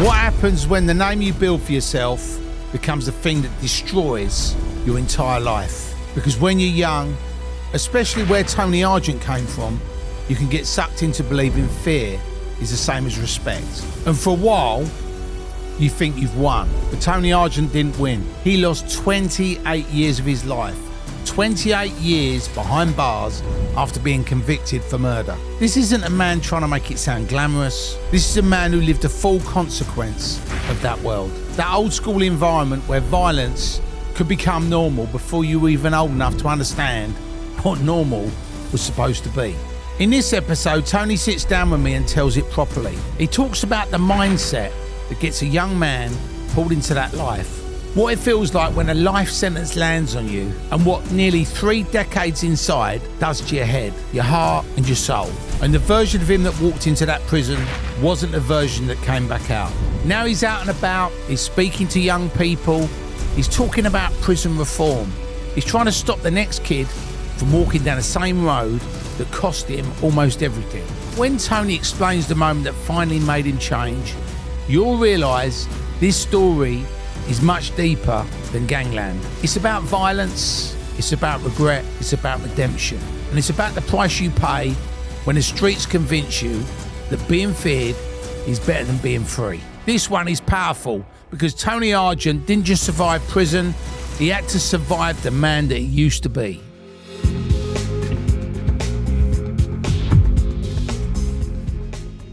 What happens when the name you build for yourself becomes the thing that destroys your entire life? Because when you're young, especially where Tony Argent came from, you can get sucked into believing fear is the same as respect. And for a while, you think you've won. But Tony Argent didn't win. He lost 28 years of his life. 28 years behind bars after being convicted for murder. This isn't a man trying to make it sound glamorous. This is a man who lived the full consequence of that world. That old school environment where violence could become normal before you were even old enough to understand what normal was supposed to be. In this episode, Tony sits down with me and tells it properly. He talks about the mindset that gets a young man pulled into that life, what it feels like when a life sentence lands on you, and what nearly 3 decades inside does to your head, your heart and your soul. And the version of him that walked into that prison wasn't the version that came back out. Now he's out and about, he's speaking to young people, he's talking about prison reform. He's trying to stop the next kid from walking down the same road that cost him almost everything. When Tony explains the moment that finally made him change, you'll realise this story is much deeper than Gangland. It's about violence, it's about regret, it's about redemption. And it's about the price you pay when the streets convince you that being feared is better than being free. This one is powerful because Tony Argent didn't just survive prison, he had to survive the man that he used to be.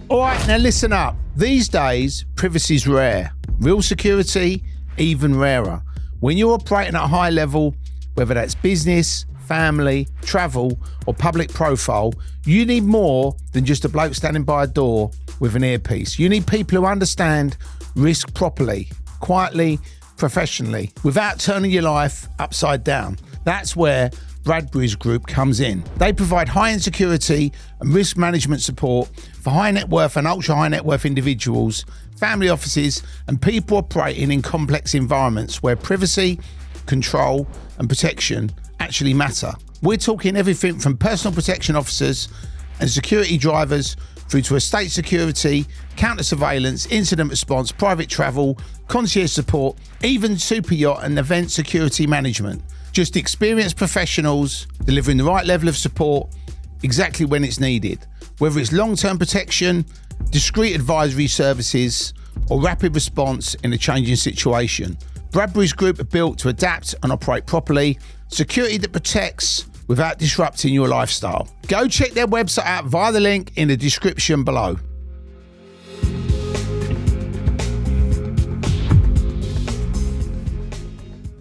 All right, now listen up. These days, privacy's rare. Real security, even rarer. When you're operating at a high level, whether that's business, family, travel, or public profile, you need more than just a bloke standing by a door with an earpiece. You need people who understand risk properly, quietly, professionally, without turning your life upside down. That's where Robberies Group comes in. They provide high-end security and risk management support for high net worth and ultra high net worth individuals, family offices, and people operating in complex environments where privacy, control, and protection actually matter. We're talking everything from personal protection officers and security drivers through to estate security, counter surveillance, incident response, private travel, concierge support, even super yacht and event security management. Just experienced professionals delivering the right level of support exactly when it's needed. Whether it's long-term protection, discreet advisory services, or rapid response in a changing situation. Robberies Group are built to adapt and operate properly, security that protects without disrupting your lifestyle. Go check their website out via the link in the description below.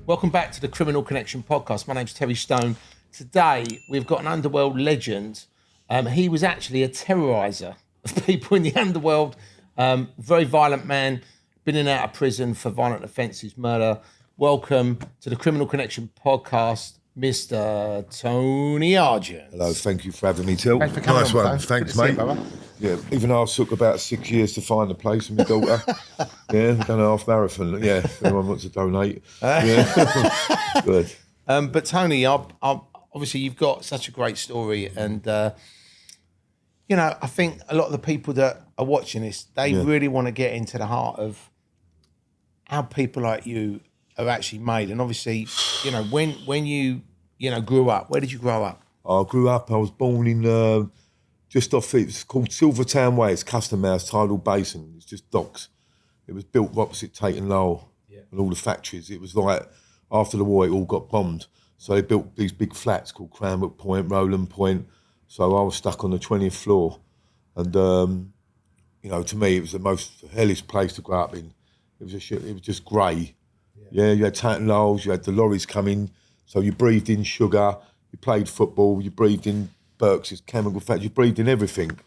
Welcome back to the Criminal Connection podcast. My name's Terry Stone. Today, we've got an Underworld legend. He was actually a terroriser of people in the Underworld. Very violent man, been in and out of prison for violent offences, murder. Welcome to the Criminal Connection podcast, Mr. Tony Argent. Hello, thank you for having me, Till. Thanks for coming nice on, one, thanks, mate. Yeah, even though I took about 6 years to find the place and my daughter. Yeah, done a half marathon. Yeah, if anyone wants to donate. Yeah, good. But Tony, obviously you've got such a great story, and you know, I think a lot of the people that are watching this, they really want to get into the heart of how people like you are actually made. And obviously, you know, when you grew up, where did you grow up? I was born in just off, it's called Silvertown Way. It's Custom House, Tidal Basin. It's just docks. It was built opposite Tate and Lowell and all the factories. It was like, after the war, it all got bombed. So they built these big flats called Cranbrook Point, Rowland Point. So I was stuck on the 20th floor. And, you know, to me, it was the most hellish place to grow up in. It was just grey. Yeah, you had Tate and Lowell's, you had the lorries coming. So you breathed in sugar, you played football, you breathed in Burke's chemical factory, you breathed in everything.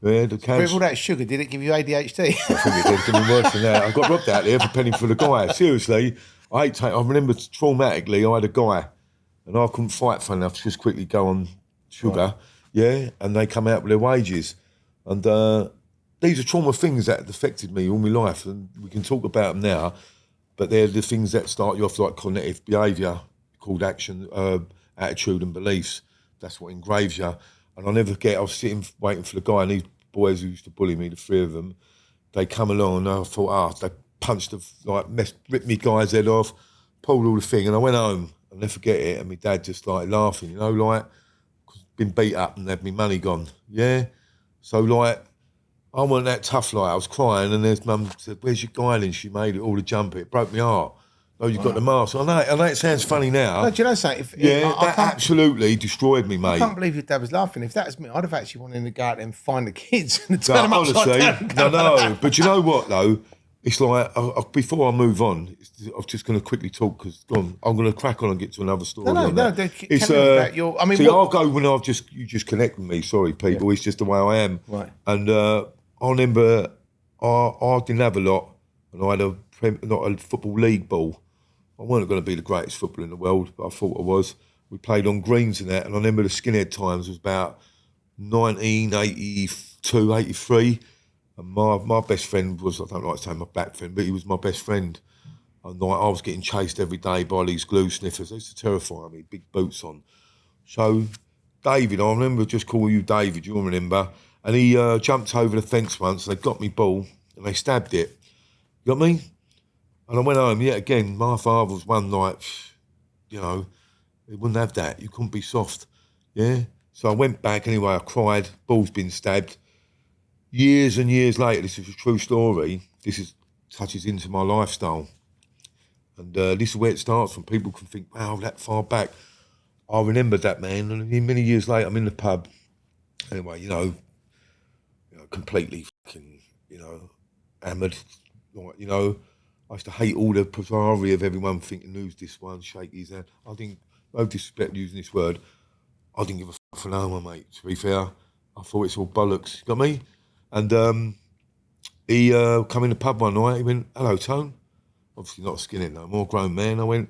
Yeah, With all that sugar, did it give you ADHD? I think it did. It did worse than that. I got robbed out there for penny for the guy. Seriously, I remember traumatically, I had a guy, and I couldn't fight for enough to just quickly go on sugar. Right. And they come out with their wages. And these are trauma things that affected me all my life, and we can talk about them now, but they're the things that start you off like cognitive behaviour, called action, attitude and beliefs. That's what engraves you. And I'll never forget, I was sitting waiting for the guy, and these boys who used to bully me, the three of them, they come along and I thought, they punched ripped me guy's head off, pulled all the thing, and I went home. I'll never forget it, and my dad just like laughing, like, been beat up and had my money gone, yeah? So like, I wasn't that tough, like, I was crying, and his mum said, where's your guiding? She made it all the jumper, it broke my heart. Oh, you've got the mask. I know it sounds funny now. No, do you know something? That absolutely destroyed me, mate. I can't believe your dad was laughing. If that was me, I'd have actually wanted to go out there and find the kids and turn them upside down. No. But you know what, though? It's like, before I move on, I'm just going to quickly talk, because I'm going to crack on and get to another story. No. It's, I'll go when you just connect with me. Sorry, people. Yeah. It's just the way I am. Right. And I remember I didn't have a lot, and I had not a football league ball. I wasn't going to be the greatest footballer in the world, but I thought I was. We played on greens and that, and I remember the skinhead times was about 1982, 83, and my best friend was, I don't like to say my back friend, but he was my best friend. And I was getting chased every day by these glue sniffers. They used to terrify me, big boots on. So David, I remember just calling you David, you'll remember, and he jumped over the fence once, they got me ball, and they stabbed it. You got me? And I went home, yet again, my father was one night, he wouldn't have that. You couldn't be soft, yeah? So I went back anyway, I cried, ball's been stabbed. Years and years later, this is a true story, touches into my lifestyle. And this is where it starts from. People can think, wow, that far back. I remembered that, man. And many years later, I'm in the pub. Anyway, completely fucking, hammered, I used to hate all the bravado of everyone thinking, who's this one, shake his hand. I think, no disrespect using this word, I didn't give a fuck for no one, mate, to be fair. I thought it's all bollocks, got me? And he come in the pub one night, he went, hello, Tone. Obviously not a skinhead no more, grown man. I went,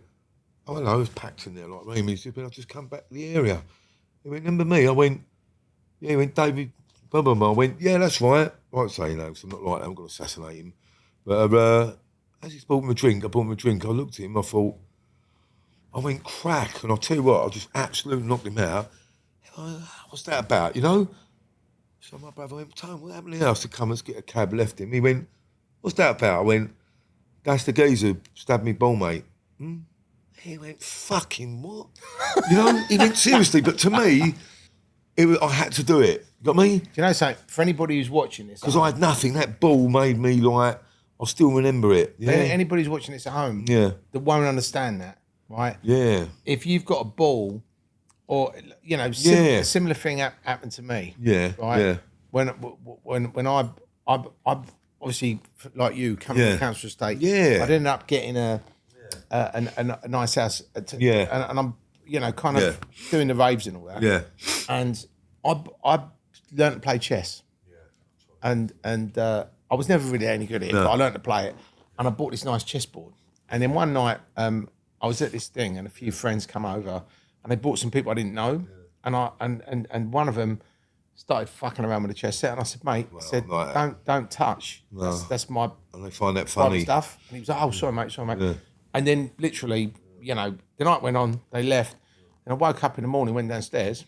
oh, hello, there's packs in there, like me. He said, I've just come back to the area. He went, remember me? I went, yeah, he went, David, blah, blah, blah. I went, yeah, that's right. I won't say no, because I'm not like that, I'm going to assassinate him. But as he's bought me a drink, I looked at him, I went crack, and I'll tell you what, I just absolutely knocked him out. What's that about, So my brother went, Tom, what happened to the house to come and get a cab, left him? He went, what's that about? I went, that's the geezer who stabbed me ball, mate. He went, fucking what? He went, seriously, but to me, I had to do it. You got me? Do you know something? For anybody who's watching this, because I had nothing, that ball made me like, I still remember it. Yeah. Anybody who's watching this at home, that won't understand that, right? Yeah. If you've got a ball, or a similar thing happened to me. Yeah. Right. Yeah. When I obviously, like you, come from the council estate. Yeah. I'd ended up getting a nice house. And I'm kind of doing the raves and all that. Yeah. And I learned to play chess. Yeah. And I was never really any good at it, but I learned to play it. And I bought this nice chessboard. And then one night, I was at this thing, and a few friends come over, and they brought some people I didn't know, and one of them started fucking around with the chess set, and I said, mate, don't touch. No. That's my. And they find that funny stuff. And he was like, oh, sorry, mate. Yeah. And then literally, the night went on, they left, and I woke up in the morning, went downstairs,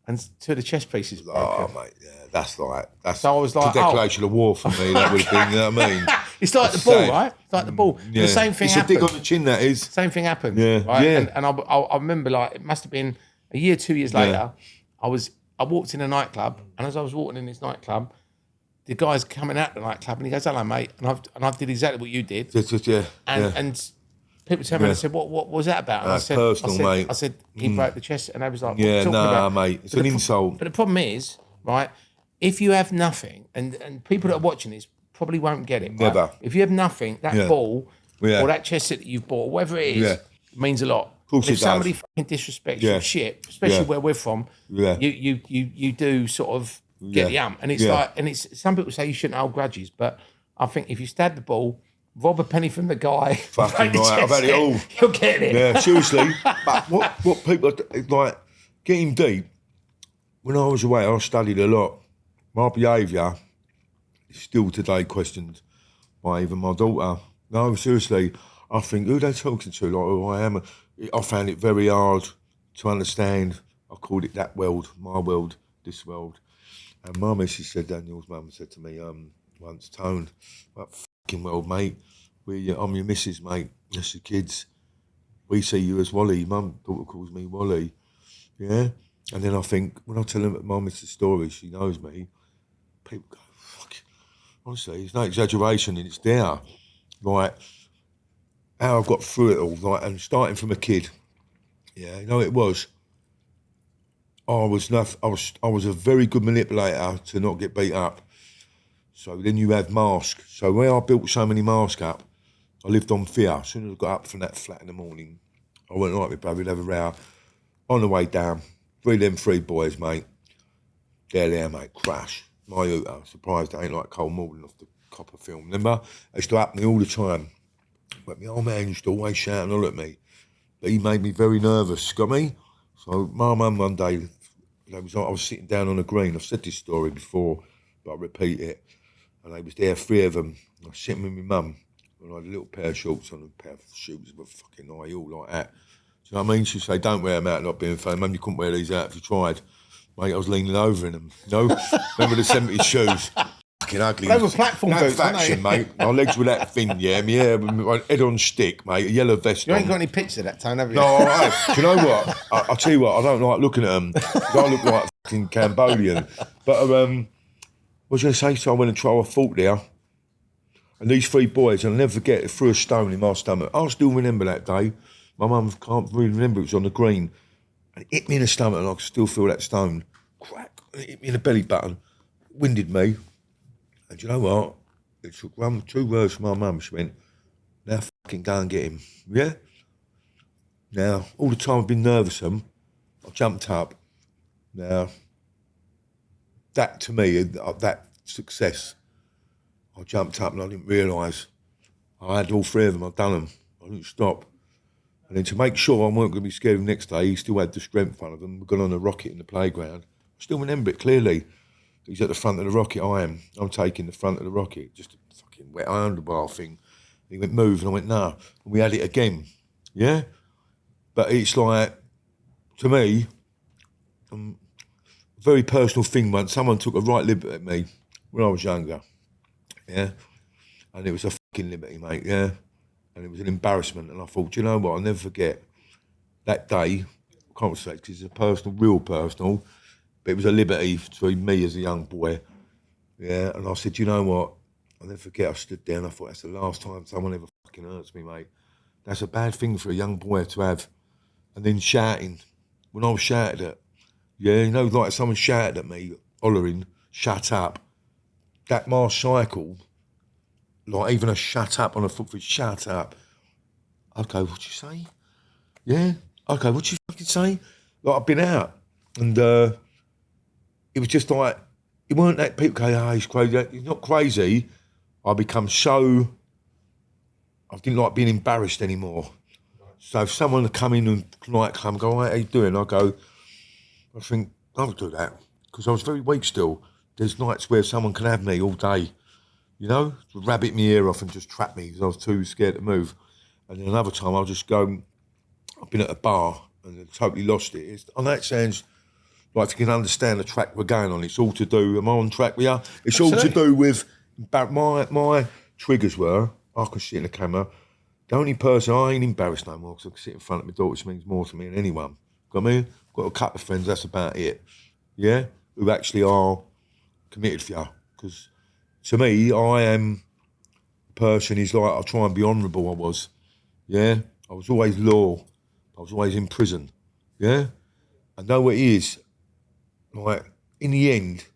and two of the chess pieces. Oh, mate, that's so I was like, declaration of war for me. That would have been, you know what I mean? It's like the ball, right? It's like the ball. Yeah. The same thing happened. It's a dig on the chin, that is. Same thing happened. Yeah. Right? Yeah. And I remember, like, it must have been a year, 2 years later, I walked in a nightclub, and as I was walking in this nightclub, the guy's coming out the nightclub, and he goes, hello, mate. And I did exactly what you did. And people turned around and said, what was that about? And that's personal, mate. I said, he broke the chest, and they was like, mate, it's an insult. But the problem is, right, if you have nothing, and people that are watching this probably won't get it. Never. Right? If you have nothing, that ball or that chest set that you've bought, or whatever it is, means a lot. Of course, if somebody fucking disrespects your shit, especially where we're from, you do sort of get the ump. And it's like, and it's some people say you shouldn't hold grudges, but I think if you stab the ball, rob a penny from the guy, fucking right, I've had it all. You'll get it. Yeah, seriously. But what people are, like, getting deep. When I was away, I studied a lot. My behaviour is still today questioned by even my daughter. No, seriously, I think, who they talking to, like who I am? I found it very hard to understand. I called it that world, my world, this world. And my missus said, Daniel's mum said to me, once, Tone. But fucking well, mate. I'm your missus, mate. That's the kids. We see you as Wally. Mum, daughter calls me Wally. Yeah? And then I think, when I tell my missus story, she knows me, people go, fuck. Honestly, it's no exaggeration, and it's there. Like, how I've got through it all, like, and starting from a kid. Yeah, you know it was. I was a very good manipulator to not get beat up. So then you had masks. So where I built so many masks up, I lived on fear. As soon as I got up from that flat in the morning, I went right with brother, we'd have a row. On the way down, three boys, mate. There, mate, crash. My Uta, surprised I ain't like Cole Morgan off the Copper film. Remember? It used to happen to me all the time. But my old man used to always shout and all at me. But he made me very nervous, got me? So my mum one day, I was sitting down on a green. I've said this story before, but I repeat it. And they was there, 3 of them. I was sitting with my mum, and I had a little pair of shorts on, a pair of shoes with a fucking eye, all like that. Do you know what I mean? She'd say, don't wear them out, not being funny. Mum, you couldn't wear these out if you tried. Mate, I was leaning over in them, you know? Remember the 70s shoes? Fucking ugly. They were platform boots, weren't they? Faction, mate. My legs were that thin, yeah. My hair, my head on stick, mate. A yellow vest You on. ain't got any pictures of that, Tone, have you? No, I have. Do you know what? I'll tell you what, I don't like looking at them. I look like fucking Cambodian. But, what was I going to say? So I went and tried a fault there. And these 3 boys, and I'll never forget, it threw a stone in my stomach. I still remember that day. My mum can't really remember, it was on the green. And it hit me in the stomach, and I could still feel that stone. Crack. And it hit me in the belly button. Winded me. And do you know what? It took 2 words from my mum. She went, now fucking go and get him. Yeah? Now, all the time I've been nervous, I jumped up. Now, that to me, that success, I jumped up and I didn't realise I had all 3 of them, I'd done them. I didn't stop. And then to make sure I weren't going to be scared the next day, he still had the strength, one of them. We'd gone on a rocket in the playground. I still remember it clearly. He's at the front of the rocket, I'm taking the front of the rocket, just a fucking wet underbar thing. He went, move, and I went, no. And we had it again, yeah? But it's like, to me, a very personal thing once. Someone took a right liberty at me when I was younger, yeah? And it was a fucking liberty, mate, yeah? And it was an embarrassment. And I thought, do you know what, I'll never forget that day. I can't say because it's a personal, real personal, but it was a liberty between me as a young boy, yeah? And I said, you know what, I'll never forget, I stood there and I thought, that's the last time someone ever fucking hurts me, mate. That's a bad thing for a young boy to have. And then shouting, when I was shouted at, yeah, you know, like someone shouted at me, hollering, shut up. That my cycle, like even a shut up on a foot, shut up. Okay, what'd you say? Yeah? Okay, what'd you fucking say? Like I've been out. And it was just like, it weren't that people go, oh, he's crazy. He's not crazy. I become so, I didn't like being embarrassed anymore. So if someone would come in and like come, go, how you doing? I think, I don't do that. Because I was very weak still. There's nights where someone can have me all day, you know, rabbit my ear off and just trap me because I was too scared to move. And then another time I'll just go, I've been at a bar and I totally lost it. I know it sounds like if you can understand the track we're going on, it's all to do, am I on track with you? It's Absolutely. all to do with, my triggers were, I can see in the camera, the only person, I ain't embarrassed no more because I can sit in front of my daughter, which means more to me than anyone. Got me? Got a couple of friends, that's about it. Yeah? Who actually are committed for you. Because to me, I am a person who's like, I try and be honourable, I was. Yeah? I was always law. I was always in prison. Yeah? I know what it is. Like, in the end,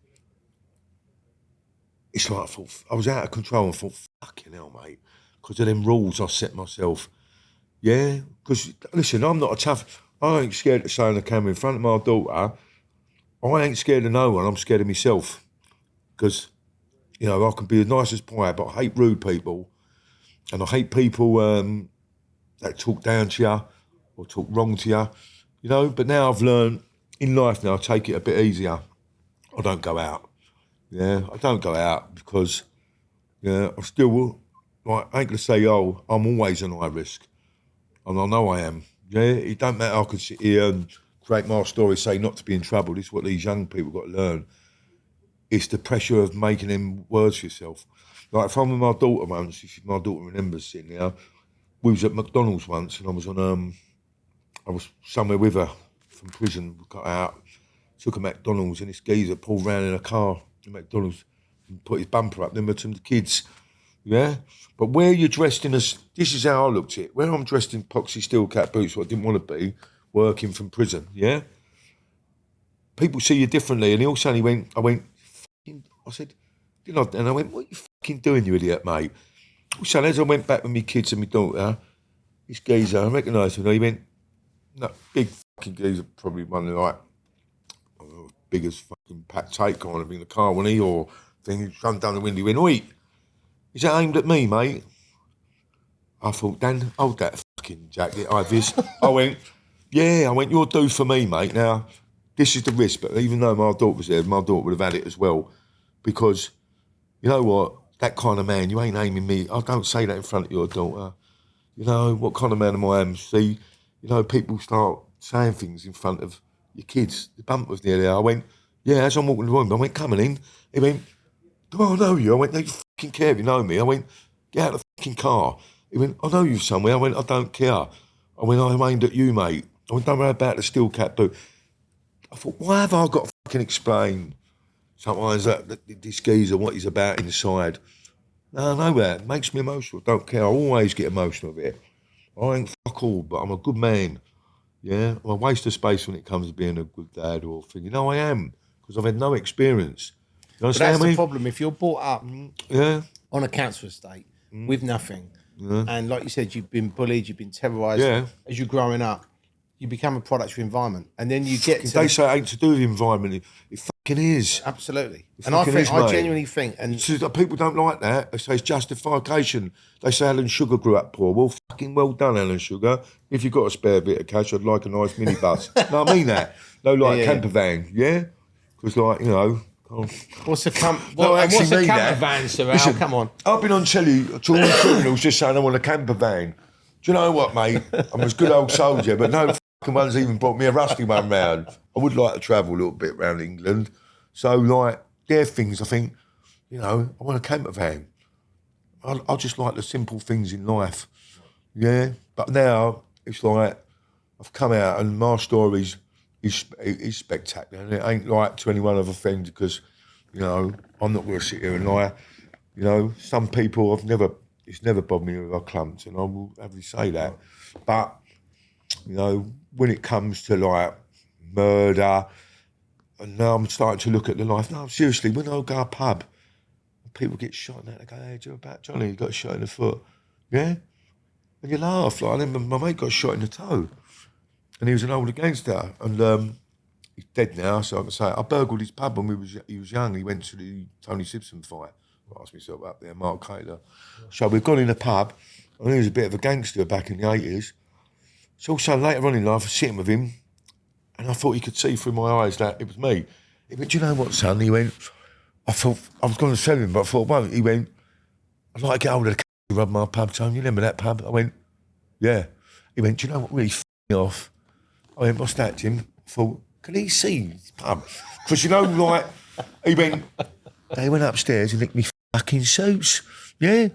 it's like I thought, I was out of control and thought, fucking hell, mate. Because of them rules I set myself. Yeah? Because, listen, I'm not a tough, I ain't scared to say on the camera in front of my daughter, I ain't scared of no one, I'm scared of myself. Because, you know, I can be as nice as pie, but I hate rude people. And I hate people that talk down to you or talk wrong to you, you know. But now I've learned, in life now, I take it a bit easier. I don't go out. Yeah, I don't go out because, yeah, I still, like, I ain't going to say, oh, I'm always an high risk. And I know I am. Yeah, it don't matter, I could sit here and create my story, say not to be in trouble. This is what these young people got to learn. It's the pressure of making them words for yourself. Like if I'm with my daughter once, if my daughter remembers sitting there, we was at McDonald's once and I was somewhere with her from prison, we got out, took a McDonald's and this geezer pulled round in a car to McDonald's and put his bumper up, then with some kids, yeah? But where you're dressed in this is how I looked at it, where I'm dressed in poxy steel cap boots, what I didn't want to be, working from prison, yeah? People see you differently, and he also I said, and I went, what are you fucking doing, you idiot, mate? So as I went back with my kids and my daughter, this geezer, I recognised him, he went, no, big fucking geezer, probably one of like, I don't know, big as fucking Pat Tate kind of in the car, wasn't he? Or thing, he jumped down the window, he went, oi, is that aimed at me, mate? I thought, Dan, hold that fucking jacket, Ivis. I went, yeah, you're due for me, mate. Now, this is the risk, but even though my daughter was there, my daughter would have had it as well. Because, you know what, that kind of man, you ain't aiming me. I don't say that in front of your daughter. You know, what kind of man am I? See, you know, people start saying things in front of your kids. The bump was near there. I went, yeah, as I'm walking the room, I went, coming in. He went, do I know you? I went, no, you fucking care if you know me. I went, get out of the fucking car. He went, I know you somewhere. I went, I don't care. I went, I'm aimed at you, mate. I went, don't worry about the steel cap boot. I thought, why have I got to fucking explain sometimes that this geezer, what he's about inside? No, that makes me emotional. Don't care. I always get emotional with it. I ain't fuck all, but I'm a good man. Yeah, I'm a waste of space when it comes to being a good dad or thing. You know, I am, because I've had no experience. You understand But that's me? the problem. If you're brought up on a council estate with nothing, and like you said, you've been bullied, you've been terrorised as you're growing up, you become a product of your environment. And then you get to... They say it ain't to do with the environment. It fucking is. Absolutely. And I genuinely think... And so people don't like that. They say it's justification. They say Alan Sugar grew up poor. Well, fucking well done, Alan Sugar. If you've got a spare bit of cash, I'd like a nice minibus. No, I mean that. No, like a camper van, yeah? Because, like, you know... What's a camper van, Sir Al? Listen, come on. I've been on telly to all the criminals just saying I want a camper van. Do you know what, mate? I'm a good old soldier, but no fucking one's even brought me a rusty one round. I would like to travel a little bit around England. So, like, there are things I think, you know, I want a camper van. I just like the simple things in life, yeah? But now, it's like, I've come out and my stories is spectacular, and it ain't like to anyone I've offended because, you know, I'm not going to sit here and lie. You know, some people it's never bothered me if I clumped, and I will happily say that. But, you know, when it comes to like murder, and now I'm starting to look at the life. No, seriously, when I go to a pub, people get shot and that, they go, hey, do you know about Johnny? He got shot in the foot. Yeah? And you laugh. Like, I remember my mate got shot in the toe. And he was an older gangster, and he's dead now, so I can say I burgled his pub when he was young. He went to the Tony Simpson fight. I asked myself up there, Mark Cater. So we've gone in a pub, and he was a bit of a gangster back in the 80s. So also later on in life, I was sitting with him, and I thought he could see through my eyes that it was me. He went, do you know what, son? He went, I thought I was going to sell him, but I thought, won't. He went, I'd like to get hold of the c***, rub my pub, Tony. You remember that pub? I went, yeah. He went, do you know what really f***ing me off? I went, what's that, Jim? I thought, can he see his pub? Because, you know, like, he went, they went upstairs and licked me fucking suits, yeah?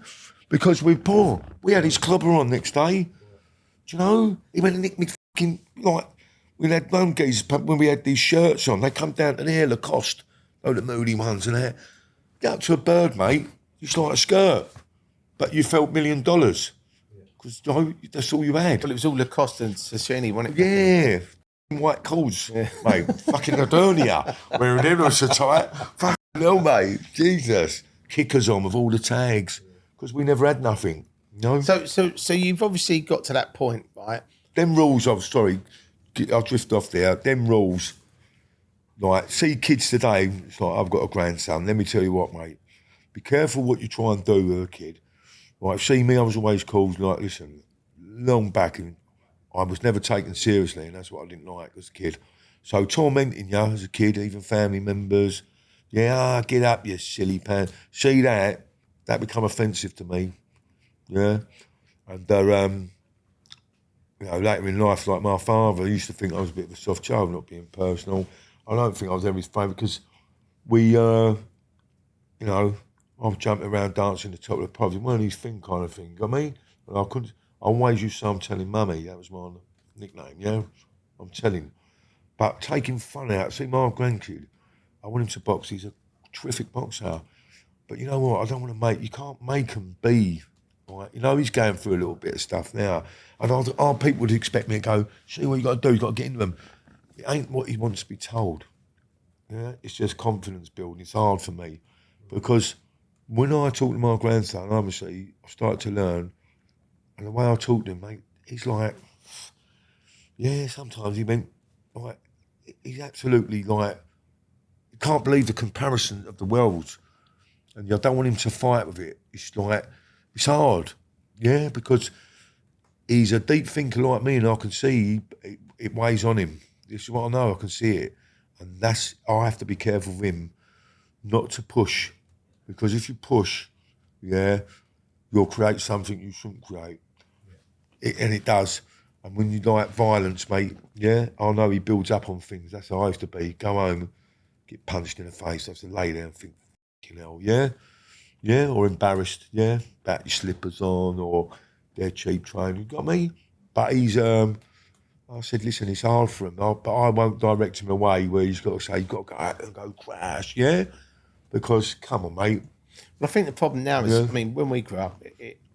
Because we're poor. We had his clobber on next day. Do you know? He went and licked me fucking, like, we had one geezer when we had these shirts on. They come down to there, Lacoste, oh, the moody ones and that. Get up to a bird, mate, it's like a skirt. But you felt $1 million. Because, you know, that's all you had. Well, it was all Lacoste and Sassini, wasn't it? Yeah. White cords, mate. Fucking Adonia. Wearing them so tight. Fucking hell, mate. Jesus. Kickers on with all the tags. Because we never had nothing. You know? So you've obviously got to that point, right? Them rules, I'm sorry, I'll drift off there. Them rules, like, see kids today, it's like, I've got a grandson. Let me tell you what, mate. Be careful what you try and do with a kid. Like, see me, I was always called, like, listen, long back, and I was never taken seriously, and that's what I didn't like as a kid. So tormenting you as a kid, even family members, get up, you silly pan. See that become offensive to me, yeah? And, you know, later in life, like my father, he used to think I was a bit of a soft child, not being personal. I don't think I was ever his favourite, because we, you know, I'm jumping around dancing the top of the pub. One of these kind of thing. You know what I mean? And I always used to say I'm telling mummy. That was my nickname, yeah? I'm telling. But taking fun out. See, my grandkid, I want him to box. He's a terrific boxer. But you know what? I don't want to you can't make him be, right? You know, he's going through a little bit of stuff now. And our people would expect me to go, see what you got to do, you got to get into him. It ain't what he wants to be told. Yeah, it's just confidence building. It's hard for me because when I talk to my grandson, obviously, I started to learn, and the way I talk to him, mate, he's like, yeah, sometimes he meant, like, he's absolutely like, you can't believe the comparison of the worlds, and I don't want him to fight with it. It's like, it's hard, yeah, because he's a deep thinker like me, and I can see it weighs on him. This is what I know, I can see it. And I have to be careful with him not to push. Because if you push, yeah, you'll create something you shouldn't create. And it does. And when you like violence, mate, yeah, I know he builds up on things. That's how I used to be. Go home, get punched in the face, I have to lay there and think, fucking hell, yeah? Yeah, or embarrassed, yeah? Bat your slippers on, or they're cheap training, you got me? But he's, I said, listen, it's hard for him, but I won't direct him away where he's got to say, you've got to go out and go crash, yeah? Because, come on, mate. Well, I think the problem now is, I mean, when we grew up,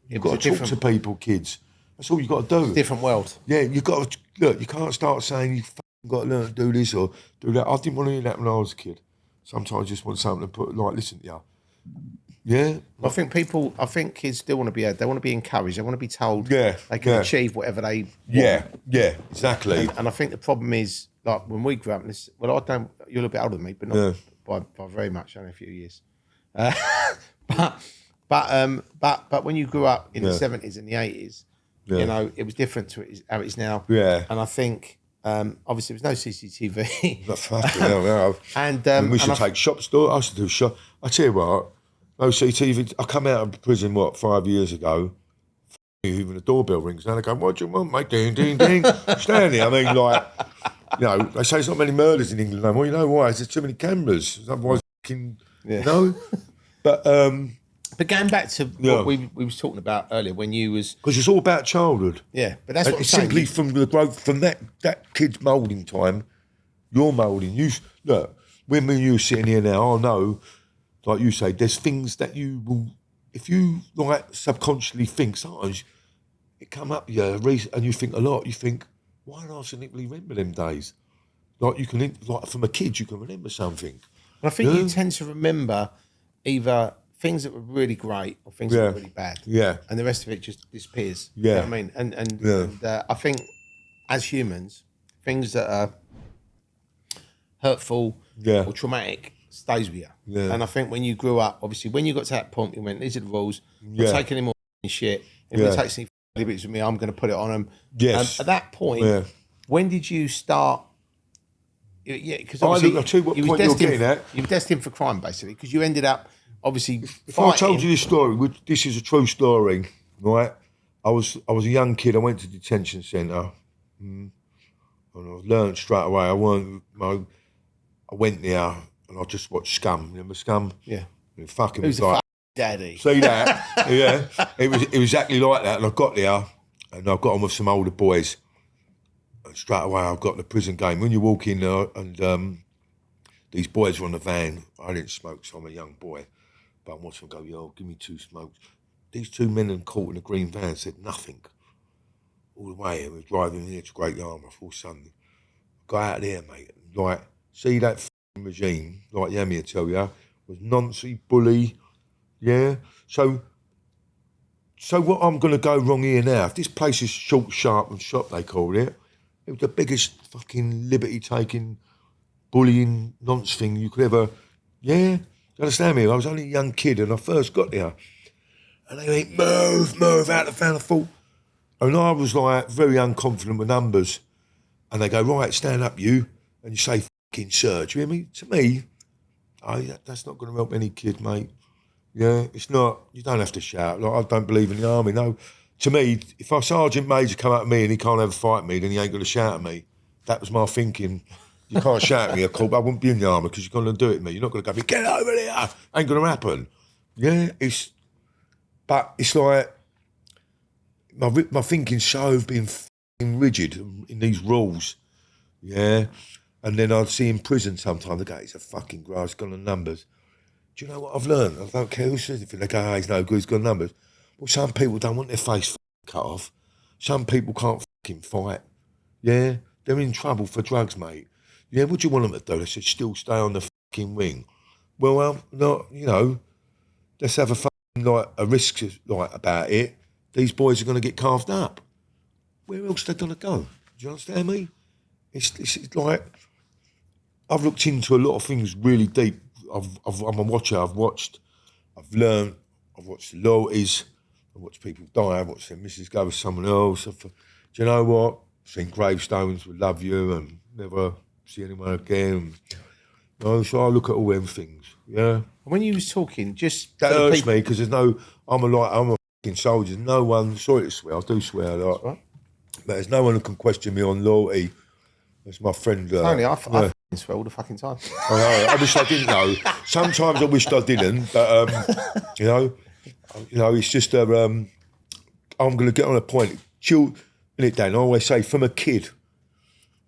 You've got to talk to people, kids. That's all you've got to do. Different world. Yeah, you've got to, look, you can't start saying you've got to learn to do this or do that. I didn't want to hear that when I was a kid. Sometimes I just want something to put, like, listen to you. Yeah. I think kids still want to be heard. They want to be encouraged. They want to be told they can achieve whatever they want. Yeah, exactly. And I think the problem is, like, when we grew up, you're a little bit older than me, but not by very much, only a few years. But when you grew up in the 70s and the 80s, you know, it was different to how it is now. Yeah. And I think, obviously, there was no CCTV. That's fucking hell, no. And we should take shops. I used to do shop. I tell you what, no CCTV. I come out of prison, 5 years ago. Even the doorbell rings now. They go, what do you want, mate? Ding, ding, ding. Stand there. I mean, like, you know, they say there's not many murders in England no more. You know why? There's too many cameras. Otherwise, you know. But going back to what we was talking about earlier, when you was, because it's all about childhood. Yeah, but that's what I'm simply saying. From the growth from that kid's moulding time, your moulding. You look, when you were sitting here now, I know, like you say, there's things that you will, if you like subconsciously think, sometimes it come up and you think a lot. You think, why don't I simply remember them days? Like you can, like from a kid, you can remember something. And I think you tend to remember either things that were really great or things that were really bad. Yeah. And the rest of it just disappears. Yeah. You know what I mean? And I think as humans, things that are hurtful or traumatic stays with you. Yeah. And I think when you grew up, obviously, when you got to that point, you went, these are the rules. I'm not taking any more shit. If it takes any bits with me, I'm going to put it on them. Yes. At that point, when did you start? Yeah, because obviously you were destined for crime, basically, because you ended up obviously. If I told you this story, this is a true story, right? I was a young kid. I went to detention centre, and I learned straight away. I went there and I just watched Scum. Remember Scum? Yeah. And fucking Who's was like, daddy? See that? Yeah. It was exactly like that. And I got there and I got on with some older boys. And straight away I got the prison game. When you walk in there and these boys were on the van. I didn't smoke, so I'm a young boy. But I watched them go, yo, give me 2 smokes. These 2 men in caught in a green van said nothing. All the way, and we were driving here to Great Yarmouth all Sunday. Got out there, mate. Like, see that regime, like Yami will tell you, was nonsense, bully, yeah? So what I'm going to go wrong here now, if this place is short, sharp and shop, they called it, it was the biggest fucking liberty-taking, bullying nonsense thing you could ever, yeah? You understand me? I was only a young kid and I first got there. And they went, move out the van. I thought, and I was like very unconfident with numbers. And they go, right, stand up, you. And you say, fucking sir. Do you hear me? To me, that's not going to help any kid, mate. Yeah, it's not. You don't have to shout. Like, I don't believe in the army, no. To me, if a sergeant major come at me and he can't ever fight me, then he ain't going to shout at me. That was my thinking. You can't shout at me, I wouldn't be in the army because you're going to do it to me. You're not going to go, get over there. Ain't going to happen. Yeah, but it's like my thinking's so been f***ing rigid in these rules, yeah. And then I'd see in prison sometimes, they go, he's a fucking grass, gone on numbers. Do you know what I've learned? I don't care who says anything. They go, he's no good, he's got numbers. Well, some people don't want their face cut off. Some people can't fucking fight. Yeah, they're in trouble for drugs, mate. Yeah, what do you want them to do? They should still stay on the fucking wing. Well, not, let's have a risk about it. These boys are going to get carved up. Where else are they going to go? Do you understand me? It's like, I've looked into a lot of things really deep. I'm a watcher. I've learned. I've watched the loyalties. I've watched people die. I've watched their missus go with someone else. Do you know what? I've seen gravestones with love you and never see anyone again. So I look at all them things. Yeah. When you was talking, just that hurts me because I'm a fucking soldier. No one. Sorry to swear. I do swear a lot. Right. But there's no one who can question me on loyalty. That's my friend. Tony, I fucking swear all the fucking time. I know. I wish I didn't know. Sometimes I wished I didn't, but it's just I'm going to get on a point. In it, Dan. I always say from a kid.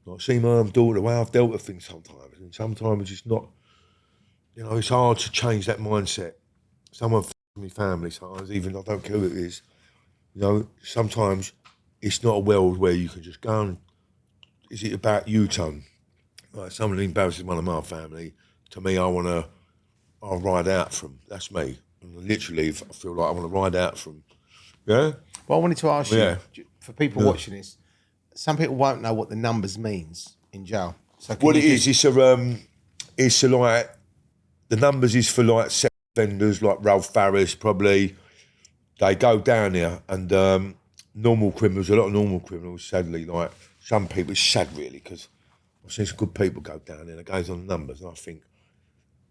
I see my own daughter, the way I've dealt with things sometimes, and sometimes it's just not. It's hard to change that mindset. Someone f***ing me family. Sometimes even I don't care who it is. Sometimes it's not a world where you can just go and. Is it about you, Tone? Like someone embarrasses one of my family, to me, I'll ride out from. That's me. And literally, if I feel like I want to ride out from. Yeah? Well, I wanted to ask you, for people watching this, some people won't know what the numbers means in jail. So what it is, it's like, the numbers is for like sex offenders, like Ralph Farris, probably. They go down there, and normal criminals, a lot of normal criminals, sadly, like, some people, it's sad really, because I've seen some good people go down there and it goes on numbers, and I think,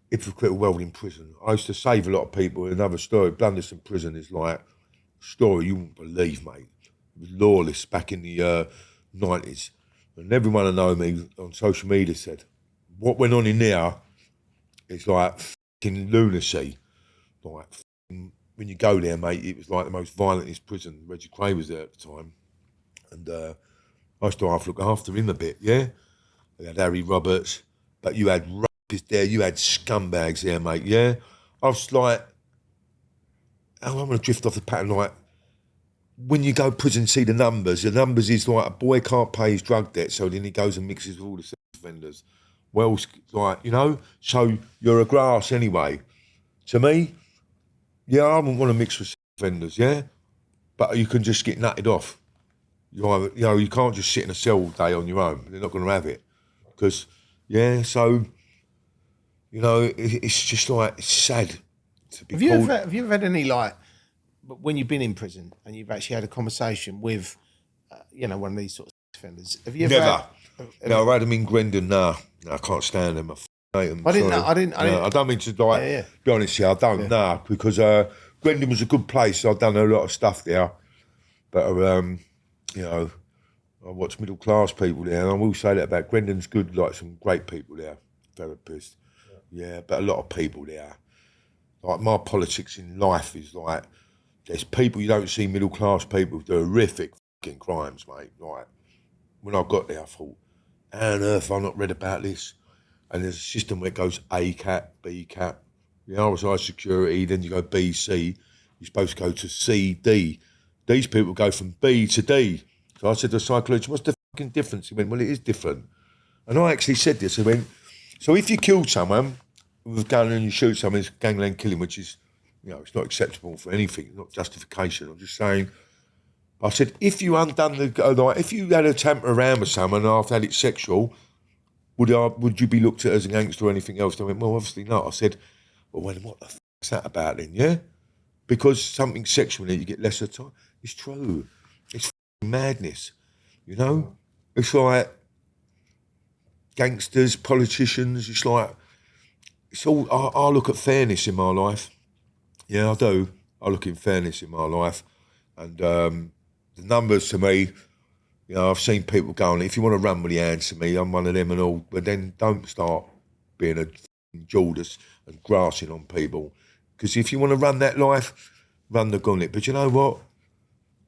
if we quit well in prison, I used to save a lot of people. Another story, Blunderstone Prison is like a story you wouldn't believe, mate. It was lawless back in the 90s. And everyone who know me on social media said, what went on in there is like fucking lunacy. Like, when you go there, mate, it was like the most violent prison. Reggie Cray was there at the time. And I used to have to look after him a bit, yeah? We had Harry Roberts, but you had rapists there, you had scumbags there, mate, yeah? I was like, I'm going to drift off the pattern, like, when you go to prison and see the numbers is like a boy can't pay his drug debt, so then he goes and mixes with all the sex offenders. Well, like, so you're a grass anyway. To me, yeah, I wouldn't want to mix with sex offenders, yeah? But you can just get nutted off. You can't just sit in a cell all day on your own. They're not going to have it. Because, so, it's just like, it's sad to be called. Have you ever had any, like, when you've been in prison and you've actually had a conversation with, one of these sort of offenders? Have you ever? Never. No, I had them in Gangland. No, I can't stand them. I hate them. I don't mean to, be honest here. I don't, because Gangland was a good place. I've done a lot of stuff there. But, I watch middle class people there, and I will say that about Gangland's good, like some great people there, therapists. Yeah, but a lot of people there. Like, my politics in life is like, there's people you don't see, middle class people do horrific fucking crimes, mate. Like, when I got there, I thought, how on earth have I not read about this? And there's a system where it goes A cat, B cat. I was high security, then you go B, C. You're supposed to go to C, D. These people go from B to D. So I said to the psychologist, what's the fucking difference? He went, well, it is different. And I actually said this. I went, so if you kill someone with a gun and you shoot someone, it's gangland killing, which is, it's not acceptable for anything, not justification. I'm just saying, I said, if you if you had a tamper around with someone after had it sexual, would you be looked at as a gangster or anything else? They went, well, obviously not. I said, well, what the f*** is that about then, yeah? Because something sexual in it, you get lesser time. It's true. It's f***ing madness, It's like gangsters, politicians, it's like, it's all, I look at fairness in my life. Yeah, I do. I look in fairness in my life. And the numbers to me, I've seen people going, if you want to run with your hands to me, I'm one of them and all, but then don't start being a Judas and grassing on people. Because if you want to run that life, run the gauntlet. But you know what?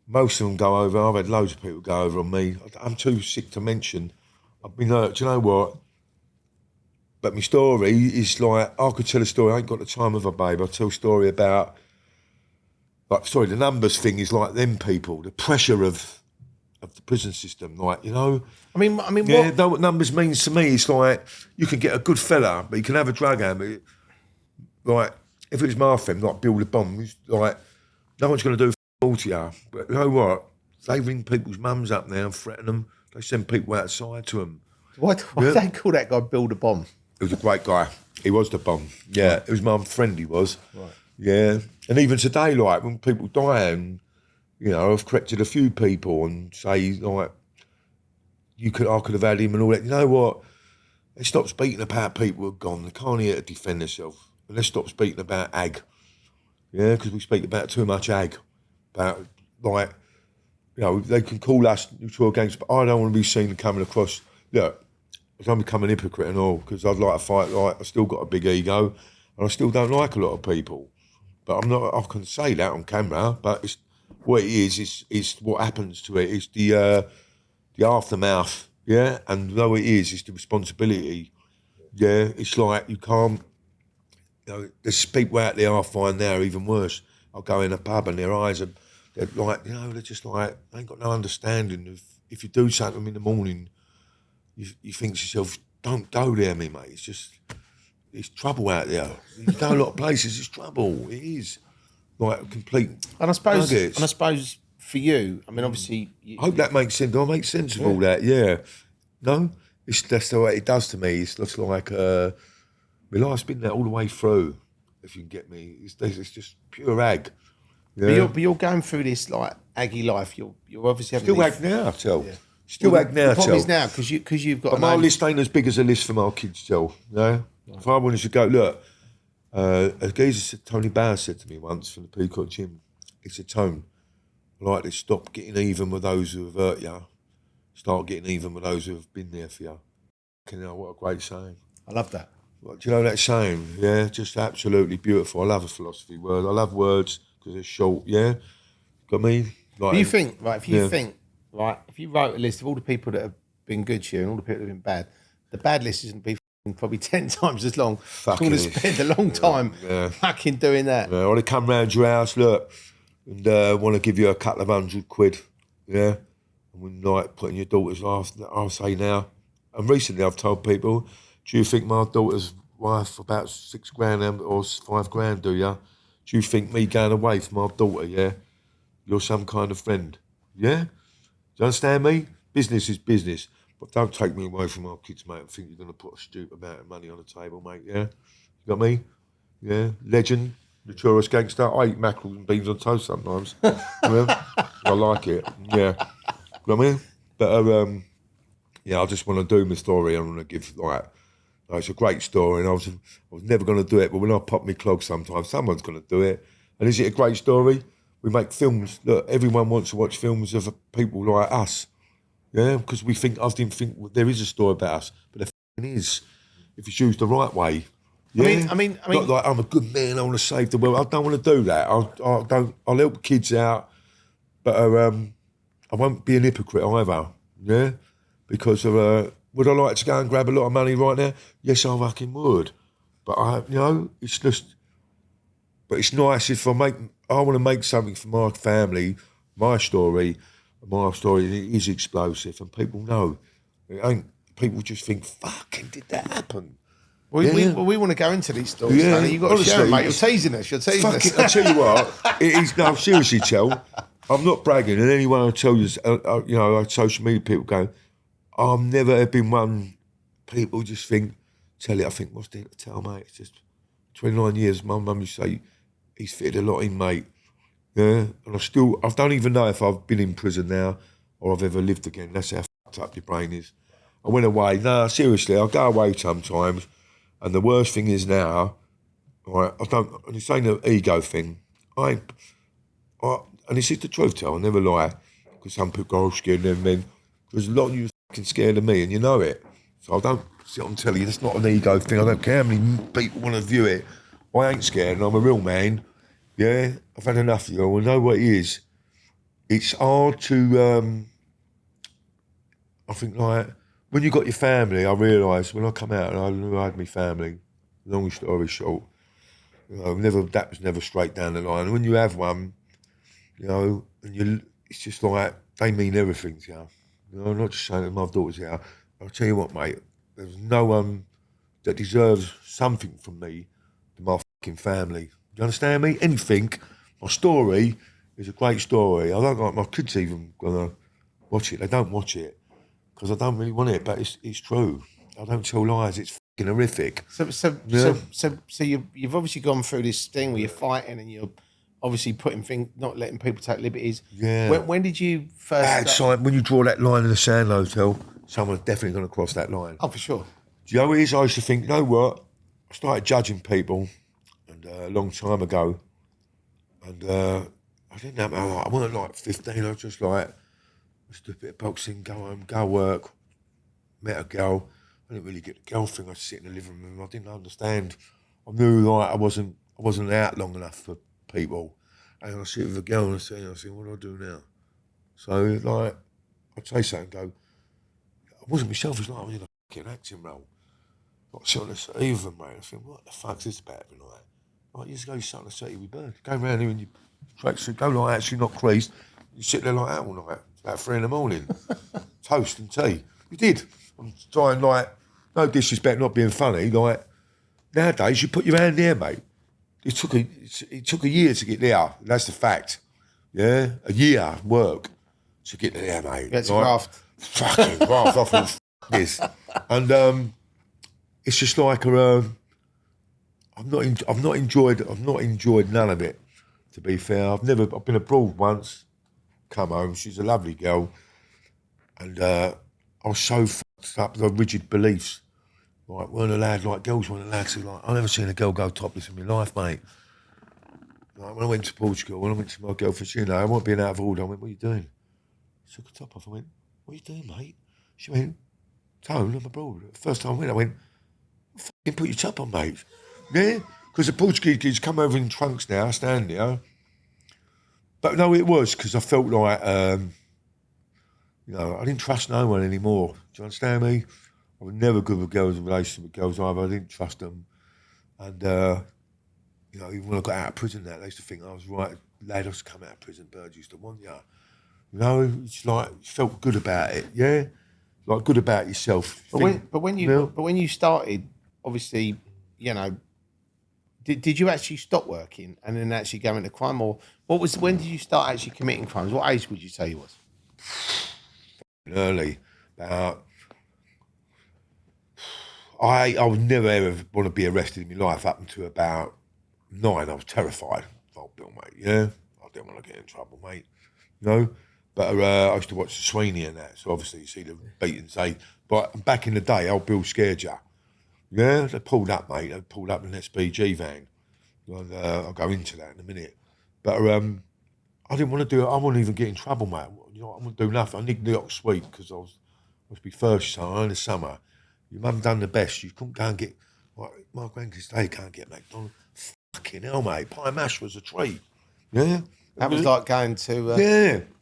Most of them go over. I've had loads of people go over on me. I'm too sick to mention. I've been hurt. Do you know what? But my story is like, I could tell a story. I ain't got the time of a babe. I'll tell a story about, the numbers thing is like them people, the pressure of the prison system. Like, you know. I mean, yeah, know what numbers means to me. It's like, you can get a good fella, but you can have a drug habit. Like, if it was my friend, like Bill the Bomb, like, no one's going to do all to you. But you know what? They ring people's mums up now and threaten them. They send people outside to them. Why do they call that guy Bill the Bomb? He was a great guy. He was the bomb. Yeah, it was my friend, he was. Right. Yeah. And even today, like, when people die, and, you know, I've corrected a few people and say, like, I could have had him and all that. You know what? Let's stop speaking about people who are gone. They can't here to defend themselves. And let's stop speaking about ag. Yeah, because we speak about too much ag. About, like, you know, they can call us neutral gangs, but I don't want to be seen coming across, look, I don't become an hypocrite and all, because I'd like to fight, like, I still got a big ego, and I still don't like a lot of people. But I can say that on camera, but it's, what it is what happens to it. It's the aftermath, yeah? And though it is, it's the responsibility. Yeah, it's like you can't, you know, there's people out there I find now even worse. I'll go in a pub and their eyes are, they're like, you know, they're just like, they ain't got no understanding of, if you do something to them in the morning, you think to yourself, don't go there, me mate. It's just, it's trouble out there. You go a lot of places, it's trouble. It is. Like, complete And I suppose, nuggets. For you, I mean, obviously... I hope that makes sense. Do I make sense of all that? Yeah. No? That's the way it does to me. It's just like, my life's been there all the way through, if you can get me. It's just pure ag. Yeah. But you're going through this, like, aggy life. You're obviously having... Still ag now, tell. Yeah. Still ag now, the problem tell. is now, because you've got... But my list ain't as big as a list for my kids, tell. You know? Right. If I wanted to go, look, a geezer said, Tony Bauer said to me once from the Peacock Gym, he said, Tone, I like to stop getting even with those who have hurt you, start getting even with those who have been there for you. You know, what a great saying. I love that. Do you know that saying? Yeah, just absolutely beautiful. I love a philosophy word. I love words because they're short, yeah? Got me? Like, do you think, right, if you wrote a list of all the people that have been good to you and all the people that have been bad, the bad list isn't be probably 10 times as long. Fucking you're going to spend a long time fucking doing that. Yeah, or they come round your house, look, and want to give you a couple of £100, yeah? And when, like, putting your daughter's life, I'll say now, and recently I've told people, do you think my daughter's wife about £6,000 or £5,000, do you? Do you think me going away for my daughter, yeah? You're some kind of friend, yeah? Do you understand me? Business is business. But don't take me away from our kids, mate, and think you're going to put a stupid amount of money on the table, mate, yeah? You got me? Yeah? Legend, notorious gangster. I eat mackerel and beans on toast sometimes. Yeah? I like it, yeah. You know what I mean? But, yeah, I just want to do my story. I want to give, like, it's a great story, and I was never going to do it, but when I pop my clog sometimes, someone's going to do it. And is it a great story? We make films. Look, everyone wants to watch films of people like us. Yeah, because I didn't think there is a story about us, but there f***ing is, if it's used the right way. Yeah? I mean, not like I'm a good man, I want to save the world. I don't want to do that. I'll help kids out, but I won't be an hypocrite either. Yeah, because of would I like to go and grab a lot of money right now? Yes, I fucking would. But it's just. But it's nice if I want to make something for my family, my story. My story is explosive, and people know. It ain't. People just think, "Fucking, did that happen?" We want to go into these stories. Yeah, you got to share, mate. You're teasing us. I tell you what, it is. No, seriously, Tell. I'm not bragging, and anyone I tell you, social media people go, I've never been one. People just think, I think, what's there to tell, mate? It's just 29 years. My mum used to say, he's fitted a lot in, mate. Yeah, and I don't even know if I've been in prison now or I've ever lived again. That's how fucked up your brain is. I went away. No, seriously, I go away sometimes, and the worst thing is now, right, and it's ain't an ego thing. And this is the truth, Tell, I never lie, because some people go, scared of them men. There's a lot of you fucking scared of me, and you know it. So I don't sit on telly, that's not an ego thing. I don't care how many people want to view it. I ain't scared, and I'm a real man. Yeah, I've had enough of you. I know what it is. It's hard to. I think like when you got your family, I realised when I come out and I knew I had my family. Long story short, that was never straight down the line. And when you have one, and it's just like they mean everything to you. I'm not just saying that my daughter's here. I'll tell you what, mate. There's no one that deserves something from me than my fucking family. Do you understand me? Anything. My story is a great story. I don't like my kids even gonna watch it. They don't watch it because I don't really want it, but it's true. I don't tell lies. It's fucking horrific. So you've obviously gone through this thing where you're fighting and you're obviously not letting people take liberties. Yeah. When did you first? Bad sign. When you draw that line in the sand hotel, someone's definitely going to cross that line. Oh, for sure. Do you know what it is? I used to think, you know what? I started judging people, and a long time ago, and I didn't have. I wasn't like 15. I was just like, just do a bit of boxing, go home, go work. Met a girl. I didn't really get the girl thing. I'd sit in the living room. I didn't understand. I knew like I wasn't out long enough for people. And I sit with a girl and I say, what do I do now? So like, I'd say something and go, I wasn't myself. It's like I was in a fucking acting role. Like sit on the seat with them, mate. I think, what the fuck's this about every night? Like, you just go sit on the seat with bird. Go round here in your tracksuit, go like actually not creased. You sit there like that all night. It's about 3 a.m. Toast and tea. You did. I'm trying like, no disrespect, not being funny. Like nowadays, you put your hand there, mate. It took a year to get there. That's the fact. Yeah, a year work to get there, mate. That's graft. Fucking graft. I thought this, and it's just like I've not enjoyed none of it. To be fair, I've been abroad once. Come home. She's a lovely girl, and I was so fucked up with rigid beliefs. Like, girls weren't allowed to, like, I've never seen a girl go topless in my life, mate. Like, when I went to Portugal, when I went to my girlfriend, I wasn't being out of order. I went, what are you doing? She took her top off. I went, what are you doing, mate? She went, Tone, I'm abroad. The first time I went, fucking put your top on, mate. Yeah? Because the Portuguese kids come over in trunks now, stand there. But no, it was, because I felt like, I didn't trust no one anymore. Do you understand me? I was never good with girls in relationship with girls either. I didn't trust them. And, even when I got out of prison they used to think I was right. Lad used to come out of prison, birds used to want you. It's like, you felt good about it, yeah? Like, good about yourself. But when you started, obviously, did you actually stop working and then actually go into crime? Or when did you start actually committing crimes? What age would you say you was? Early. About... I would never ever want to be arrested in my life up until about 9. I was terrified. Oh, Bill, mate, yeah? I didn't want to get in trouble, mate. But I used to watch the Sweeney and that, so obviously you see the beating say. But back in the day, old Bill scared you. Yeah, they pulled up, mate. They pulled up an SPG van. I'll go into that in a minute. But I didn't want to do it. I wouldn't even get in trouble, mate. I wouldn't do nothing. I nicked New York Sweet because I was supposed to be first son in the summer. Your mum done the best. You couldn't go and get, like, my grandkids, they can't get McDonald's. Fucking hell, mate. Pie and mash was a treat. Yeah? That was like going to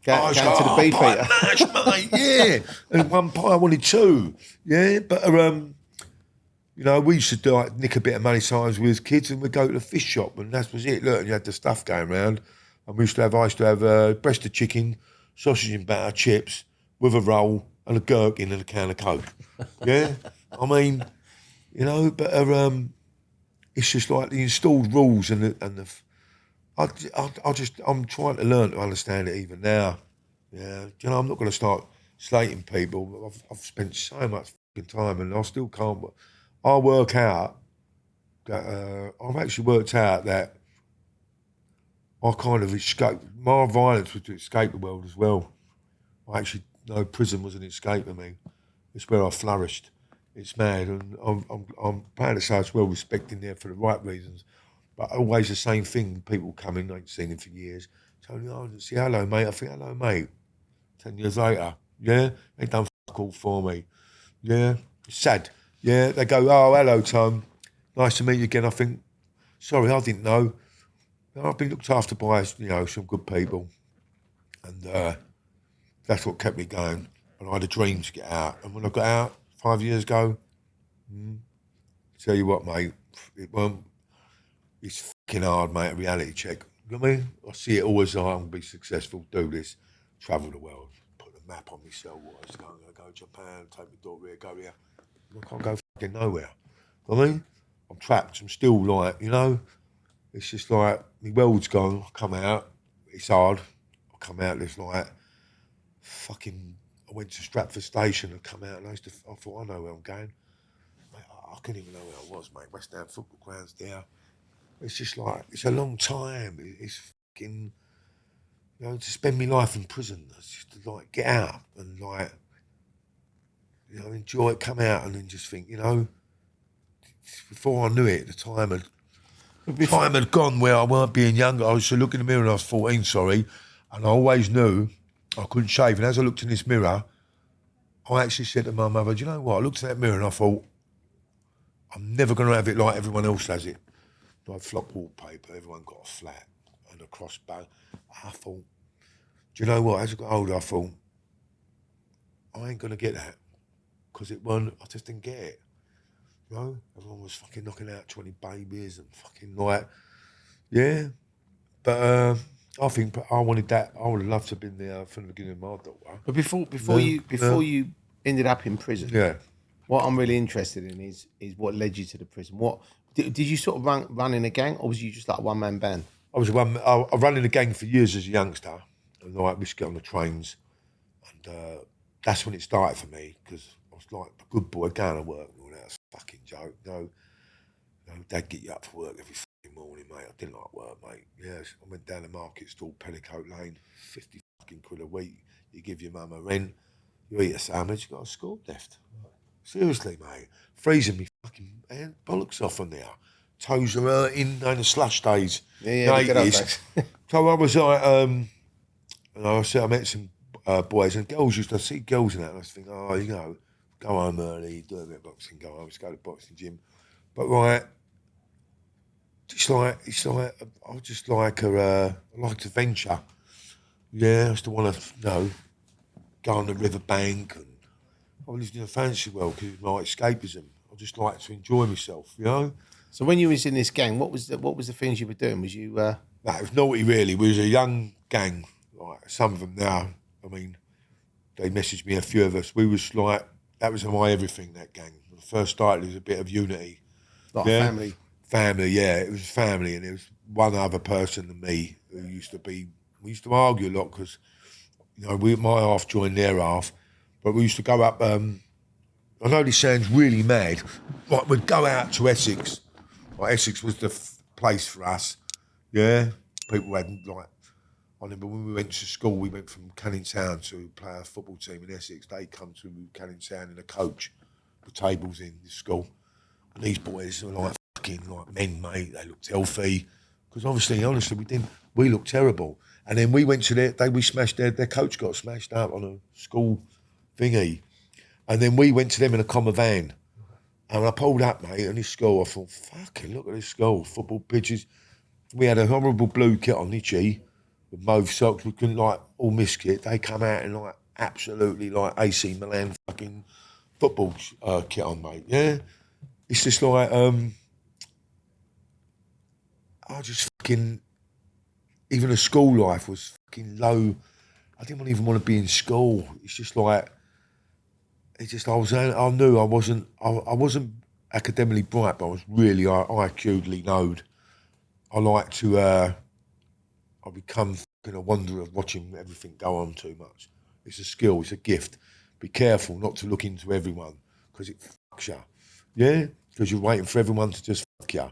going to the beef eater. Mash, mate, yeah. And one pie, I wanted 2. Yeah? But, we used to do, like, nick a bit of money sometimes with kids and we'd go to the fish shop and that was it. Look, and you had the stuff going round. And I used to have breast of chicken, sausage and batter, chips, with a roll and a gherkin and a can of Coke. Yeah? I mean, but it's just like the installed rules I'm trying to learn to understand it even now. Yeah, I'm not going to start slating people. I've spent so much fucking time and I still can't. I work out that I've actually worked out that I kind of escaped. My violence was to escape the world as well. Prison was an escape for me. It's where I flourished. It's mad, and I'm proud to say it's well respected there for the right reasons. But always the same thing. People come in, I ain't seen him for years. Tony Argent, say hello, mate. I think hello, mate. 10 years later, yeah, they done fuck all for me. Yeah, it's sad. Yeah, they go, oh, hello, Tom. Nice to meet you again. I think, sorry, I didn't know. I've been looked after by, some good people. And that's what kept me going. And I had a dream to get out. And when I got out 5 years ago, tell you what, mate, it's fucking hard, mate, a reality check. You know what I mean? I see it always like, I'm going to be successful, do this, travel the world, put a map on myself, what I was going to go to Japan, take my daughter here, go here. I can't go fucking nowhere. You know what I mean? I'm trapped. I'm still like, it's just like, my world's gone, I come out, it's hard. I come out, there's like, I went to Stratford Station and come out and I thought, I know where I'm going. Mate, I couldn't even know where I was, mate. West Ham football grounds there. It's just like, it's a long time. It's fucking, to spend my life in prison. It's just to like get out and like, enjoy it, come out and then just think, before I knew it, the time had gone where I weren't being younger. I used to look in the mirror and I was 14, and I always knew I couldn't shave. And as I looked in this mirror, I actually said to my mother, do you know what? I looked in that mirror and I thought, I'm never going to have it like everyone else has it. Like flop wallpaper, everyone got a flat and a crossbow. I thought, do you know what? As I got older, I thought, I ain't going to get that because I just didn't get it. Everyone was fucking knocking out 20 babies and fucking like, yeah. But I think I wanted that. I would have loved to have been there from the beginning of my daughter. But before you ended up in prison, yeah. What I'm really interested in is what led you to the prison. What did you sort of run in a gang, or was you just like a one-man band? I ran in a gang for years as a youngster, and like we used to get on the trains, and that's when it started for me because I was like a good boy going to work. And all that was a fucking joke. No, Dad get you up for work every fucking morning, mate. I didn't like work, mate. Yes, I went down the market stall, Petticoat Lane, 50 fucking quid a week. You give your mum a rent, you eat a sandwich, you got a school left. Seriously, mate, freezing me fucking bollocks off on there. Toes are hurting, the slush days. Yeah, the good old days. So I was like, I met some boys and girls. I see girls in that, and I was thinking, go home early, do a bit of boxing, go home, let's go to the boxing gym. But right, I just like I like adventure. Yeah, I used to want to, go on the riverbank, and I lived in a fancy world because it was my escapism. I just like to enjoy myself, So when you was in this gang, what was the things you were doing? Was you? No, it was naughty really. We was a young gang. Like some of them now, I mean, they messaged me, a few of us. We was like, that was my everything, that gang. When I first started, it was a bit of unity. Like a family? Family, yeah. It was family, and it was one other person than me who we used to argue a lot because, my half joined their half, but we used to go up, I know this sounds really mad, like we'd go out to Essex. Like Essex was the place for us, yeah. People had I remember when we went to school, we went from Canning Town to play a football team in Essex. They come to Canning Town in a coach, the tables in the school. And these boys were like fucking like men, mate. They looked healthy. Because honestly, we looked terrible. And then we went to we smashed their coach got smashed up on a school thingy. And then we went to them in a comma van. And I pulled up, mate, in this school. I thought, fucking look at this school, football pitches. We had a horrible blue kit on, itchy, with mauve socks. We couldn't all miss kit. They come out in absolutely AC Milan fucking football kit on, mate. Yeah, it's just I just fucking, even the school life was fucking low. I didn't even want to be in school. It's just I knew I wasn't academically bright, but I was really IQ'dly knowed. I like to, I become fucking a wanderer watching everything go on too much. It's a skill, it's a gift. Be careful not to look into everyone because it fucks you. Yeah? Because you're waiting for everyone to just fuck you.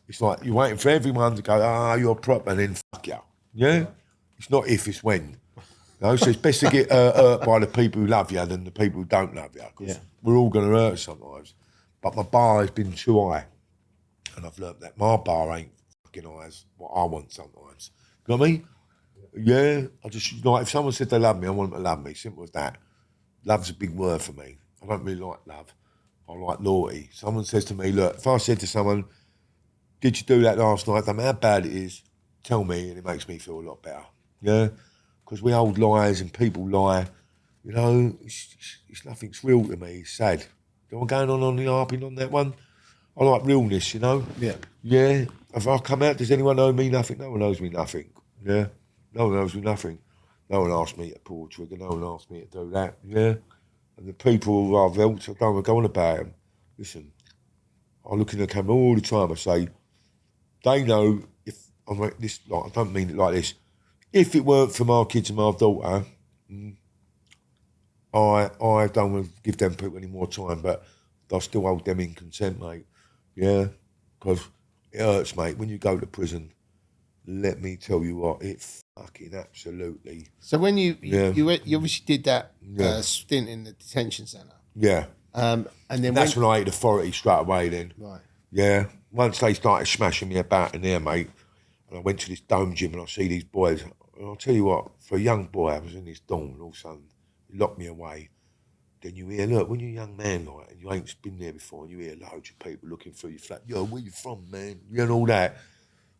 It's like you're waiting for everyone to go, you're prop, and then fuck you. Yeah? It's not if, it's when. So it's best to get hurt by the people who love you than the people who don't love you. Because we're all going to hurt sometimes. But my bar has been too high. And I've learnt that my bar ain't fucking high as what I want sometimes. You know what I mean? Yeah. I just, if someone said they love me, I want them to love me. Simple as that. Love's a big word for me. I don't really like love. I like loyalty. Someone says to me, look, if I said to someone, did you do that last night? No matter how bad it is, tell me, and it makes me feel a lot better. Yeah, because we hold lies and people lie. You know, it's nothing's real to me. It's sad. You know what going on the harping on that one? I like realness, you know? Yeah. Yeah. If I come out, does anyone know me nothing? No one knows me nothing. Yeah. No one knows me nothing. No one asked me to pull a trigger. No one asked me to do that. Yeah. And the people who I've helped, I don't want to go on about them. Listen, I look in the camera all the time. I say, they know if I'm like this. Like, I don't mean it like this. If it weren't for my kids and my daughter, I don't want to give them people any more time, but I'll still hold them in contempt, mate. Yeah, because it hurts, mate. When you go to prison, let me tell you what, it fucking absolutely. So when you obviously did that stint in the detention centre. Yeah. And then that's when I hit authority straight away. Then. Right. Yeah. Once they started smashing me about in there, mate, and I went to this dome gym and I see these boys. And I'll tell you what, for a young boy, I was in this dorm and all of a sudden he locked me away. Then you hear, look, when you're a young man, like, and you ain't been there before, and you hear loads of people looking through your flat, yo, where you from, man? Yeah, and all that.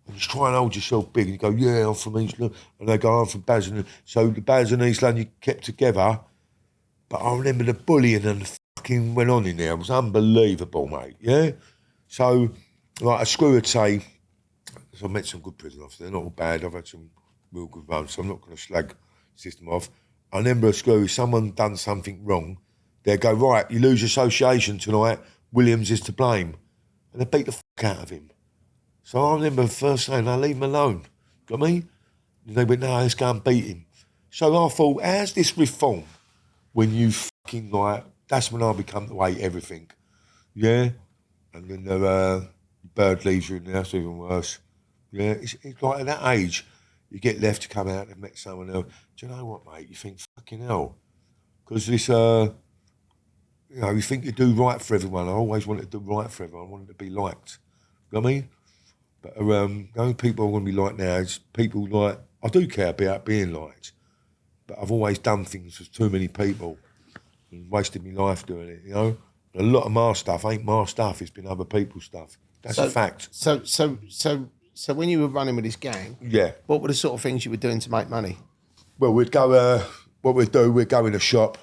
And you try and hold yourself big, and you go, yeah, I'm from East London. And they go, I'm from Basildon. So the Basildon and East London, you kept together. But I remember the bullying and the fucking went on in there. It was unbelievable, mate, yeah? So, like, a screw would say, so I met some good prison officers. They're not all bad. I've had some real good runs, so I'm not going to slag the system off. I remember a screw, if someone done something wrong, they'd go, right, you lose association tonight, Williams is to blame. And they beat the fuck out of him. So I remember first saying, no, leave him alone. Got me? And they went, no, let's go and beat him. So I thought, how's this reform when you fucking like, that's when I become to hate everything. Yeah? And then the bird leaves you in there, that's even worse. Yeah, it's like at that age, you get left to come out and met someone else. Do you know what, mate? You think, fucking hell. Because this, you know, you think you do right for everyone. I always wanted to do right for everyone. I wanted to be liked. You know what I mean? But the only people I want to be liked now is people like, I do care about being liked, but I've always done things for too many people and wasted my life doing it, you know? And a lot of my stuff ain't my stuff, it's been other people's stuff. That's a fact. So when you were running with this gang, yeah, what were the sort of things you were doing to make money? Well, we'd go, what we'd do, we'd go in a shop,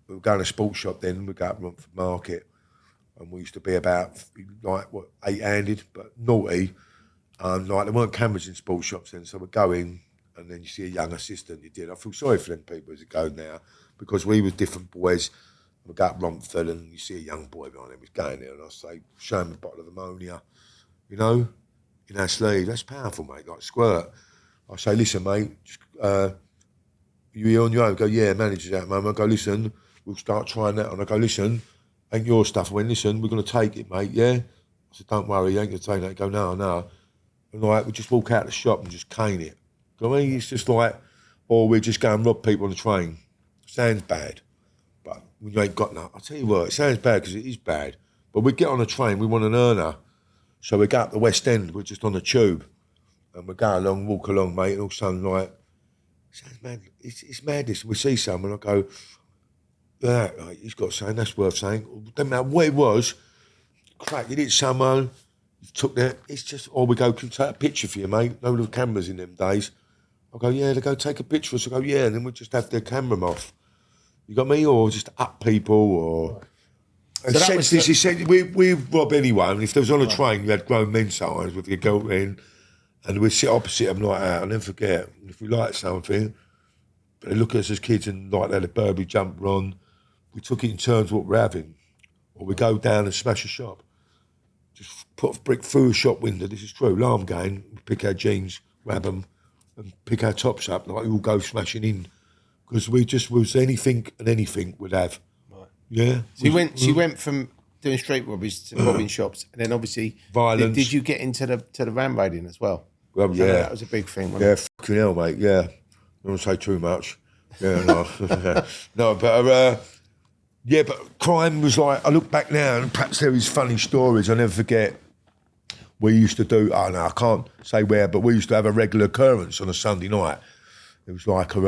we'd go in a sports shop then, we'd go up Romford Market, and we used to be about, like, what, 8-handed, but naughty. And like, there weren't cameras in sports shops then, so we'd go in, and then you see a young assistant, you did. I feel sorry for them people as it go now, because we were different boys. We'd go up Romford, and you see a young boy behind him, he's going there, and I say, show him a bottle of ammonia, you know, in our sleeve. That's powerful, mate, like squirt. I say, listen, mate, just, you here on your own? I go, yeah, manager's out, mate. I go, listen, we'll start trying that. And I go, listen, ain't your stuff. I went, listen, we're going to take it, mate, yeah? I said, don't worry, you ain't going to take that. I go, no. And like, we just walk out the shop and just cane it. You know what I mean? It's just like, or we just go and rob people on the train. Sounds bad, but when you ain't got nothing, I'll tell you what, it sounds bad because it is bad, but we get on a train, we want an earner. So we go up the West End, we're just on the tube, and we go along, walk along, mate, and all of a sudden, like, sounds mad, it's madness. We see someone, I go, yeah, like, he's got something, that's worth saying. Doesn't matter what it was, crack, you hit someone, you took that, it's just, or we go, can we take a picture for you, mate? No little cameras in them days. I go, yeah, they go, take a picture for us. I go, yeah, and then we just have their camera off. You got me? Or just up people, or... Right. So we rob anyone. If there was on a train, you had grown men sometimes with your girlfriend, and we'd sit opposite them like that. I'll never forget. If we liked something, they look at us as kids and like that, the Burberry jumper on. We took it in turns what we're having. Or we go down and smash a shop. Just put a brick through a shop window. This is true. Alarm gang. We pick our jeans, grab them, and pick our tops up. Like we all go smashing in. Because we just was anything and anything we'd have. Right. Yeah. So you went from doing street robberies to robbing shops, and then obviously violence. Did you get into the van raiding as well? Well, yeah. That was a big thing, wasn't it? Fucking hell, mate, yeah. I don't want to say too much. Yeah, no. No, but yeah, but crime was like, I look back now and perhaps there is funny stories. I never forget, we used to do, I can't say where, but we used to have a regular occurrence on a Sunday night. It was like it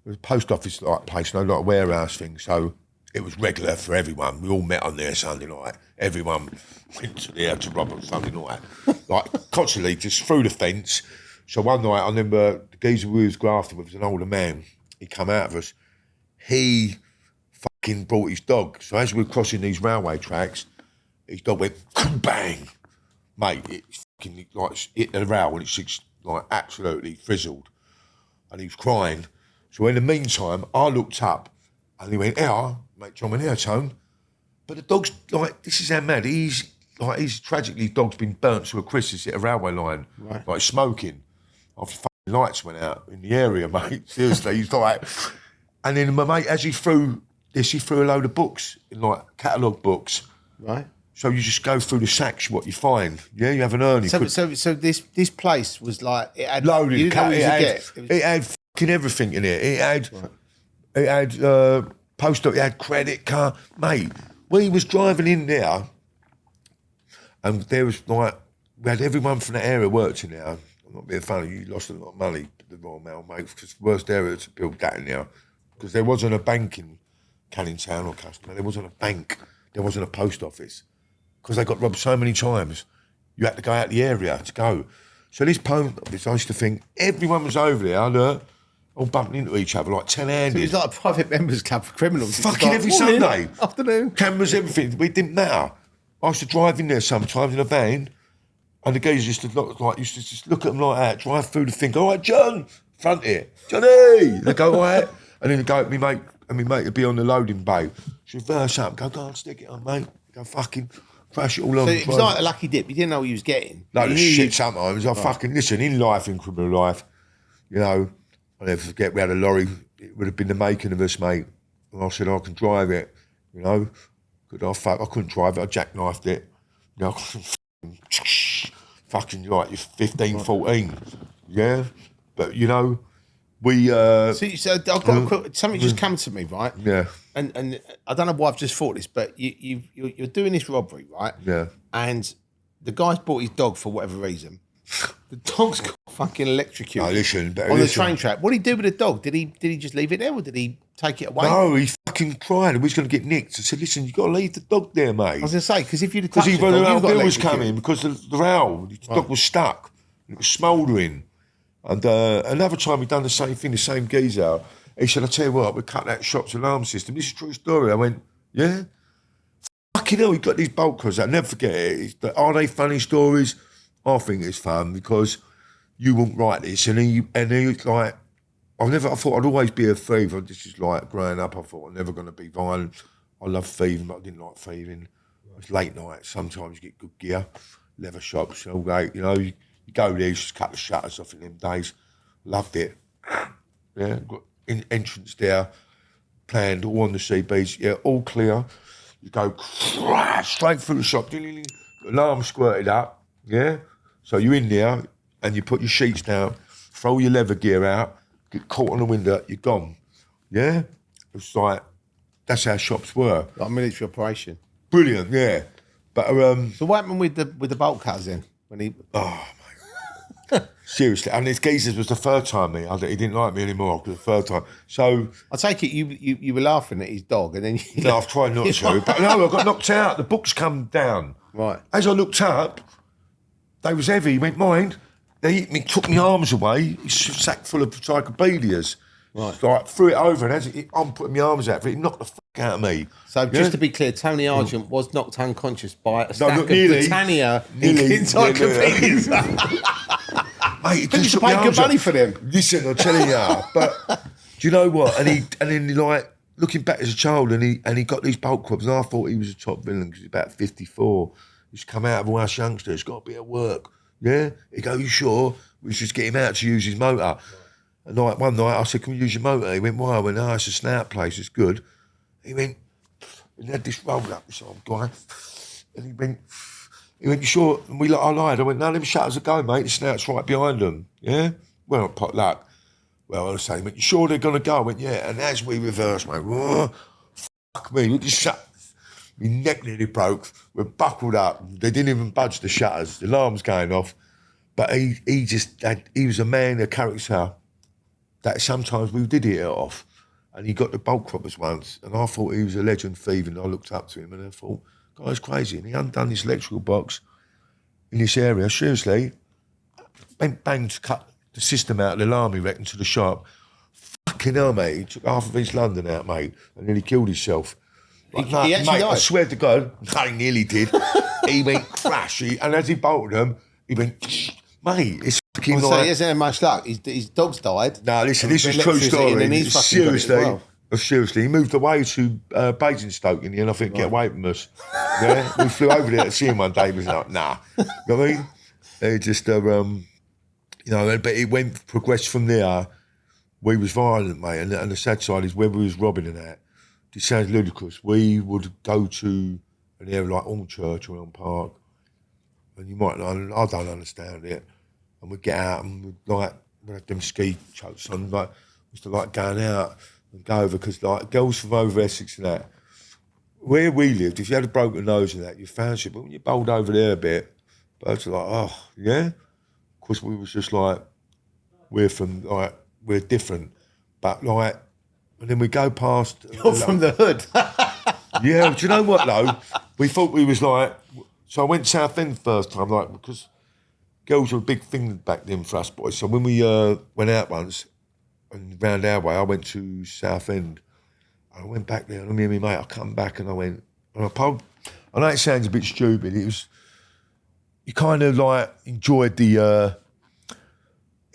was a post office like place, like a warehouse thing. So it was regular for everyone. We all met on there Sunday night. Everyone went to there to rob on Sunday night. Like, constantly, just through the fence. So one night, I remember the geezer we was grafting with was an older man. He come out of us. He fucking brought his dog. So as we were crossing these railway tracks, his dog went bang. Mate, it fucking like hit the rail and it's just like absolutely frizzled. And he was crying. So in the meantime, I looked up and he went, "Here, mate, John went, here, Tone." But the dog's like, this is how mad. He's tragically, dog's been burnt to a crisp. He's hit a railway line, right. like smoking. After fucking lights went out in the area, mate. Seriously, he's like, and then my mate, as he threw this, he threw a load of books, in like catalogue books. Right. So you just go through the sacks, what you find. Yeah, you have an earning. So this place was like, it had loaded. You didn't know what you was it had fucking everything in it. It had post up. It had credit card, mate. We was driving in there, and there was like we had everyone from the area worked in there. I'm not being funny. You lost a lot of money, the Royal Mail, mate, because the worst area to build that in there, because there wasn't a bank in Canning Town or Customer. There wasn't a bank. There wasn't a post office, because they got robbed so many times. You had to go out the area to go. So this post office, I used to think everyone was over there. Look, all bumping into each other like 10-handed. So it was like a private members club for criminals. Fucking like, every morning, Sunday. afternoon. Cameras, everything. It didn't matter. I used to drive in there sometimes in a van, and the guys used to used to just look at them like that, drive through the thing, go, "All right, John, front it. Johnny!" They go, "All right." And then they go, me mate would be on the loading bay. She'd reverse up, go on, stick it on, mate. Go fucking crash it all on. So it was like a lucky dip. You didn't know what you was getting. No, the shit sometimes. I fucking, listen, in life, in criminal life, you know, I'll never forget, we had a lorry, it would have been the making of us, mate. And I said, I can drive it, you know. I couldn't drive it, I jackknifed it. You know, fucking like you're 15, 14. Yeah? But, you know, we... So I've got something just come to me, right? Yeah. And I don't know why I've just thought this, but you're doing this robbery, right? Yeah. And the guy's bought his dog for whatever reason. The dog's got fucking electrocuted. No, listen. The train track. What did he do with the dog? Did he just leave it there, or did he take it away? No, he fucking cried. He was going to get nicked. I said, listen, you got to leave the dog there, mate. I was going to say, because if you'd have because touched he the dog, bill was coming because the row, the dog was stuck. It was smouldering. And another time we done the same thing, the same geezer. He said, I tell you what, we cut that shop's alarm system. This is a true story. I went, yeah? Fucking hell, he got these bolt cutters. I'll never forget it. Are they funny stories? I think it's fun because you wouldn't write this. And he was like, I thought I'd always be a thief. This is like growing up, I thought I'm never going to be violent. I love thieving, but I didn't like thieving. It's late night. Sometimes you get good gear, leather shops, all right. You know, you go there, you just cut the shutters off in them days. Loved it. Yeah, got entrance there, planned, all on the CBs. Yeah, all clear. You go straight through the shop. Alarm squirted up. Yeah, so you're in there and you put your sheets down, throw your leather gear out, get caught on the window, you're gone. Yeah, it's like that's how shops were. Like a military operation. Brilliant, yeah. But so what happened with the bolt cutters then? When he seriously, and this geezers was the third time he didn't like me anymore. The third time, so I take it you were laughing at his dog, and then no, I've tried not to, but no, I got knocked out. The books come down. Right. As I looked up, they was heavy. He went, mind. They hit me, took my arms away. It's a sack full of encyclopedias. Right. Like threw it over, and I'm putting my arms out for it. He knocked the fuck out of me. So just to be clear, Tony Argent was knocked unconscious by a stack of Britannia encyclopedias. Mate, you should pay good money for them. Listen, I'm telling you. But do you know what? And then like looking back as a child, and he got these bolt clubs, and I thought he was a top villain because he's about 54. He's come out of all us youngsters, got to be at work. Yeah? He go, you sure? We should just get him out to use his motor. And one night I said, can we use your motor? He went, why? I went, it's a snout place, it's good. He went, and he had this roll up, this old guy. And he went, you sure? And I lied. I went, no, them shutters are going, mate. The snout's right behind them. Yeah? Well, pot luck. Well, I was saying, you sure they're going to go? I went, yeah. And as we reversed, mate, fuck me, with the shutters. My neck nearly broke. We're buckled up. They didn't even budge the shutters. The alarm's going off. But he was a man, a character, that sometimes we did hit it off. and he got the bulk robbers once, and I thought he was a legend thief, and I looked up to him, and I thought, guy's crazy, and he undone this electrical box in this area, seriously, bang to cut the system out of the alarm, he reckoned, to the shop. Fucking hell, mate, he took half of East London out, mate, and then he killed himself. Like, he actually mate, died? I swear to God, he nearly did. He went crash, and as he bolted them, he went, mate, it's fucking So like... he hasn't had much luck. His dog's died. No, listen, this is true Electricity, story. and then he's fucking got it as well. Seriously, he moved away to Basingstoke in the end, I think, get away from us. Yeah, we flew over there to see him one day. He was like, nah. You know what I mean? They just, you know, but it progressed from there. We was violent, mate, and the sad side is when we was robbing and that, this sounds ludicrous, we would go to an area like Hornchurch or Elm Park, and you might not, I don't understand it, and we'd get out and we'd have them ski coats on, like, used to like going out and go over, because like girls from over Essex and that, where we lived, if you had a broken nose and that, you found it, but when you bowled over there a bit, birds are like, oh, yeah? Of course, we was just like, we're different, but like, and then we go past... You're from the hood. Yeah, do you know what though? We thought we was like... So I went Southend first time, like, because girls were a big thing back then for us boys. So when we went out once, and round our way, I went to Southend. I went back there, and me and my mate, I come back and I went... And I know it sounds a bit stupid, it was... You kind of like enjoyed the...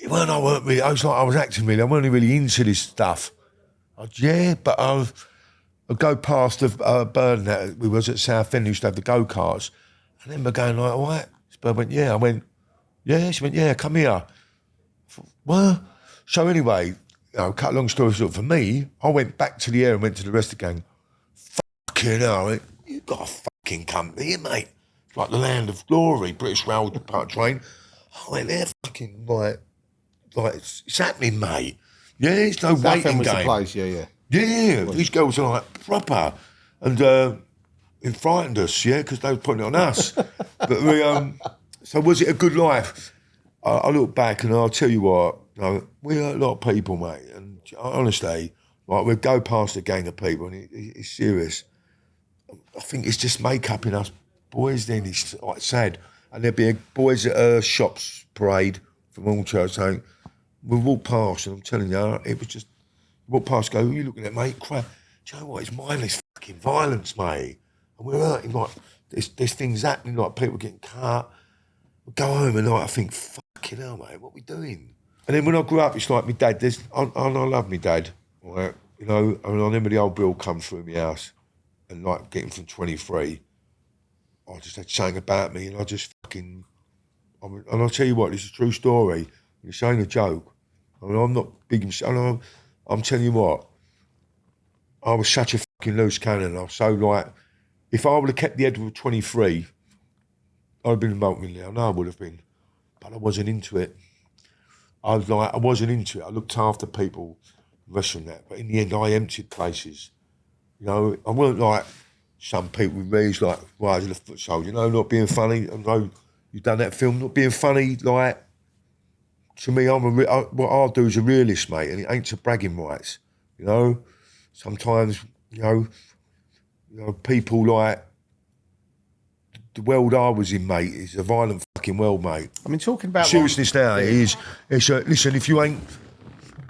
I was acting really, I wasn't really into this stuff. But I'd go past the burn that we was at Southend, used to have the go-karts, and then we're going like, all right? Spur went, yeah. I went, yeah. She went, yeah, come here. I thought, what? So anyway, cut a long story short, for me, I went back to the area and went to the rest of the gang. Fucking hell, I went, you got to fucking come here, mate. It's like the land of glory, British Rail train. I went there, fucking like it's happening, mate. Yeah, it's no waiting was game. the place, yeah. Yeah, these girls are like proper, and it frightened us, yeah, because they were putting it on us. But we, so was it a good life? I look back and I'll tell you what, we hurt a lot of people, mate, and honestly, like we'd go past a gang of people, and it's serious. I think it's just make-up in us boys. Then it's like sad, and there'd be boys at a shops parade from all church saying, we walk past, and I'm telling you, it was just, walk past, go, who are you looking at, mate? Crap. Do you know what? It's mindless fucking violence, mate. And we're hurting, like, there's things happening, like people getting cut. We go home and like, I think, fucking hell, mate, what are we doing? And then when I grew up, it's like my dad, I love my dad, right? You know, and I remember the old bill come through my house, and like getting from 23, I just had something about me, and I just fucking, and I'll tell you what, this is a true story. It's ain't a joke. I mean, I'm not big. I'm telling you what, I was such a fucking loose cannon. I was so like, if I would have kept the head with 23, I'd have been a multi-millionaire. I know I would have been, but I wasn't into it. I wasn't into it. I looked after people, the rest of that. But in the end, I emptied places. You know, I weren't like some people with me, like Rise of the Foot Soldier, you know, not being funny. I know you've done that film, not being funny, like, to me, what I'll do is a realist, mate, and it ain't to bragging rights, you know. Sometimes, you know, people like the world I was in, mate, is a violent fucking world, mate. I mean, talking about seriousness now, listen, if you ain't,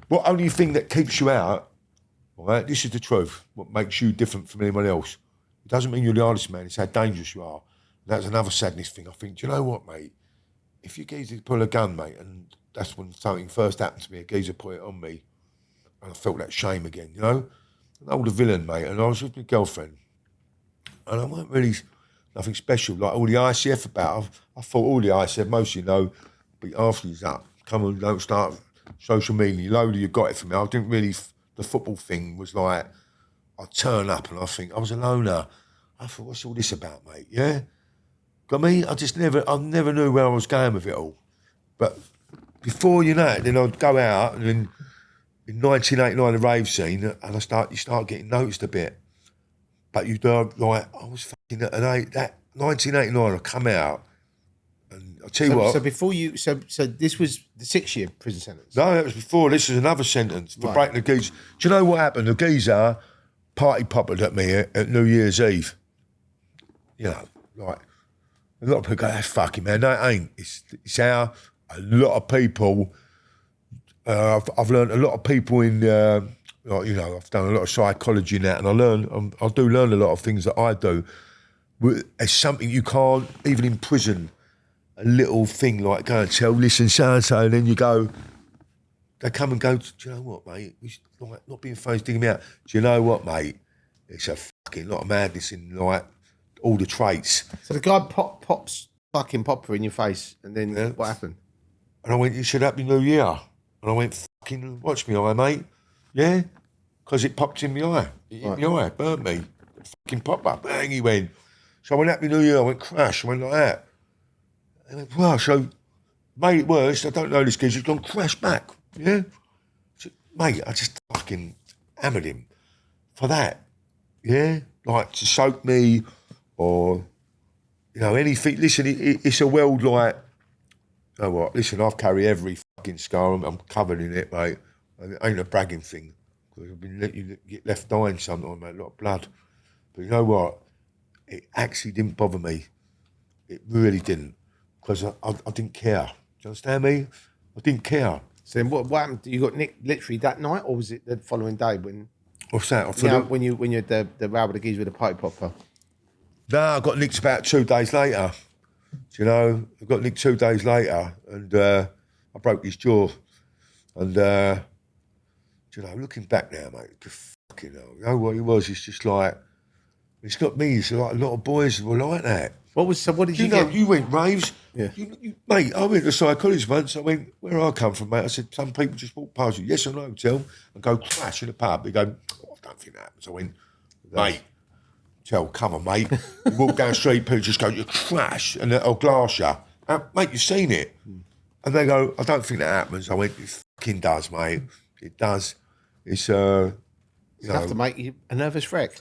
what only thing that keeps you out, right? This is the truth. What makes you different from anyone else? It doesn't mean you're the hardest man. It's how dangerous you are. And that's another sadness thing. I think, do you know what, mate? If you geezer pull a gun, mate, and that's when something first happened to me, a geezer put it on me, and I felt that shame again, you know? An older villain, mate, and I was with my girlfriend, and I weren't really nothing special, like all the ICF about. I thought all the ICF, most you know, but after he's up, come on, don't start social media, you know, you got it from me. I didn't really, the football thing was like, I'd turn up and I think, I was a loner. I thought, what's all this about, mate, yeah? Got me? I never knew where I was going with it all. But before you know it, then I'd go out, and then in 1989, the rave scene, and you start getting noticed a bit. But you do, like, I was fucking at that 1989, I come out, And I'll tell you what. So before you, so this was the 6-year prison sentence. No, that was before. This is another sentence for breaking the geezer. Do you know what happened? The geezer party poppered at me at New Year's Eve. You know, like, a lot of people go, that's fucking man. No, it ain't. It's how a lot of people, I've learned a lot of people in, like, you know, I've done a lot of psychology in that, and I do learn a lot of things that I do. It's something you can't, even in prison, a little thing like go and tell, listen, so-and-so, and then you go, they come and go, do you know what, mate? Like, not being funny, digging me out. Do you know what, mate? It's a fucking lot of madness in, like, all the traits. So the guy pops fucking popper in your face, and then what happened? And I went, you said Happy New Year. And I went, fucking watch me eye, mate. Yeah? Because it popped in my eye. It hit my eye, burnt me. Fucking pop up, bang, he went. So I went, Happy New Year, I went, crash, I went like that. I went, wow, so made it worse, I don't know this geezer's gone crash back, yeah? So, mate, I just fucking hammered him for that, yeah? Like, to soak me or, you know, anything. Listen, it's a world like, you know what, listen, I've carried every fucking scar, I'm covered in it, mate. And it ain't a bragging thing, because I've been you get left dying sometimes, mate, a lot of blood. But you know what? It actually didn't bother me. It really didn't, because I didn't care. Do you understand me? I didn't care. So then what happened? You got nicked literally that night, or was it the following day when? What's that? When you had the row with the geezer with the party popper? No, I got nicked about 2 days later. Do you know? I got nicked 2 days later, and I broke his jaw. And do you know, looking back now, mate, fucking hell, you know what he was? It's just like, it's not me. It's like a lot of boys were like that. What did you know, get? you went raves. Yeah. Mate, I went to a psychologist once. I went, where I come from, mate? I said, some people just walk past you, yes or no, hotel, and go crash in a pub. They go, oh, I don't think that happens. I went, mate, come on, mate. You walk down the street, people just go, you crash, and they'll glass you. Mate, you've seen it. And they go, I don't think that happens. I went, it fucking does, mate. It does. It's, enough to make you a nervous wreck.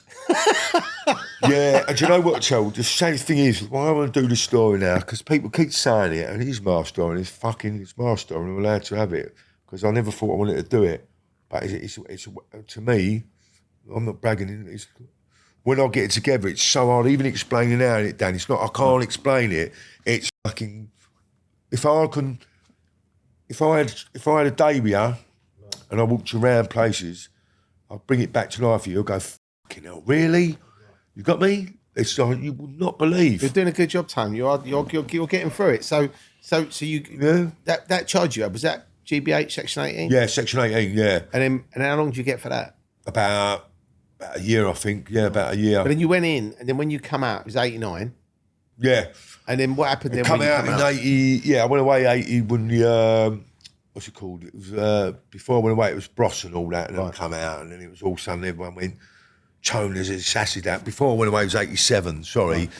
Yeah, and do you know what, Chel? The saddest thing is, why I want to do this story now, because people keep saying it, and it is my story, and it's my story, and I'm allowed to have it, because I never thought I wanted to do it. But it's to me, I'm not bragging, when I get it together, it's so hard, even explaining now, Dan, it's not, I can't explain it, it's fucking, if I had a day with you, and I walked around places, I'll bring it back to life for you, I'll go, fucking hell, really? You got me? It's like you would not believe. You're doing a good job, Tony. You're getting through it. So you that charge you had, was that GBH Section 18? Yeah, Section 18, yeah. And how long did you get for that? About a year, I think. Yeah, about a year. But then you went in, and then when you come out, it was 89. Yeah. And then what happened then? Come out in 80. Yeah, I went away 80 when the what's it called? It was before I went away. It was Bros and all that, and then I come out, and then it was all of a sudden everyone went. Choners is acid out. Before I went away, it was 87, sorry.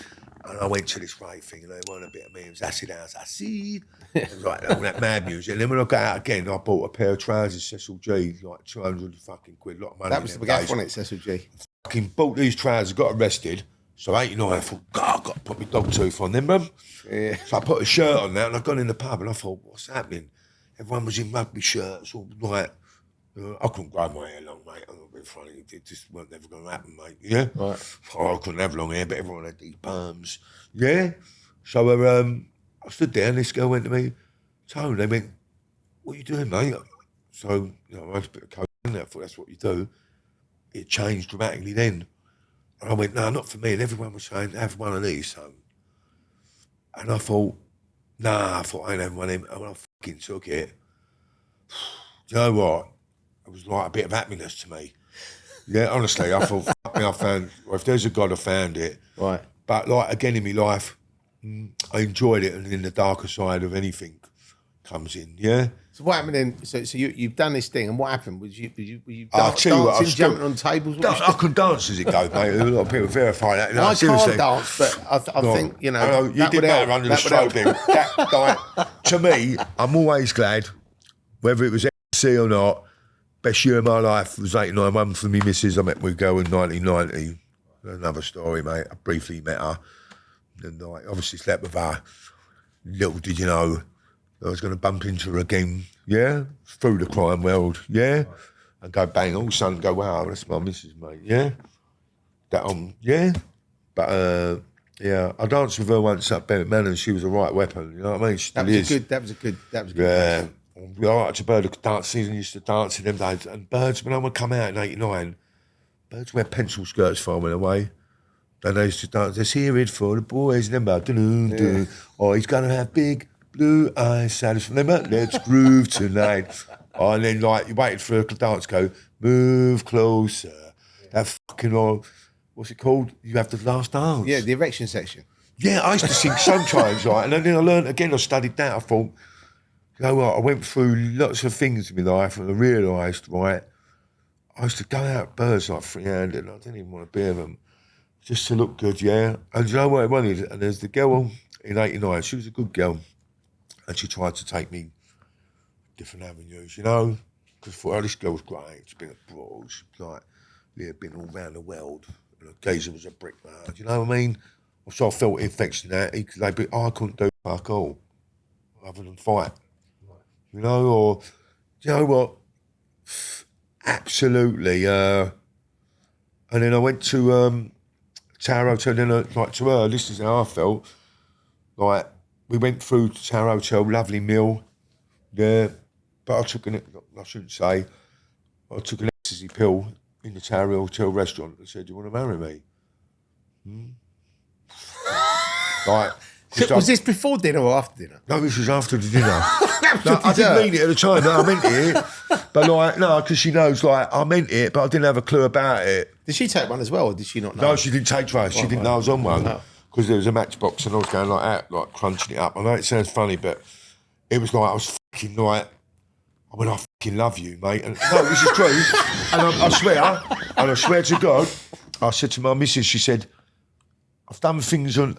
And I went to this rave thing, and they weren't a bit of me. It was acid house, acid. It was like all that mad music. And then when I got out again, I bought a pair of trousers, Cecil G, like 200 fucking quid, a lot of money. That was the gaff, wasn't it, Cecil G? Fucking bought these trousers, got arrested. So 89, I thought, God, I've got to put my dog tooth on them, bruv. Yeah. So I put a shirt on that, and I got in the pub, and I thought, what's happening? Everyone was in rugby shirts, all like, I couldn't grow my hair long, mate. I'm not being funny. It just weren't never going to happen, mate. Yeah? Right. I couldn't have long hair, but everyone had these perms. Yeah? So I stood there, and this girl went to me, Tony, they went, what are you doing, mate? So, you know, I had a bit of coke in there. I thought that's what you do. It changed dramatically then. And I went, no, not for me. And everyone was saying, have one of these. So, and I thought, I ain't having one of them. And when I fucking took it, do you know what? It was like a bit of happiness to me. Yeah, honestly, I thought, fuck me, I found, well, if there's a God, I found it. Right. But like, again, in my life, I enjoyed it, and then the darker side of anything comes in, yeah? So what happened then? So you've done this thing, and what happened? Were you I'll tell you what, jumping on tables? I can dance as it goes, mate. A lot of people verify that. No, I seriously. can't dance, but I think, you know, you did better under the stroke then. To me, I'm always glad, whether it was MC or not, best year of my life was 89. One for me missus, I met with a girl in 1990. Another story, mate. I briefly met her. And I obviously slept with her. little did you know I was going to bump into her again, yeah, through the crime world, yeah, and go bang, all of a sudden go, wow, that's my missus, mate, yeah, that yeah, but yeah, I danced with her once at Bennett Manor and she was a right weapon, you know what I mean? She still is. That was a good. Yeah. We are to Bird dance season, used to dance in them days, and birds, when I would come out in '89, birds wear pencil skirts for me away. And they used to dance, let's hear it for the boys, remember, oh, he's gonna have big blue eyes, remember, let's groove tonight. Oh, and then like you waited for a dance, go, move closer. That fucking old, what's it called? You have the last dance. Yeah, the erection section. Yeah, I used to sing sometimes, right? And then I learned again, I studied that, I thought, you know what, I went through lots of things in my life and I realised, right, I used to go out birds like free-handed and I didn't even want to be with them. Just to look good, yeah. And you know what I wanted? And there's the girl in '89, she was a good girl and she tried to take me different avenues, you know? Because I thought, oh, this girl's great, she's been abroad, she's like, yeah, been all around the world. And the geezer was a bricklayer, do you know what I mean? So I felt affection that I couldn't do fuck all other than fight. You know, or you know what? Absolutely. And then I went to Tower Hotel. Then, like to her, this is how I felt. Like we went through to Tower Hotel, lovely meal. Yeah, but I took I shouldn't say. I took an ecstasy pill in the Tower Hotel restaurant and said, "Do you want to marry me?" Like. Was this before dinner or after dinner? No, this was after the dinner. No, I didn't mean it at the time. No, I meant it. But like, no, because she knows, like, I meant it, but I didn't have a clue about it. Did she take one as well, or did she not know? No, she didn't take one. She didn't know I was on one. Because there was a matchbox and I was going like that, like crunching it up. I know it sounds funny, but it was like, I was fucking like, I went, I fucking love you, mate. And no, this is true. And I swear to God, I said to my missus, she said, I've done things in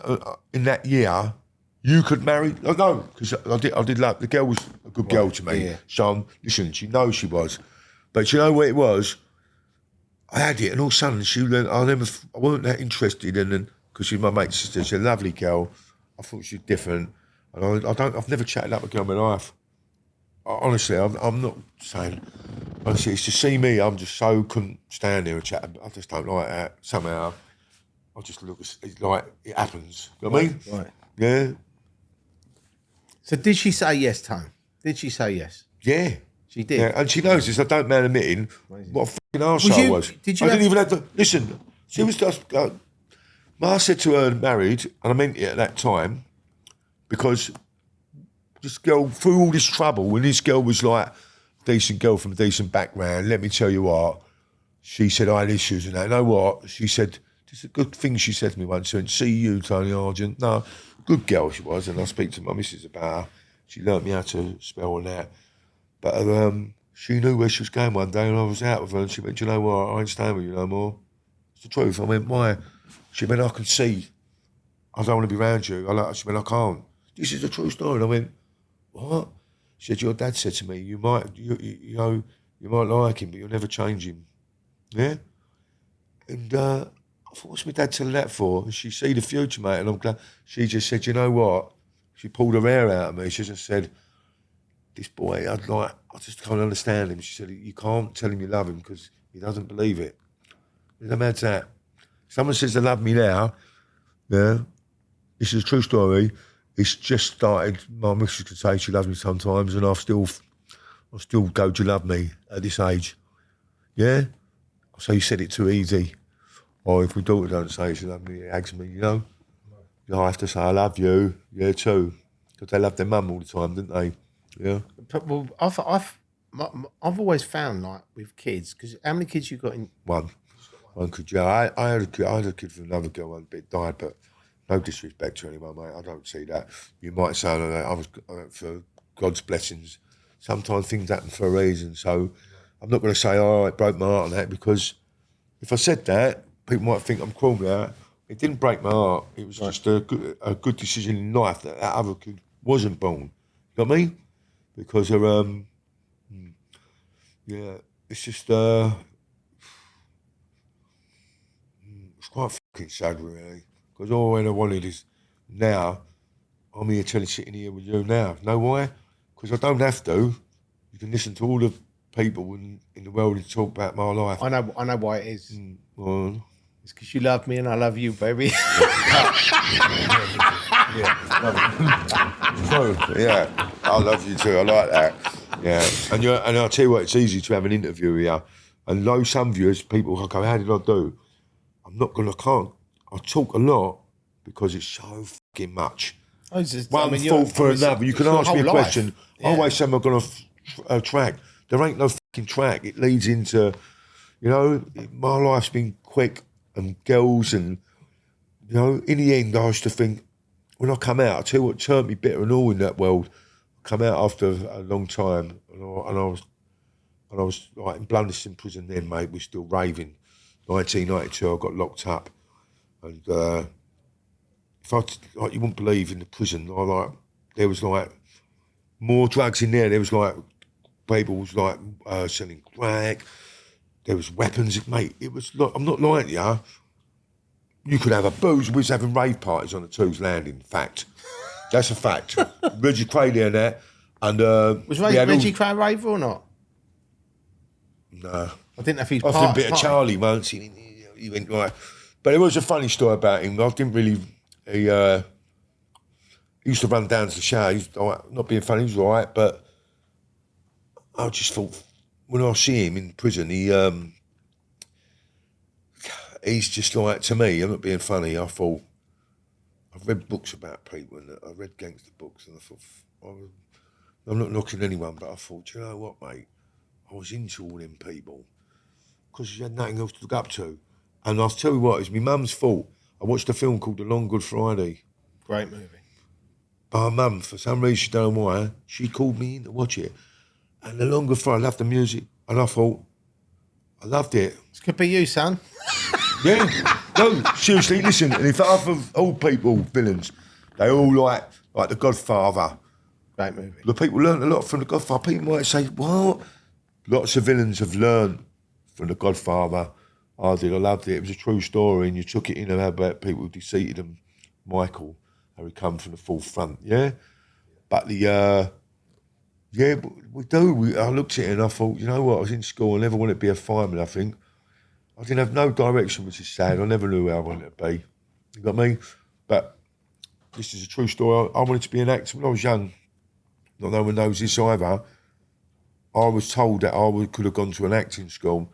that year. You could marry. Oh, no, because I did love the girl. Was a good girl to me. Yeah. So listen, she knows she was, but you know what it was. I had it, and all of a sudden I wasn't that interested in, and because she's my mate's sister, she's a lovely girl. I thought she was different, and I've never chatted up with a girl in my life. Honestly, I'm not saying. Honestly, it's to see me. I'm just so couldn't stand there and chat. I just don't like that somehow. I just look, it's like it happens. You know what I mean? Right. Yeah. So did she say yes, Tone? Did she say yes? Yeah. She did? Yeah, and she knows this, I don't mind admitting what a fucking arsehole I was. I didn't even have to, listen, she was just, I said to her, married, and I meant it at that time, because this girl, through all this trouble, when this girl was like, decent girl from a decent background, let me tell you what, she said I had issues and that. You know what? She said, it's a good thing she said to me once, and see you, Tony Argent. No, good girl she was, and I speak to my missus about her. She learnt me how to spell and that. But she knew where she was going one day, and I was out with her, and she went, do you know what, I ain't staying with you no more. It's the truth. I went, why? She went, I can see. I don't want to be around you. She went, I can't. This is a true story. And I went, what? She said, your dad said to me, you might like him, but you'll never change him. Yeah? And I thought, what's my dad telling that for? And she see the future, mate, and I'm glad. She just said, you know what? She pulled her hair out of me. She just said, this boy, I just can't understand him. She said, you can't tell him you love him because he doesn't believe it. How bad's that? Someone says they love me now, yeah, this is a true story. It's just started, my missus could say she loves me sometimes, and I still go, do you love me at this age? Yeah? So you said it too easy. Or if my daughter don't say she loves me, it aggs me, you know? I have to say I love you, yeah, too. Because they love their mum all the time, didn't they? Yeah. But, well, I've always found, like, with kids, because how many kids you got in? One kid, yeah. I had a kid from another girl, one bit died, but no disrespect to anyone, mate. I don't see that. You might say that I was for God's blessings. Sometimes things happen for a reason, so I'm not going to say, oh, it broke my heart on that, because if I said that, people might think I'm cruel now. It didn't break my heart. It was just a good decision in life that other kid wasn't born. You know what I mean? Because of, yeah, it's just, it's quite fucking sad, really. Because all I wanted is now, I'm here sitting here with you now. Know why? Because I don't have to. You can listen to all the people in the world who talk about my life. I know why it is. Well, It's because you love me and I love you, baby. true. Yeah, I love you too. I like that. Yeah, and I'll tell you what, it's easy to have an interview here. And though some viewers, people go, how did I do? I can't. I talk a lot because it's so fucking much. One fault for another. You can ask me a question. I always say I'm going to track. There ain't no fucking track. It leads into, my life's been quick and girls and, in the end I used to think, when I come out, I tell you what turned me bitter and all in that world. I come out after a long time and I was like in Blundeston prison then, mate. We're still raving. 1992, I got locked up, and if you wouldn't believe, in the prison, there was more drugs in there. There was people was selling crack. There was weapons, mate. It was I'm not lying to you. You could have a booze. We was having rave parties on the Two's Landing. Fact, that's a fact. Reggie Cray there and that, and was Reggie Cray a raver or not? No. I didn't know if he's I did a bit of Charlie once. He went right, but it was a funny story about him. I didn't really. He used to run down to the shower. He's not being funny. He was all right, but I just thought when I see him in prison, he's just to me. I'm not being funny. I thought I've read books about people, and I read gangster books, and I thought I'm not knocking anyone, but I thought, do you know what, mate? I was into all them people because you had nothing else to look up to. And I'll tell you what, it's my mum's fault. I watched a film called The Long Good Friday. Great movie. But my mum, for some reason, she don't know why, she called me in to watch it. And The Long Good Friday, I loved the music. And I thought, I loved it. This could be you, son. Yeah. No, seriously, listen, and if half of all people, villains, they all like The Godfather. Great movie. The people learned a lot from The Godfather. People might say, what? Lots of villains have learned from The Godfather. I did. I loved it. It was a true story, and you took it in about people who deceived him. Michael, how he come from the full front, yeah? But we do. I looked at it and I thought, you know what? I was in school. I never wanted to be a fireman, I think. I didn't have no direction, which is sad. I never knew where I wanted to be. You got me? But this is a true story. I wanted to be an actor when I was young. Not no one knows this either. I was told that I could have gone to an acting school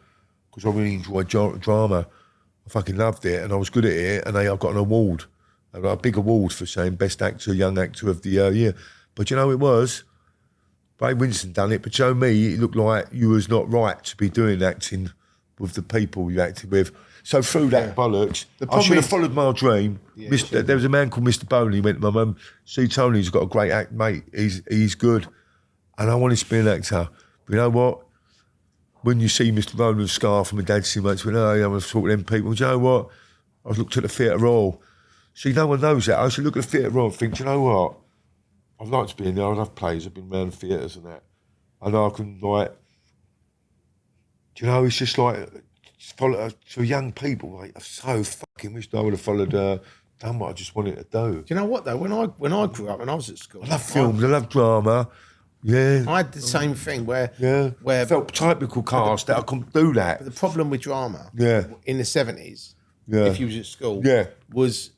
because I really enjoyed drama. I fucking loved it and I was good at it, and I got an award. I got a big award for saying Best Actor, Young Actor of the Year. But you know it was? Ray Winston done it, but Joe me, it looked like you was not to be doing acting with the people you acted with. So through that bollocks, I should have followed my dream. Yeah, there was a man called Mr. Bowley. He went to my mum, see Tony's got a great act, mate. He's good. And I wanted to be an actor. But you know what? When you see Mr. Rowland's scarf and my dad see much, when I'm going to talk to them people, do you know what? I looked at the Theatre Royal. See, no one knows that. I should look at the Theatre Royal and think, do you know what? I'd like to be in there. I love plays. I've been around theatres and that. And I can, do you know, it's just follow to young people. I so fucking wish I would have followed, done what I just wanted to do. Do you know what, though? When I grew up, when I was at school... I love films. I love drama. Yeah. I had the same thing where I felt typical cast that I couldn't do that. But the problem with drama in the 70s, if you was at school, was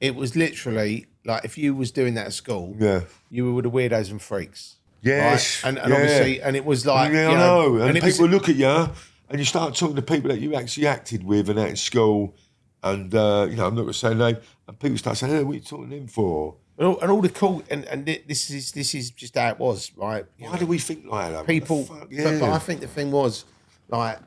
it was literally like if you was doing that at school, you were with the weirdos and freaks. Yes. Right? And obviously, and it was like, I know. And people look at you and you start talking to people that you actually acted with and at school, and I'm not going to say name, and people start saying, hey, what are you talking to them for? And all the cool, and this is just how it was, right? Why do we think like that? People, but I think the thing was, like,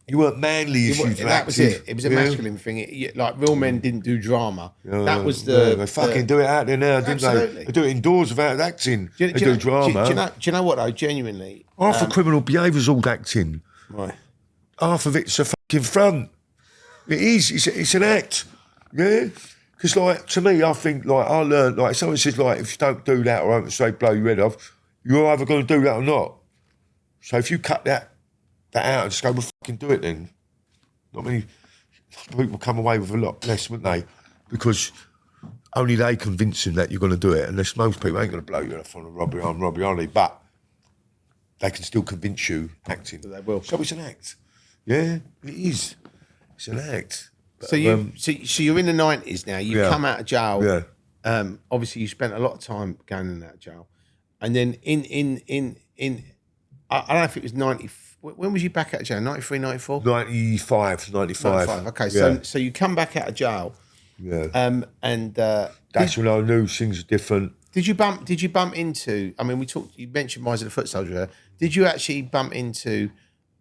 you weren't manly if you acted. That was it. It was a masculine thing. Like, real men didn't do drama. That was the... they fucking do it out there now, didn't they? They do it indoors without acting. They do drama. Do you know what, though? Genuinely. Half of criminal behaviour's all acting. Right. Half of it's a fucking front. It is. It's an act. Yeah? Because, like, to me, I think, like, I learned, like, someone says, like, if you don't do that or don't say blow your head off, you're either going to do that or not. So if you cut that out and just go, well, fucking do it then. Not many people come away with a lot less, wouldn't they? Because only they convince him that you're going to do it. And most people ain't going to blow you off on a robbery, are they? But they can still convince you acting. They will. So it's an act. Yeah, it is. It's an act. But, So you're in the 90s now. You've come out of jail. Yeah. Obviously, you spent a lot of time going in and out of jail, and then in I don't know if it was 90. When was you back out of jail? 93, 94? 95. Okay, Yeah. so you come back out of jail. Yeah. And That's when I knew things were different. Did you bump into? I mean, you mentioned Rise of the Foot Soldier there. Did you actually bump into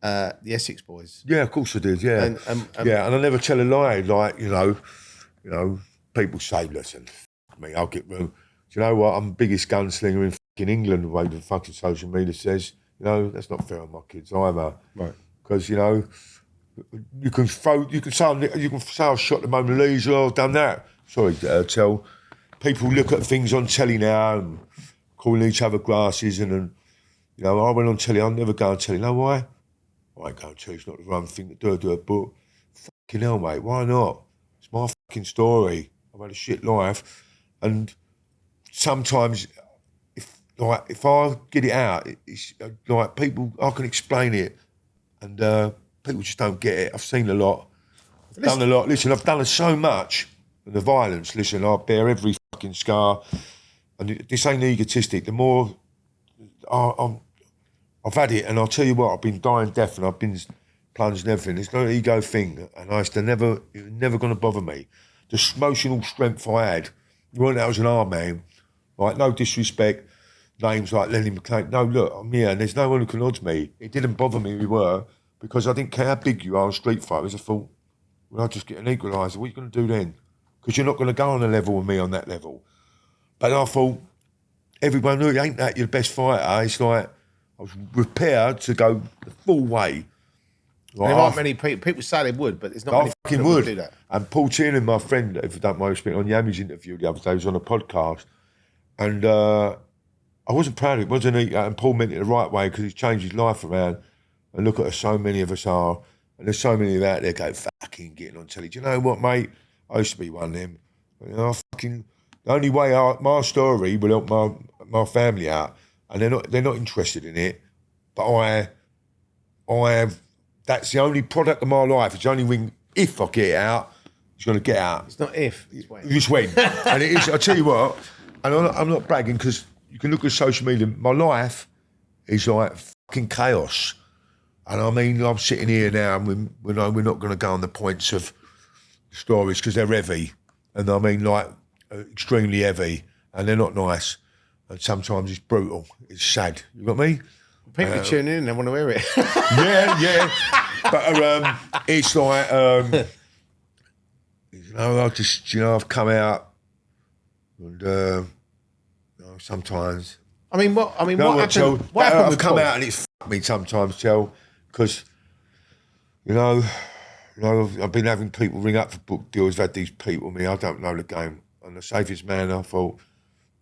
the Essex boys? Yeah, of course I did. Yeah, and I never tell a lie. Like you know, people say, "Listen, f- me, I'll get room." Do you know what? I'm the biggest gunslinger in fucking England. The way the fucking social media says, you know, that's not fair on my kids either. Right. Because you know, you can say I shot the Mona Lisa or done that. Sorry, tell. People look at things on telly now and calling each other grasses and you know, I went on telly, I'll never go on telly. You know why? I ain't going to, it's not the wrong thing to do it, but fucking hell, mate, why not? It's my fucking story. I've had a shit life. And sometimes, if I get it out, it's like people, I can explain it and people just don't get it. I've seen a lot. I've done a lot. Listen, I've done so much. And the violence, listen, I bear every fucking scar. And this ain't egotistic. The more I've had it, and I'll tell you what, I've been dying deaf and I've been plunged in everything. It's no ego thing. And I used to it was never going to bother me. The emotional strength I had, you weren't that I was an arm man. Like, no disrespect, names like Lenny McLean. No, look, I'm here and there's no one who can odds me. It didn't bother me who you were because I didn't care how big you are on street fighters. I thought, well, I'll just get an equaliser. What are you going to do then? Because you're not going to go on a level with me on that level. But I thought, everyone knew it ain't that you're the best fighter. It's like, I was prepared to go the full way. Like, there aren't many people say they would, but there's not many fucking people would do that. And Paul Tiernan, my friend, if you don't mind speaking on Yammy's interview the other day, was on a podcast. And I wasn't proud of it, wasn't he? And Paul meant it the right way because he's changed his life around. And look at how so many of us are. And there's so many of out there go, fucking getting on telly. Do you know what, mate? I used to be one of them. You know, the only way my story will help my family out, and they're not interested in it. But I have. That's the only product of my life. It's the only thing. If I get it out, it's going to get out. It's not if. It's when. It's when. And it is. I tell you what. And I'm not bragging because you can look at social media. My life is like fucking chaos. And I mean, I'm sitting here now, and we're not going to go on the points of stories because they're heavy, and I mean like extremely heavy, and they're not nice, and sometimes it's brutal, it's sad. You got me? People tune in, they want to hear it. yeah. But it's like you know, I've come out, and you know, sometimes. What happened? I've come out and it's fucked me sometimes, Chel, because you know, I've been having people ring up for book deals. I've had these people, I don't know the game. And the safest man, I thought,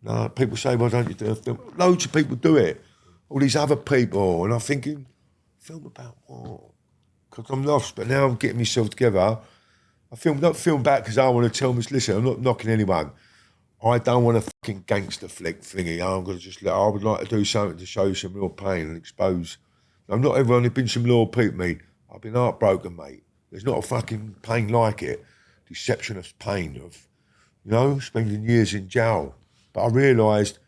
no, people say, why don't you do a film? Loads of people do it. All these other people. And I'm thinking, film about what? Because I'm lost, but now I'm getting myself together. Not film back because I want to tell them, listen, I'm not knocking anyone. I don't want a fucking gangster flick thingy. I'm going to just I would like to do something to show you some real pain and expose. I'm not everyone, there's been some loyal people, me. I've been heartbroken, mate. There's not a fucking pain like it. Deceptionist pain of, you know, spending years in jail. But I realised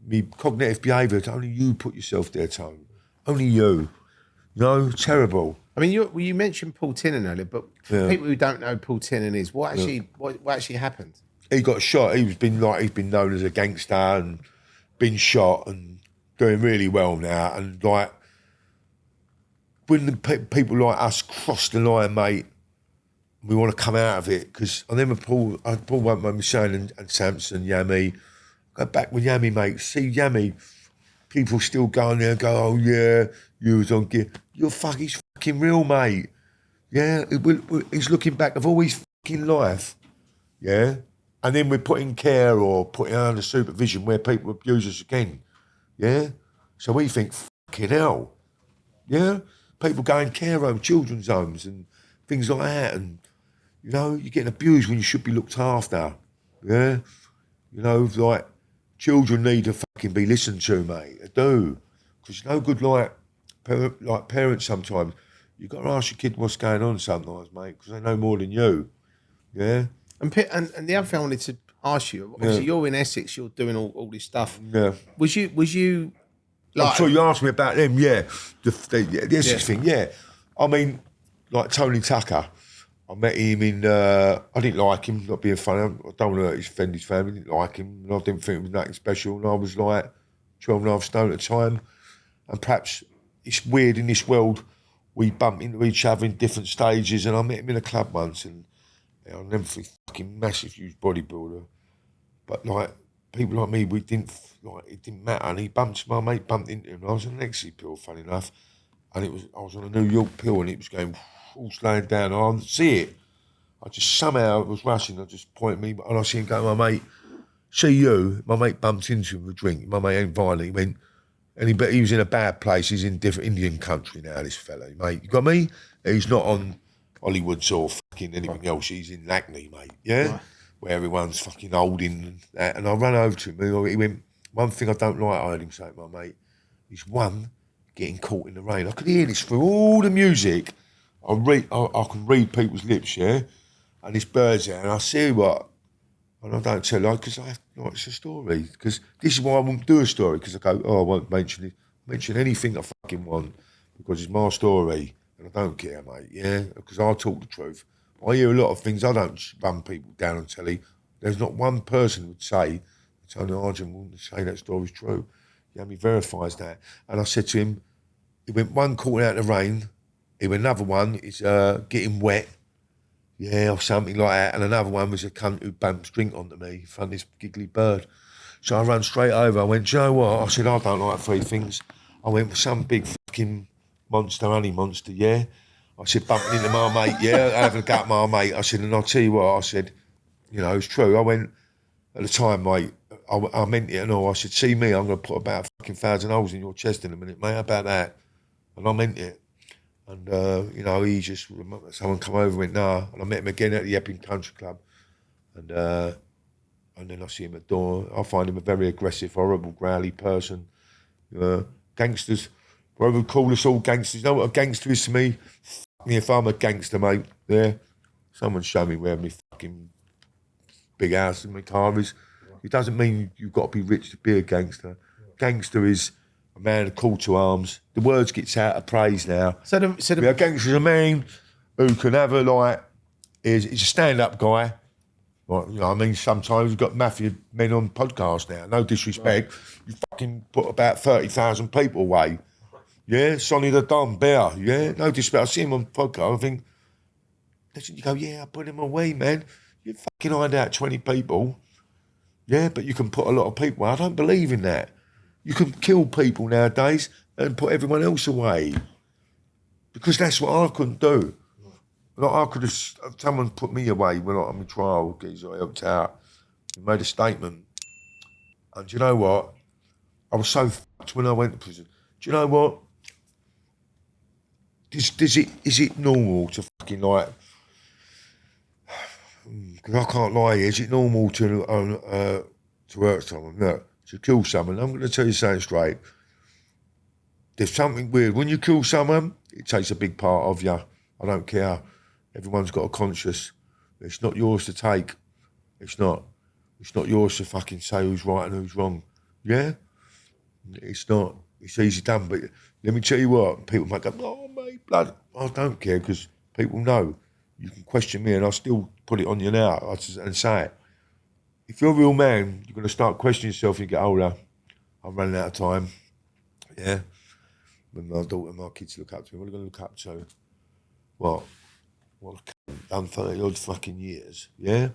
me cognitive behaviour, only you put yourself there, Tone. Only you. You know, terrible. I mean, you mentioned Paul Tiernan earlier, but for people who don't know who Paul Tiernan is, what actually happened? He got shot. He's been known as a gangster and been shot and doing really well now. And like, when the people like us cross the line, mate, we want to come out of it because I remember Paul won't mind me saying, and Samson, Yami, go back with Yami, mate. See Yami, people still go in there and go, oh yeah, you was on gear. He's fucking real, mate. Yeah, he's looking back of all his fucking life. Yeah. And then we're putting care or putting under supervision where people abuse us again. Yeah? So we think, fucking hell. Yeah? People go in care homes, children's homes and things like that. And, you know, you're getting abused when you should be looked after. Yeah, you know, like children need to fucking be listened to, mate. They do, because it's no good like parents sometimes. You got to ask your kid what's going on sometimes, mate, because they know more than you. Yeah. And the other thing I wanted to ask you, obviously you're in Essex, you're doing all this stuff. Yeah. Was you like? I'm sure you asked me about them. Yeah, the Essex thing. Yeah, I mean, like Tony Tucker. I met him in. I didn't like him, not being funny. I don't want to offend his family. I didn't like him, and I didn't think it was nothing special. And I was like 12 and a half stone at the time. And perhaps it's weird in this world, we bump into each other in different stages. And I met him in a club once, and I'll never forget, fucking massive, huge bodybuilder. But like people like me, we didn't like it didn't matter. And my mate bumped into him. And I was on an ecstasy pill, funny enough, and I was on a New York pill, and it was going all slowing down. I didn't see it. I just somehow was rushing. I just pointed me, and I see him go, my mate, see you. My mate bumped into him with a drink. My mate ain't violent. He went, but he was in a bad place. He's in different Indian country now. This fella, mate, you got me? He's not on Hollywood or fucking anything else. He's in Hackney, mate. Yeah. Right. Where everyone's fucking holding that. And I ran over to him. He went, one thing I don't like, I heard him say, my mate, is one, getting caught in the rain. I could hear this through all the music. I can read people's lips, yeah? And this bird's there, and I see what, and I don't tell you, because it's a story. Because this is why I won't do a story, because I go, I won't mention anything I fucking want, because it's my story, and I don't care, mate, yeah? Because I talk the truth. I hear a lot of things. I don't run people down on telly. There's not one person who would say, Tony Argent wouldn't say that story's true. Yeah, he verifies that. And I said to him, he went one caught out in the rain, he went another one is getting wet, yeah, or something like that. And another one was a cunt who bumps drink onto me in front of this giggly bird. So I ran straight over. I went, do you know what? I said, I don't like three things. I went for some big fucking monster, honey monster, yeah? I said, bumping into my mate, yeah, having a go at my mate. I said, and I'll tell you what, I said, you know, it's true. I went, at the time, mate, I meant it and all. I said, see me, I'm going to put about fucking 1,000 holes in your chest in a minute, mate. How about that? And I meant it. And, you know, someone come over and went, nah. And I met him again at the Epping Country Club. And then I see him at the door. I find him a very aggressive, horrible, growly person. Gangsters, whoever would call us all gangsters. You know what a gangster is to me? Me if I'm a gangster, mate. Yeah. Someone show me where my fucking big house and my car is. It doesn't mean you've got to be rich to be a gangster. Gangster is a man called to arms. The words gets out of praise now. So a gangster's a man who can have he's a stand-up guy. Like, you know what I mean? Sometimes we've got mafia men on podcasts now. No disrespect. Right. You fucking put about 30,000 people away. Yeah, Sonny the Don, Bear, yeah? No disrespect. I see him on podcast, I think, you go, yeah, I put him away, man. You fucking hired out 20 people. Yeah, but you can put a lot of people away. I don't believe in that. You can kill people nowadays and put everyone else away. Because that's what I couldn't do. Like I could have, someone put me away when I was on my trial, I helped out, he made a statement. And do you know what? I was so fucked when I went to prison. Do you know what? Is it normal to fucking like, because I can't lie here, is it normal to hurt someone? No, to kill someone. I'm going to tell you something straight. There's something weird. When you kill someone, it takes a big part of you. I don't care. Everyone's got a conscience. It's not yours to take. It's not yours to fucking say who's right and who's wrong. Yeah? It's not. It's easy done. But let me tell you what, people might go, oh, mate, blood. I don't care because people know. You can question me and I'll still put it on you now and say it. If you're a real man, you're going to start questioning yourself when you get older. I'm running out of time. Yeah? When my daughter and my kids look up to me, what are they going to look up to? What? Well, I've done 30 odd fucking years, yeah?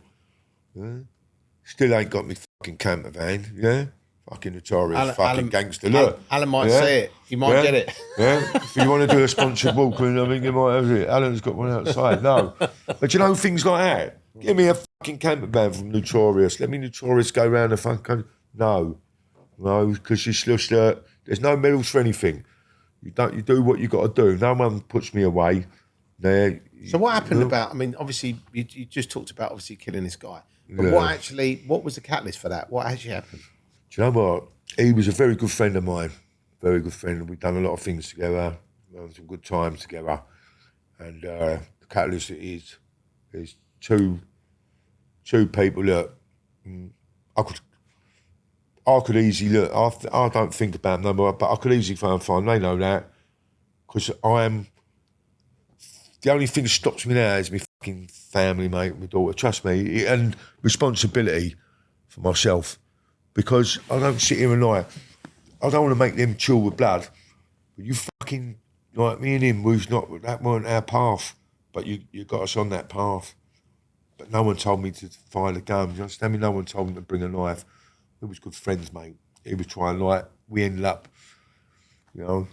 Still ain't got me fucking camper van, yeah? Fucking notorious Alan, gangster. Look. Alan might say it. You might get it. Yeah? If you want to do a sponsored walk, I think you might have it. Alan's got one outside. No. But you know, things like that. Give me a fucking camper van from Notorious. Let me Notorious go around the fucking country. No, because it's just, there's no medals for anything. You do what you got to do. No one puts me away. So what happened about, I mean, obviously, you just talked about obviously killing this guy. But what was the catalyst for that? What actually happened? Do you know what? He was a very good friend of mine, very good friend. We've done a lot of things together, had some good times together. And the catalyst is two people that I could easily look. I don't think about them no more, but I could easily find. They know that because I am. The only thing that stops me now is my fucking family, mate, my daughter. Trust me, and responsibility for myself, because I don't sit here and lie. I don't want to make them chill with blood, but you fucking like me and him. That weren't our path, but you got us on that path. But no one told me to fire the gun. You understand me? No one told me to bring a knife. We was good friends, mate. He was trying, like, we ended up, you know.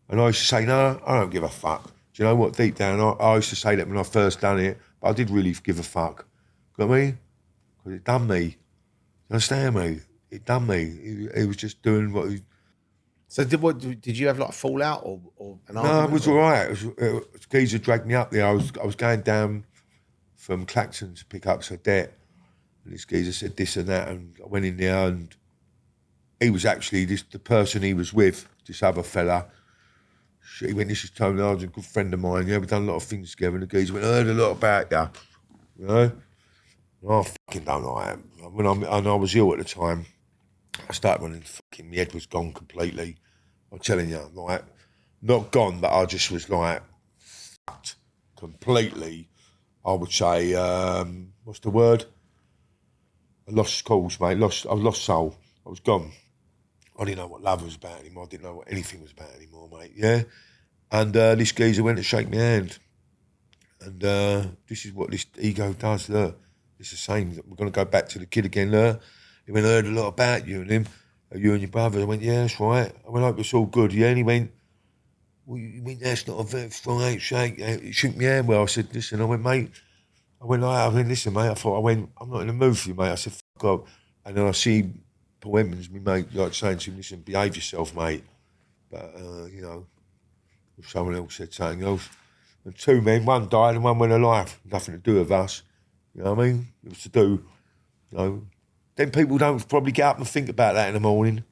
And I used to say, no, I don't give a fuck. Do you know what? Deep down, I used to say that when I first done it, but I did really give a fuck. Got me? Because it done me. You understand me? It done me. He was just doing what he... So did you have like a fallout or an argument? No, it was all right. Geezer dragged me up there. I was going down from Clacton to pick up some debt. And this geezer said this and that, and I went in there, and he was actually the person he was with, this other fella. He went, this is Tony Argent, a good friend of mine. Yeah, we've done a lot of things together. And the geezer went, I heard a lot about you. You know? And I fucking don't like him. And I was ill at the time. I started running, fucking, my head was gone completely. I'm telling you, like, not gone, but I just was like, fucked completely. I would say, what's the word? I lost cause, mate. I lost soul. I was gone. I didn't know what love was about anymore. I didn't know what anything was about anymore, mate. Yeah. And this geezer went to shake my hand. And this is what this ego does. Look, it's the same. We're going to go back to the kid again. Look, he went, I heard a lot about you and him, you and your brother. I went, yeah, that's right. I went, I hope it's all good. Yeah. And he went, well, you mean that's not a very strong shake? He shook my hand. Well, I said, listen. I went, mate. Listen, mate. I'm not in the mood for you, mate. I said, fuck off. And then I see Paul Edmonds, my mate, like saying to him, listen, behave yourself, mate. But, you know, someone else said something else. And two men, one died and one went alive. Nothing to do with us. You know what I mean? It was to do, you know. Then people don't probably get up and think about that in the morning.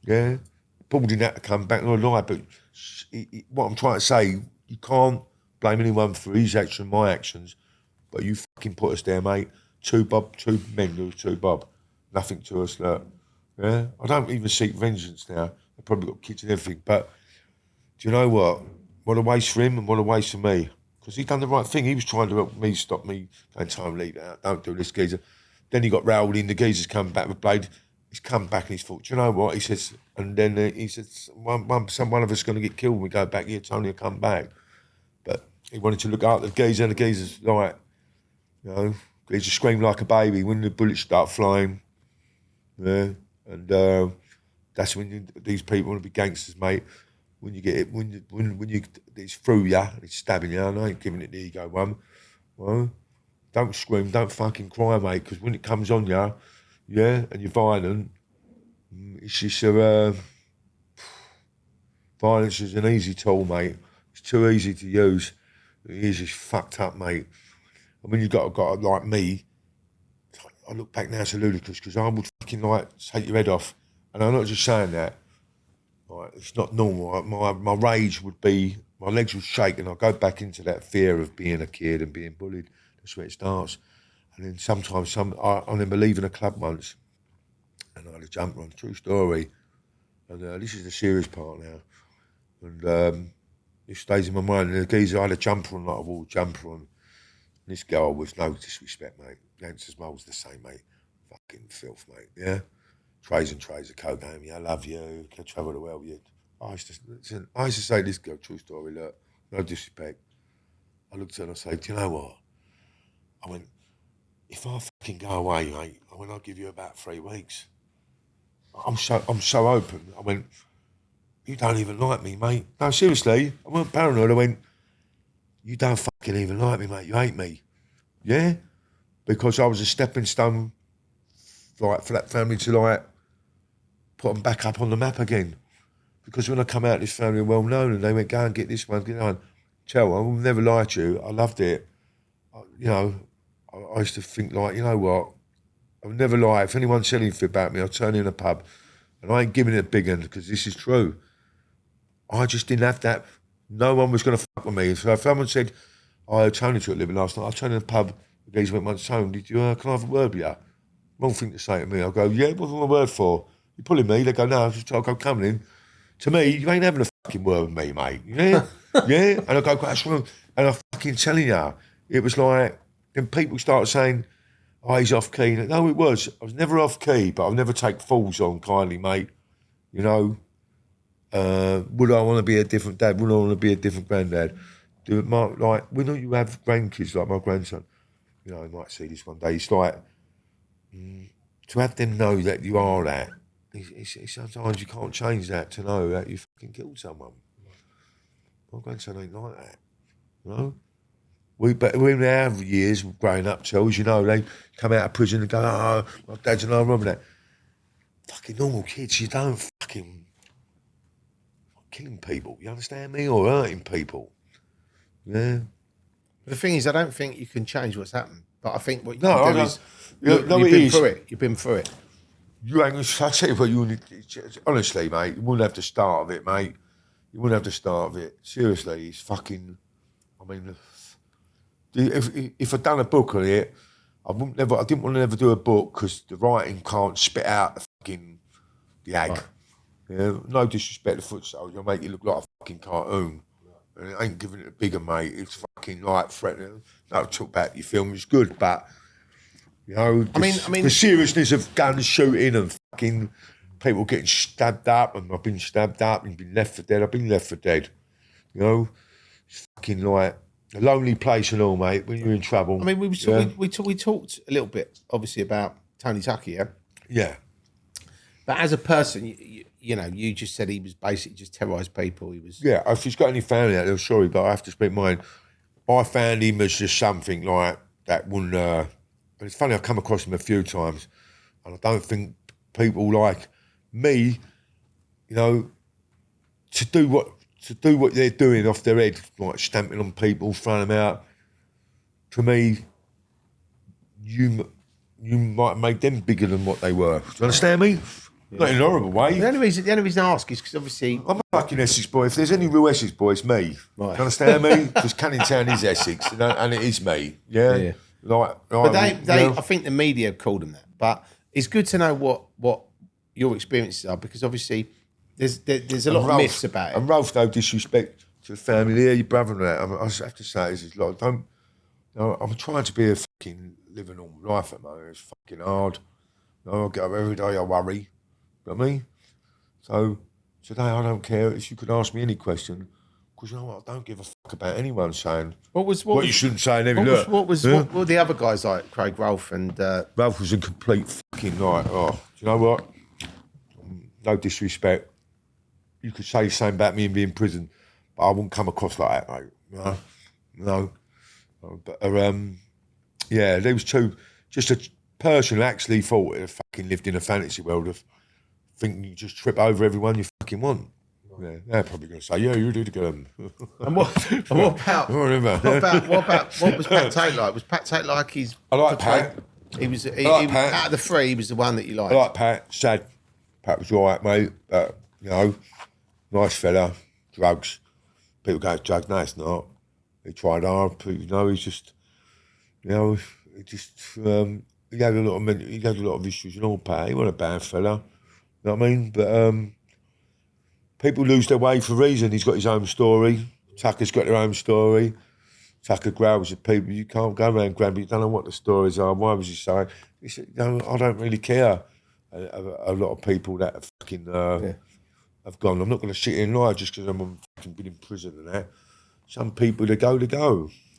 Yeah? Paul didn't have to come back and lie, but what I'm trying to say, you can't blame anyone for his actions, my actions, but you fucking put us there, mate. Two men lose two bob. Nothing to us, look. Yeah? I don't even seek vengeance now. They've probably got kids and everything, but do you know what? What a waste for him and what a waste for me. Because he done the right thing. He was trying to help me, stop me, going, time, leave it out, don't do this, geezer. Then he got railed in, the geezer's come back with blade. He's come back and he's thought, do you know what? He says, and then he says, one of us is going to get killed when we go back here, Tony will come back. But he wanted to look out at the geezer, and the geezer's like, you know, he just screamed like a baby when the bullets start flying. Yeah, and that's when these people want to be gangsters, mate. When you get it, when it's through you, it's stabbing you. And I ain't giving it the ego one. Well, don't scream, don't fucking cry, mate. Because when it comes on you, yeah, and you're violent, it's just violence is an easy tool, mate. It's too easy to use. It is just fucked up, mate. I mean, you got like me. I look back now, it's ludicrous because I would fucking like take your head off, and I'm not just saying that. Like, it's not normal. My rage would be, my legs would shake, and I'd go back into that fear of being a kid and being bullied. That's where it starts. And then sometimes, I remember leaving a club once, and I had a jumper on, true story. And this is the serious part now. And it stays in my mind. And the geezer, I had a jumper on, like a wool jumper on. And this girl was no disrespect, mate. Gangster's Mole's the same, mate. Fucking filth, mate, yeah? Trays and trays of cocaine, yeah, I love you, can travel the world with you. I used to say to this girl, true story, look, no disrespect. I looked at her and I said, do you know what? I went, if I fucking go away, mate, I'll give you about 3 weeks. I'm so open. I went, you don't even like me, mate. No, seriously, I weren't paranoid. I went, you don't fucking even like me, mate, you hate me. Yeah? Because I was a stepping stone, like, for that family to, like, put them back up on the map again. Because when I come out, this family are well known, and they went, go and get this one, get that one. Tell I will never lie to you. I loved it. I used to think, like, you know what? I would never lie. If anyone said anything about me, I'd turn in a pub, and I ain't giving it a big one because this is true. I just didn't have that. No one was going to fuck with me. So if someone said, I heard Tony took a living last night, I turned in a pub, the geezer went once, Tony, did you, can I have a word with you? Wrong thing to say to me. I go, yeah, what's my word for? You pulling me? They go, no, I'll go coming in. To me, you ain't having a fucking word with me, mate. Yeah? Yeah? And I go, that's wrong. And I'm fucking telling you, it was like, then people start saying, oh, he's off key. No, it was. I was never off key, but I'll never take fools on kindly, mate. You know? Would I want to be a different dad? Would I want to be a different granddad? Like, when you have grandkids like my grandson, you know, I might see this one day, it's like, to have them know that you are that, it's sometimes you can't change that to know that you fucking killed someone. My grandson ain't like that, you know? But in our years growing up, Charles, you know, they come out of prison and go, oh, my dad's an armed robber. That fucking normal kids, you don't fucking killing people, you understand me, or hurting people. Yeah. But the thing is, I don't think you can change what's happened. But I think what you No, can do I is don't. No, you've it been is. through it. You've been through it. You ain't. I tell you what, you wouldn't. Honestly, mate, you wouldn't have the start of it, mate. You wouldn't have the start of it. Seriously, it's fucking. I mean, if I'd done a book on it, I didn't want to ever do a book because the writing can't spit out the ag. Right. Yeah, no disrespect to Foot Soldier, make it look like a fucking cartoon. And it ain't giving it a bigger, mate. It's fucking like threatening. No, talk about your film is good, but you know, the seriousness of gun shooting and fucking people getting stabbed up, and I've been stabbed up and been left for dead. I've been left for dead. You know, it's fucking like a lonely place and all, mate. When you're in trouble. I mean, we talked a little bit, obviously, about Tony Tucker, yeah. Yeah. But as a person, you know, you just said he was basically just terrorised people. He was. Yeah, if he's got any family out there, sorry, but I have to speak mine. I found him as just something like that wouldn't. But it's funny, I've come across him a few times, and I don't think people like me, you know, to do what they're doing off their head, like stamping on people, throwing them out. To me, you might have made them bigger than what they were. Do you understand me? Yeah. Not in a horrible way. The only reason I ask is because obviously I'm a fucking Essex boy. If there's any real Essex boy, it's me. Right. Do you understand me? Because Canning Town is Essex, you know, and it is me. Yeah. Yeah. But they I think the media called them that. But it's good to know what your experiences are, because obviously there's a lot of myths about it. And Ralph, no disrespect to the family there, your brother and that. I just have to say, is like, I'm trying to be a fucking live a normal life at the moment. It's fucking hard. I get up every day, I worry. You know what I mean? So today I don't care if you could ask me any question, because you know what, I don't give a fuck about anyone saying what you shouldn't say. And what were the other guys like? Craig, Ralph, and Ralph was a complete fucking like. Oh, do you know what? No disrespect. You could say the same about me and be in prison, but I wouldn't come across like that, mate. No. But yeah, there was just a person who actually thought it fucking lived in a fantasy world of thinking you just trip over everyone you fucking want. Yeah, they're probably going to say, yeah, you did again. And what was Pat Tate like? Was Pat Tate like his... I like Pat. He was out of the three, he was the one that you liked. I like Pat. Sad. Pat was all right, mate. But, you know, nice fella. Drugs. People go, drugs. No, it's not. He tried hard. People, you know, he's just... You know, he had a lot of issues and all, Pat. He wasn't a bad fella. You know what I mean? But people lose their way for a reason. He's got his own story. Tucker's got their own story. Tucker growls at people. You can't go around Granby. You don't know what the stories are. Why was he saying? He said, no, I don't really care. A lot of people that have fucking have gone. I'm not going to sit here and lie just because I'm fucking been in prison and that. Some people, they go.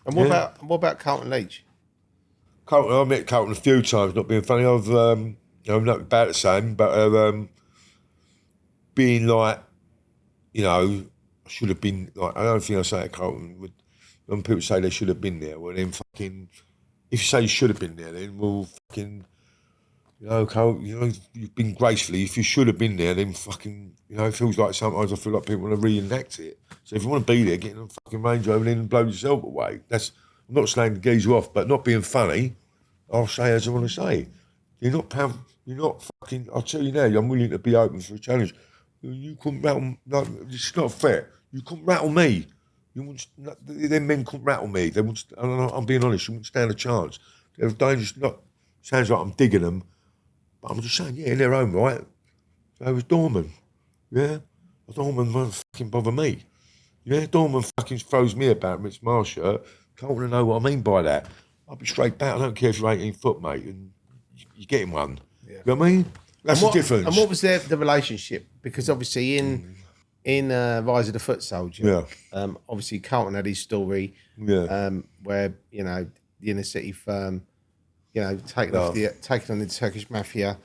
And what about Carlton Leach? Carlton, I met Carlton a few times, not being funny. I'm not about the same, but being like, you know, I should have been, like, I don't think I say at Carlton, when people say they should have been there, well then fucking, if you say you should have been there, then well fucking, you know, Carlton, you know, you've been gracefully, if you should have been there, then fucking, you know, it feels like sometimes I feel like people want to reenact it. So if you want to be there, get in a fucking Range Rover and blow yourself away. I'm not saying the geezer off, but not being funny, I'll say as I want to say. You're not fucking. I'll tell you now. I'm willing to be open for a challenge. You couldn't rattle. No, it's not fair. You couldn't rattle me. Them men couldn't rattle me. They wouldn't. I'm being honest. You wouldn't stand a chance. They're dangerous. Not sounds like I'm digging them, but I'm just saying. Yeah, in their own right. So it was Dorman. Yeah, Dorman won't fucking bother me. Yeah, Dorman fucking throws me about Mitch Marsh shirt. Can't want to know what I mean by that. I'll be straight back. I don't care if you're 18 foot, mate, and you're getting one. Yeah. You know what I mean? That's the difference. And what was the relationship? Because obviously in Rise of the Foot Soldier, obviously Carlton had his story, where the inner city firm, taking on the Turkish mafia,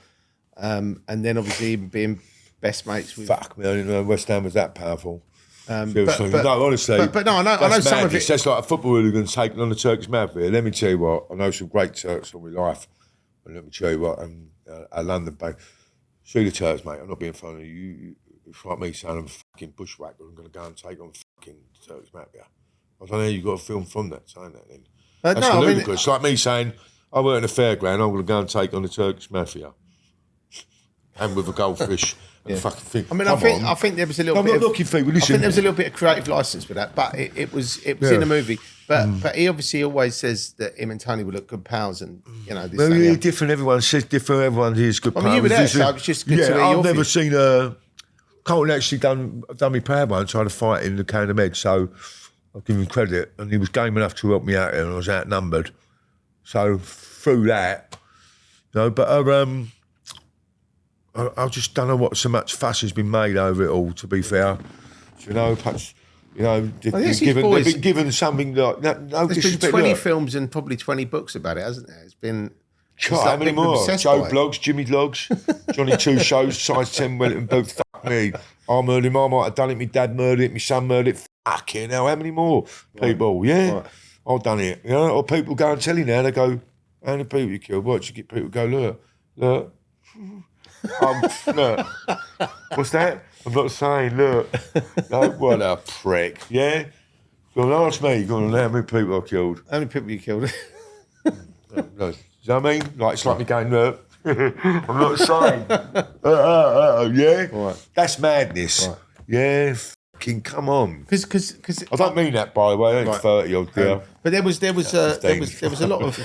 and then obviously being best mates with. Fuck me, I didn't know West Ham was that powerful. But no, honestly, I know some of it. That's like a football hooligan taking on the Turkish mafia. Let me tell you what, I know some great Turks all my life, and let me tell you what, a London bank. See the Turks, mate. I'm not being funny. You it's like me saying I'm a fucking bushwhacker. I'm going to go and take on fucking Turkish mafia. I don't know. You got a film from that saying that. Then that's ludicrous. It's like me saying I work in a fairground. I'm going to go and take on the Turkish mafia, and with a goldfish. Fucking thing. I mean, I think there was a little. I'm bit not looking for you. Listen. I think there was a little bit of creative license with that, but it was in the movie. But he obviously always says that him and Tony would look good pals, and this. Well, yeah, different. Everyone says different. Everyone is good pals. I mean, you were there, so it was just good to hear your I've never seen a. Colton actually done me proud one, trying to fight in the Cane of Med, so I'll give him credit. And he was game enough to help me out, and I was outnumbered. So through that, but I just don't know what so much fuss has been made over it all, to be fair. Perhaps, they've been given something like... There's been 20 films and probably 20 books about it, hasn't there? It's been... How many more? Joe Bloggs, Jimmy Bloggs, Johnny Two Shows, size 10 Wellington boot. Fuck me. I murdered him, I might have done it, my dad murdered it, my son murdered it. Fucking hell, how many more people? Yeah? Right. I've done it. Or people go and tell you now, they go, how many people you killed? What, you get people to go, look. Look, what's that? I'm not saying, look. No, what a prick, yeah? Go on, ask me, how many people I killed? How many people you killed? No. You know what I mean? Like, it's like me going, look, I'm not saying. Yeah? Right. That's madness. Right. Yeah, fucking come on. Because I don't mean that, by the way. I ain't 30 old dear. But there was a lot of.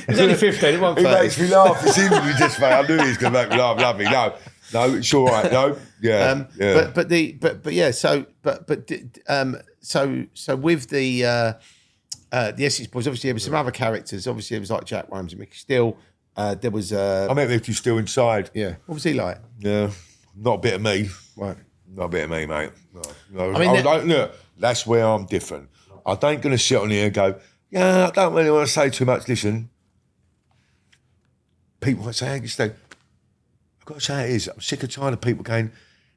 It's only 15. It wasn't 30. It makes me laugh. It's him you just mate. I knew he was going to make me laugh. Lovely. No, it's all right. No, yeah, yeah. So with the Essex Boys, obviously there was some other characters. Obviously there was like Jack Rhymes and Mickey Steele. There was. I met Mickey Steele inside. Yeah. What was he like? Yeah, not a bit of me. Right. Not a bit of me, mate. No. I mean, look, that's where I'm different. I ain't going to sit on here and go, yeah, I don't really want to say too much. Listen, people might say, how you stay? I've got to say how it is. I'm sick and tired of people going,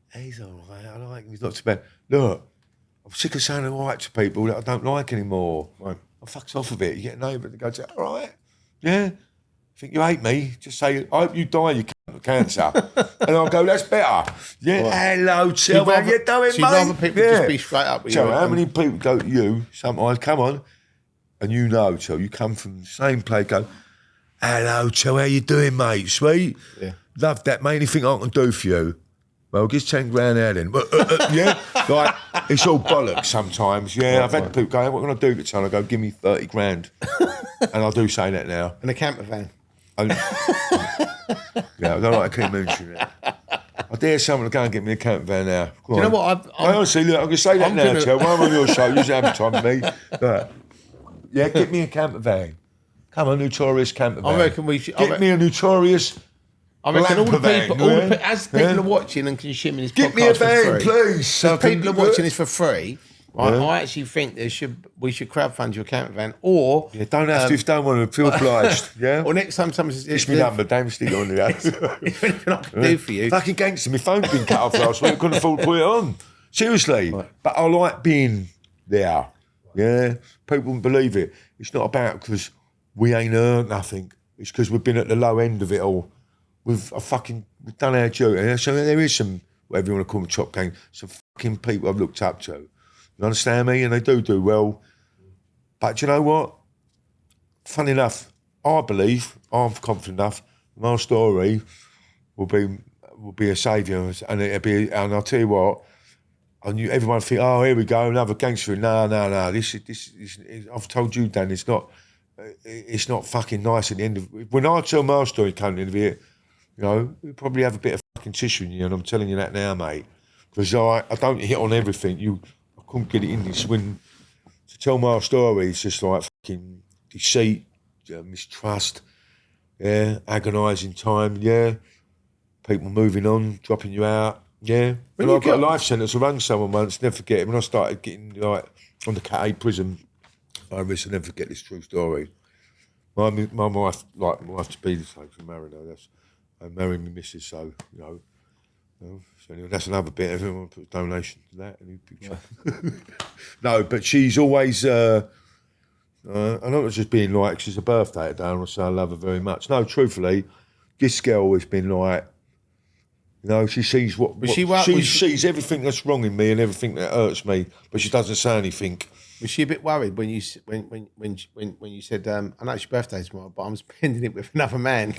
hey, he's all right, I like him, he's not too bad. Look, I'm sick of saying all right to people that I don't like anymore. Right. I fucks off of it. You get an over it and go, all right, yeah. Think you hate me? Just say, I hope you die, you cancer. And I'll go, that's better. Yeah, right. Hello, Till, how you doing, mate? So you'd rather people just be straight up with you. How many people go to you sometimes, come on, and Till, you come from the same place, go, hello, Till, how you doing, mate? Sweet? Yeah. Love that, mate. Anything I can do for you? Well, give 10 grand out then. Yeah? Like, it's all bollocks sometimes. Yeah, right, I've had people go, what can I do for Till? I go, give me 30 grand. And I do say that now. And a camper van. Yeah, I don't like to keep mentioning it. I dare someone to go and get me a camper van now. Do you know what? I honestly, look, I'm going to say that now, Till. While I'm on your show, use advertisement me. Yeah, get me a camper van. Come on, notorious camper van. I reckon we should. Get me a notorious. I reckon all the people, as people are watching and consuming this get podcast me a van, for free, please. So people are watching this for free. I actually think we should crowdfund your camper van, or don't have to if you don't want to feel obliged. Yeah. Or next time someone says, it's my number, don't stick it on the house. If anything I can do for you. Fucking gangster, my phone's been cut off last week. I couldn't afford to put it on. Seriously. Right. But I like being there. Yeah. People wouldn't believe it. It's not about because we ain't earned nothing. It's because we've been at the low end of it all. We've done our duty. So there is some, whatever you want to call them, top gang, some fucking people I've looked up to. You understand me? And they do well. But do you know what? Funny enough, I believe, I'm confident enough, my story will be a saviour, and and I'll tell you what, everyone think, oh, here we go, another gangster. No. This is. I've told you, Dan, it's not fucking nice at the end of. When I tell my story, coming into it, you probably have a bit of fucking tissue in you, and I'm telling you that now, mate, because I don't hit on everything. I couldn't get it in this. When to tell my story, it's just like fucking deceit, mistrust, agonising time, people moving on, dropping you out, When I got a life sentence, I rang someone once, never forget it. When I started getting like on the Cat 8 prison, I never forget this true story. My wife, like my wife to be, so I married her. I'm marrying my missus, so so anyway, that's another bit. Everyone puts a donation to that. No, but she's always. I know it's just being like, she's a birthday today, and I say I love her very much. No, truthfully, this girl has been like, she sees she sees everything that's wrong in me and everything that hurts me, but she doesn't say anything. Was she a bit worried when you said, I know it's your birthday tomorrow, but I'm spending it with another man?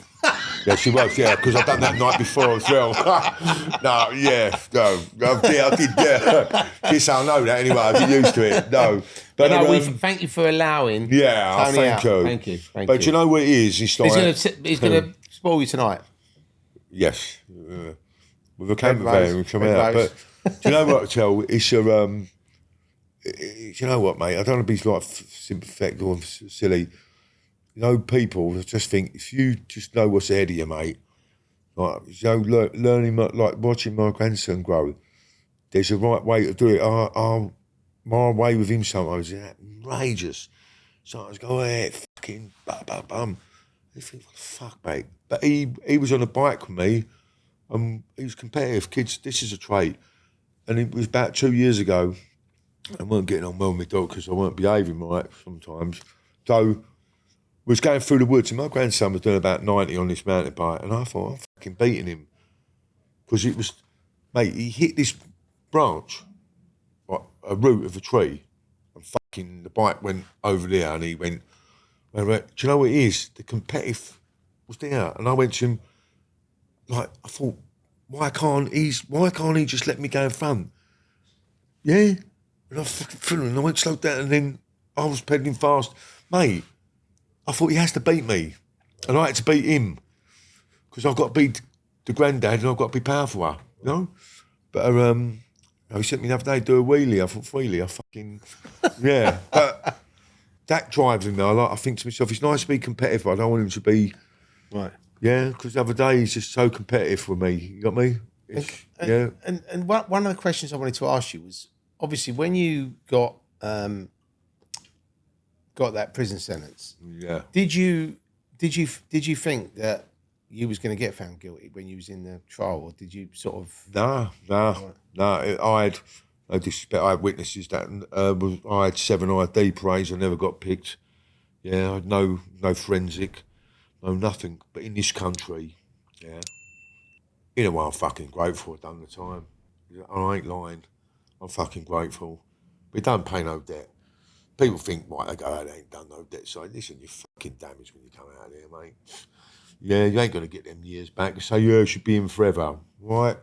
Yeah, she was, because I've done that night before as well. I did. She said, I know that anyway, I get used to it. No. But no, thank you for allowing Tony thank you. Thank you. But you know what it is? It's like, he's going to spoil you tonight. Yes. With a camera van, we come out. But do you know what, Tel? It's you know what, mate? I don't want to be like sympathetic or silly. People just think if you just know what's ahead of you, mate. Like learning, like watching my grandson grow. There's a right way to do it. My way with him sometimes is outrageous. Sometimes go, fucking bum. You think, what the fuck, mate? But he was on a bike with me. He was competitive. Kids, this is a trait. And it was about 2 years ago. I weren't getting on well with my dog because I weren't behaving right sometimes. So was going through the woods, and my grandson was doing about 90 on this mountain bike, and I thought, I'm fucking beating him. Because it was, mate, he hit this branch, like a root of a tree, and fucking the bike went over there, and he went, do you know what it is? The competitive was there, and I went to him, like, I thought, why can't he just let me go in front? Yeah? And I fucking threw him, and I went slow down, and then I was pedalling fast. Mate, I thought he has to beat me, and I had to beat him, because I've got to beat the granddad, and I've got to be powerful, But he sent me the other day to do a wheelie. I thought, wheelie, I fucking, But that drives me. I think to myself, it's nice to be competitive, but I don't want him to be, right. Yeah, because the other day he's just so competitive with me. You got me? And one of the questions I wanted to ask you was, obviously, when you got that prison sentence, did you think that you was going to get found guilty when you was in the trial, or did you sort of? No. I had no disrespect. I had witnesses that I had 7 ID parades. I never got picked. Yeah, I had no forensic, no nothing. But in this country, in a way, I'm fucking grateful I've done the time. I ain't lying. I'm fucking grateful. But it don't pay no debt. People think, right, they go, they ain't done no debt. So listen, you're fucking damaged when you come out of there, mate. Yeah, you ain't going to get them years back. So, you should be in forever, right?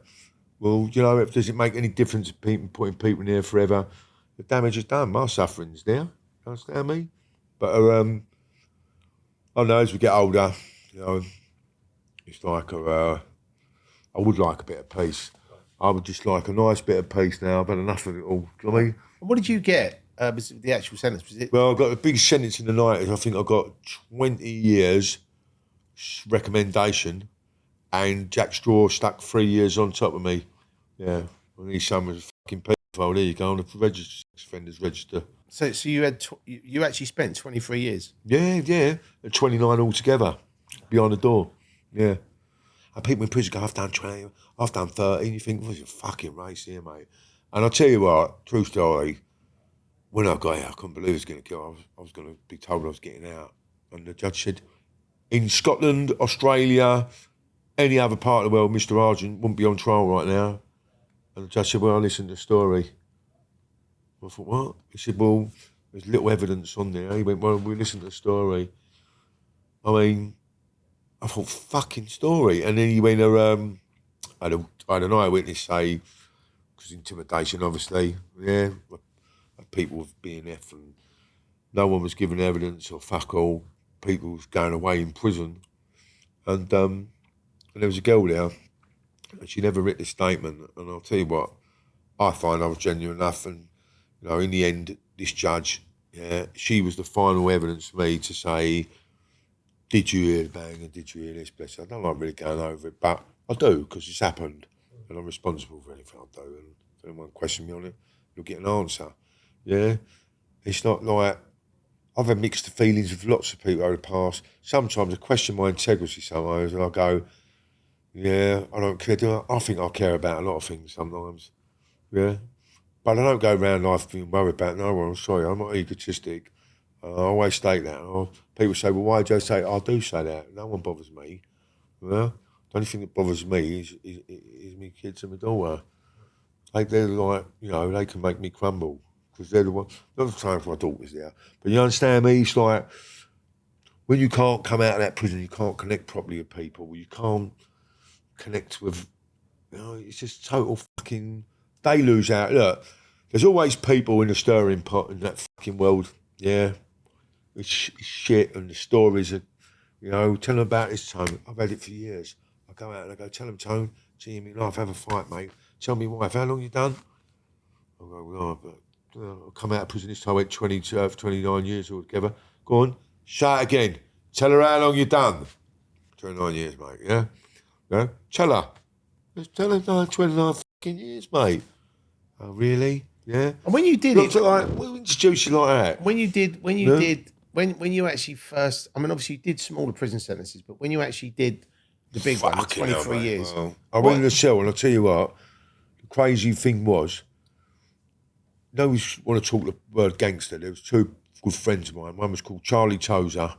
Well, does it make any difference putting people in there forever? The damage is done. My suffering's there. You understand me? But, I know as we get older, it's like I would like a bit of peace. I would just like a nice bit of peace now. I've had enough of it all. Do you know what I mean? What did you get? Was it the actual sentence? Was it? Well, I got a big sentence in the 90s. I think I got 20 years recommendation, and Jack Straw stuck 3 years on top of me. Yeah, and his son was a fucking pedophile. There you go, on the sex offenders register. So you had you actually spent 23 years? Yeah, at 29 altogether, behind the door. Yeah. And people in prison go, I've done 20, I've done 30. And you think, what's your fucking race here, mate? And I'll tell you what, true story, when I got out, I couldn't believe I was going to kill. I was going to be told I was getting out. And the judge said, in Scotland, Australia, any other part of the world, Mr. Argent wouldn't be on trial right now. And the judge said, well, I listened to the story. I thought, what? He said, well, there's little evidence on there. He went, well, we listened to the story. I mean, I thought, fucking story. And then you went, I had an eyewitness say, because intimidation, obviously, yeah, people with BNF and no one was given evidence or fuck all. People was going away in prison. And there was a girl there, and she never written a statement. And I'll tell you what, I find I was genuine enough. And, you know, in the end, this judge, yeah, she was the final evidence for me to say, did you hear the bang and did you hear this? Bless her. I don't like really going over it, but I do, because it's happened. And I'm responsible for anything I do. And if anyone question me on it, you'll get an answer. Yeah? It's not like, I've had mixed feelings with lots of people over the past. Sometimes I question my integrity sometimes, and I go, yeah, I don't care. I think I care about a lot of things sometimes. Yeah? But I don't go around life being worried about no one. I'm sorry, I'm not egotistic. I always state that. People say, well, why do you say it? I do say that. No one bothers me. Yeah? The only thing that bothers me is my kids and my daughter. They're like, you know, they can make me crumble. Because they're the one, not the time for my daughter's there. But you understand me? It's like, when you can't come out of that prison, you can't connect properly with people. You can't connect with, you know, it's just total fucking, they lose out. Look, there's always people in the stirring pot in that fucking world, yeah? It's shit, and the stories are, you know, tell them about this, Tone. I've had it for years. I go out and I go, tell them, Tone, see you in my life, have a fight, mate. Tell me wife, how long you done? I go, well, but I'll come out of prison this time, I went 29 years altogether. Go on, shout again. Tell her how long you done. 29 years, mate, yeah? Yeah? Tell her. Just tell her 29 fucking years, mate. Oh, really? Yeah? And when you did Looked it, like, we'll introduce you like that. when you actually first, I mean, obviously you did smaller prison sentences, but when you actually did the big one, the Fucking 23 hell, mate. years. Well, I went in the cell, and I'll tell you what, the crazy thing was, no one want to talk the word gangster. There was two good friends of mine. One was called Charlie Tozer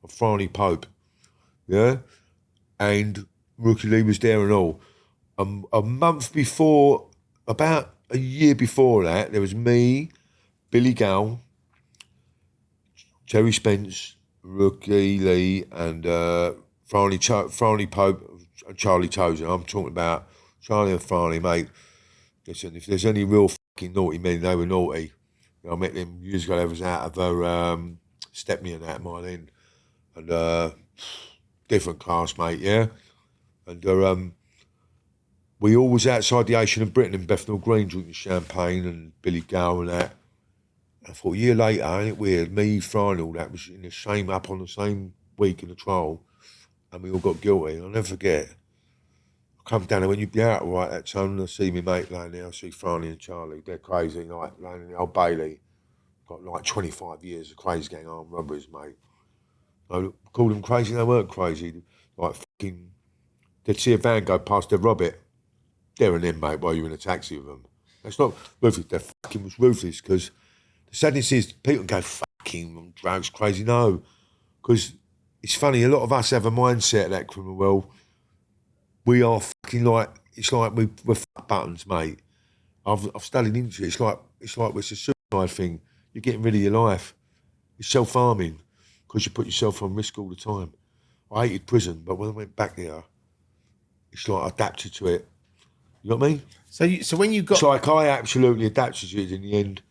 and Franny Pope, yeah? And Rookie Lee was there and all. A month before, about a year before that, there was me, Billy Gall, Jerry Spence, Rookie Lee, and Franny Pope and Charlie Tozer. I'm talking about Charlie and Franny, mate. Listen, if there's any real fucking naughty men, they were naughty. You know, I met them years ago. They was out of Stepney and that, mine in. And different class, mate, yeah? And we all was outside the Ocean of Britain in Bethnal Green drinking champagne and Billy Gall and that. I thought, a year later, ain't it weird? Me, Fry and all that was in the same, up on the same week in the trial, and we all got guilty. I'll never forget. I come down there, when you'd be out right that time, and I see my mate laying there, I see Franny and Charlie, they're crazy, like laying in the Old Bailey. Got like 25 years of crazy gang armed robberies, mate. I called them crazy, they weren't crazy. Like fucking, they'd see a van go past, they'd rob it. There and then, mate, while you're in a taxi with them. That's not ruthless, they're fucking was ruthless, because the sadness is, people go, fucking, I'm drugs, crazy. No, because it's funny, a lot of us have a mindset of that criminal world. We are fucking like, it's like we're fuck buttons, mate. I've studied into it. It's like it's a suicide thing. You're getting rid of your life. It's self-harming, because you put yourself on risk all the time. I hated prison, but when I went back there, it's like I adapted to it. You know what I mean? So when you got... It's like I absolutely adapted to it in the end.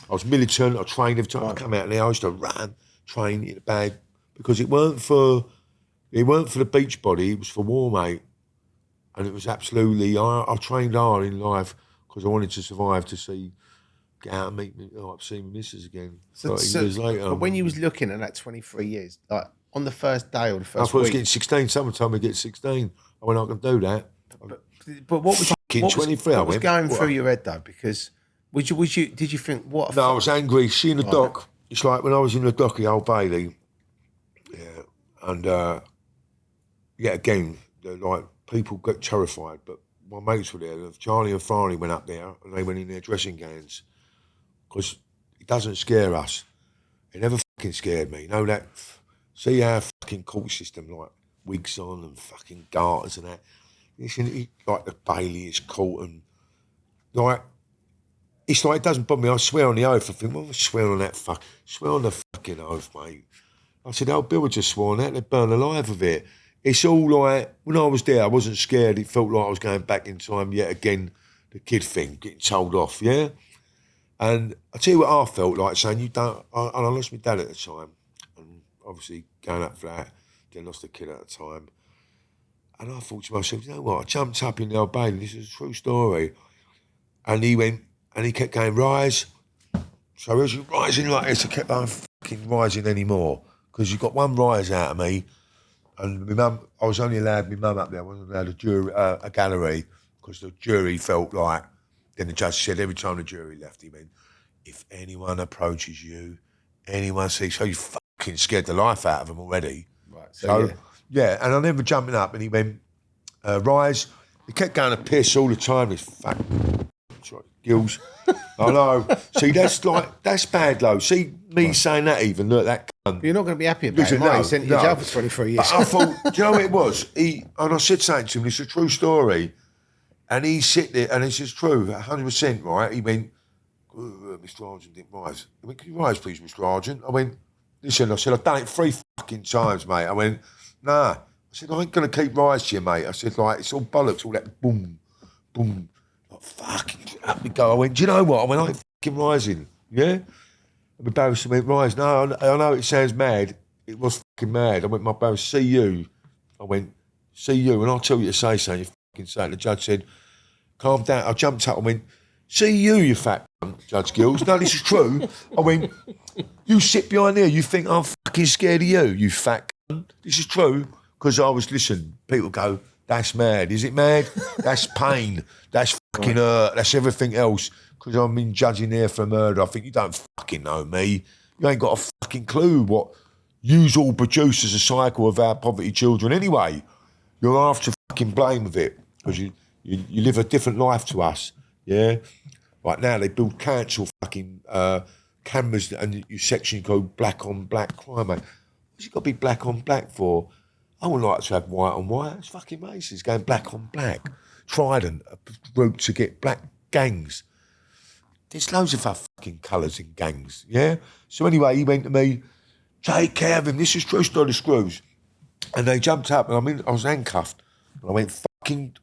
I was militant, I trained every time I come out there. I used to run, train in the bag, because it weren't for the beach body, it was for war, mate. And it was absolutely, I trained hard in life because I wanted to survive to get out and see my missus again 30 years later. But when you was looking at that 23 years, like on the first day or the first I thought I was week... getting 16, someone told me to get 16. I went, I can do that. But what was... Fucking 23, what was going through your head though? Because did you think, what... No, I was angry. See, in the dock, it's like when I was in the dock at Old Bailey, yeah, and yeah, again, like, people get terrified, but my mates were there. Charlie and Franny went up there, and they went in their dressing gowns, because it doesn't scare us. It never fucking scared me. You know that? See our fucking court system, like wigs on and fucking garters and that. Listen, like the Bailey is court, and like, it's like, it doesn't bother me. I swear on the oath. I think, well, I swear on that swear on the fucking oath, mate. I said, oh, Bill had just sworn out, they'd burn alive with it. It's all like, when I was there, I wasn't scared. It felt like I was going back in time yet again, the kid thing, getting told off, yeah? And I tell you what I felt like, saying, and I lost my dad at the time, and obviously going up for that, then lost a kid at the time. And I thought to myself, you know what, I jumped up in the Old Bailey, this is a true story. And he went, and he kept going, rise. So as you're rising like this, I kept on fucking rising anymore, because you got one rise out of me, and my mum, I was only allowed my mum up there, I wasn't allowed a gallery, because the jury felt like, then the judge said every time the jury left, he went, if anyone approaches you, anyone sees, so you fucking scared the life out of them already. Right, So yeah, and I remember jumping up and he went, rise. He kept going to piss all the time, this fat gills. I know. See, that's bad though. See me saying that even, look, that cunt. You're not going to be happy about it, No, he sent you to jail for 23 years. But I thought, do you know what it was? And I said something to him, it's a true story. And he sit there, and it's just true, 100%, right? He went, Mr. Argent didn't rise. I went, can you rise, please, Mr. Argent? I went, listen, I said, I've done it 3 fucking times, mate. I went, nah. I said, I ain't going to keep rising to you, mate. I said, like, it's all bollocks, all that boom, boom. Like, fucking, up we go. I went, do you know what? I went, I ain't fucking rising, yeah? And my barrister went, rise. No, I know it sounds mad. It was fucking mad. I went, my barrister, see you. I went, see you, and I'll tell you to say something. You fucking say it. The judge said, calm down. I jumped up and went, see you fat cunt, Judge Gills. No, this is true. I went, you sit behind there, you think I'm fucking scared of you, you fat cunt. This is true. Because I was, listen, people go, that's mad. Is it mad? That's pain. That's fucking hurt. That's everything else. Because I've been judging there for murder. I think you don't fucking know me. You ain't got a fucking clue what yous all produce as a cycle of our poverty children anyway. You're after fucking blame with it. Because you live a different life to us, yeah? Right now, they build council fucking cameras and your section called black on black crime, mate. What's it got to be black on black for? I would like to have white on white. It's fucking Macy's going black on black. Trident, a route to get black gangs. There's loads of fucking colours in gangs, yeah? So anyway, he went to me, take care of him. This is true story, screws. And they jumped up, and I was handcuffed. And I went,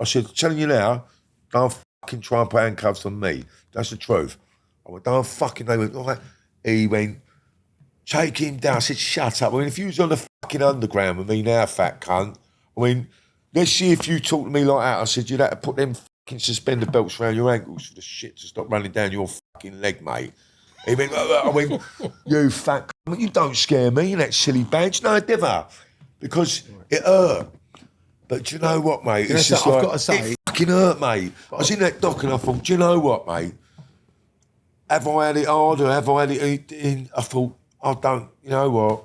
I said, telling you now, don't fucking try and put handcuffs on me. That's the truth. I went, don't fucking, they went, all right. He went, take him down. I said, shut up. I mean, if you was on the fucking underground with me now, fat cunt, I mean, let's see if you talk to me like that. I said, you'd have to put them fucking suspender belts around your ankles for the shit to stop running down your fucking leg, mate. He went, I went, you fat cunt, you don't scare me in that silly badge. No, never. Because it hurt. But do you know what, mate? It's just like, I've got to say, it fucking hurt, mate. I was in that dock and I thought, do you know what, mate? Have I had it hard or have I had it in? I thought, I don't, you know what?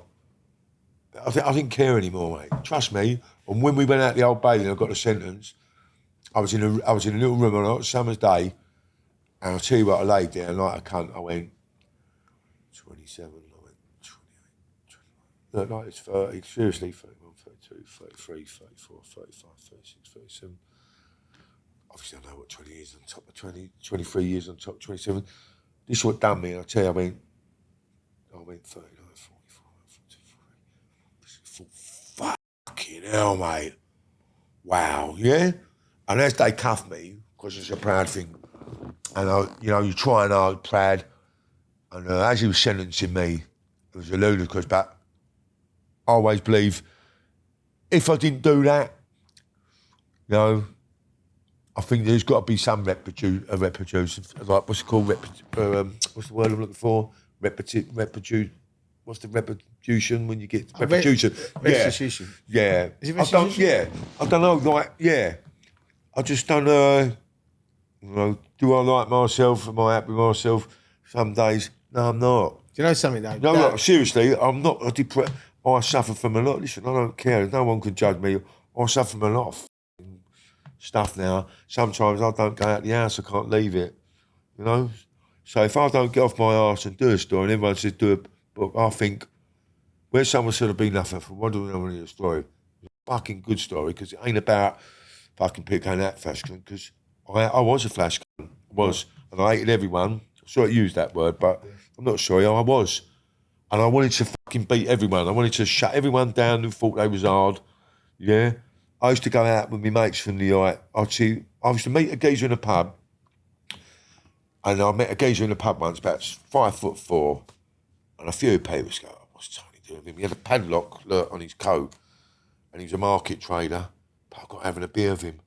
I didn't care anymore, mate. Trust me. And when we went out the Old Bailey and I got the sentence, I was in a little room on a hot summer's day, and I'll tell you what, I laid there and like a cunt, I went, 27, I went, 28, 29, no, it's 30, seriously, 31, 32, 33, 34, 35, 36, 37. Obviously, I know what 20 years on top of 20, 23 years on top of 27. This is what done me, and I tell you, I went 39, 44, 45. Fucking hell, mate. Wow, yeah? And as they cuffed me, because it's a proud thing, and you try and hard, proud, and as he was sentencing me, it was a ludicrous, but I always believe if I didn't do that, I think there's got to be some reproduce, like what's it called? What's the word I'm looking for? Reproduce. What's the retribution when you get retribution? Restitution. Yeah. Is it restitution? I don't know. Like, yeah. I just don't know. Do I like myself? Am I happy with myself? Some days, no, I'm not. Do you know something though? No, look, seriously, I'm not. I suffer from a lot. Listen, I don't care. No one can judge me. I suffer from a lot of stuff now. Sometimes I don't go out the house. I can't leave it. So if I don't get off my arse and do a story, and everyone says do a book, I think where someone said I've been nothing from. What do we know in a story? It's a fucking good story because it ain't about fucking picking that flash cunt. Because I was a flash cunt. I was, and I hated everyone. I'm sure I used that word, but I'm not sorry. I was. And I wanted to fucking beat everyone. I wanted to shut everyone down who thought they was hard. Yeah. I used to go out with my mates from the night. I used to meet a geezer in a pub. And I met a geezer in a pub once, about 5'4", and a few people go, oh, what's Tony doing with him? He had a padlock on his coat, and he was a market trader. But I got having a beer with him.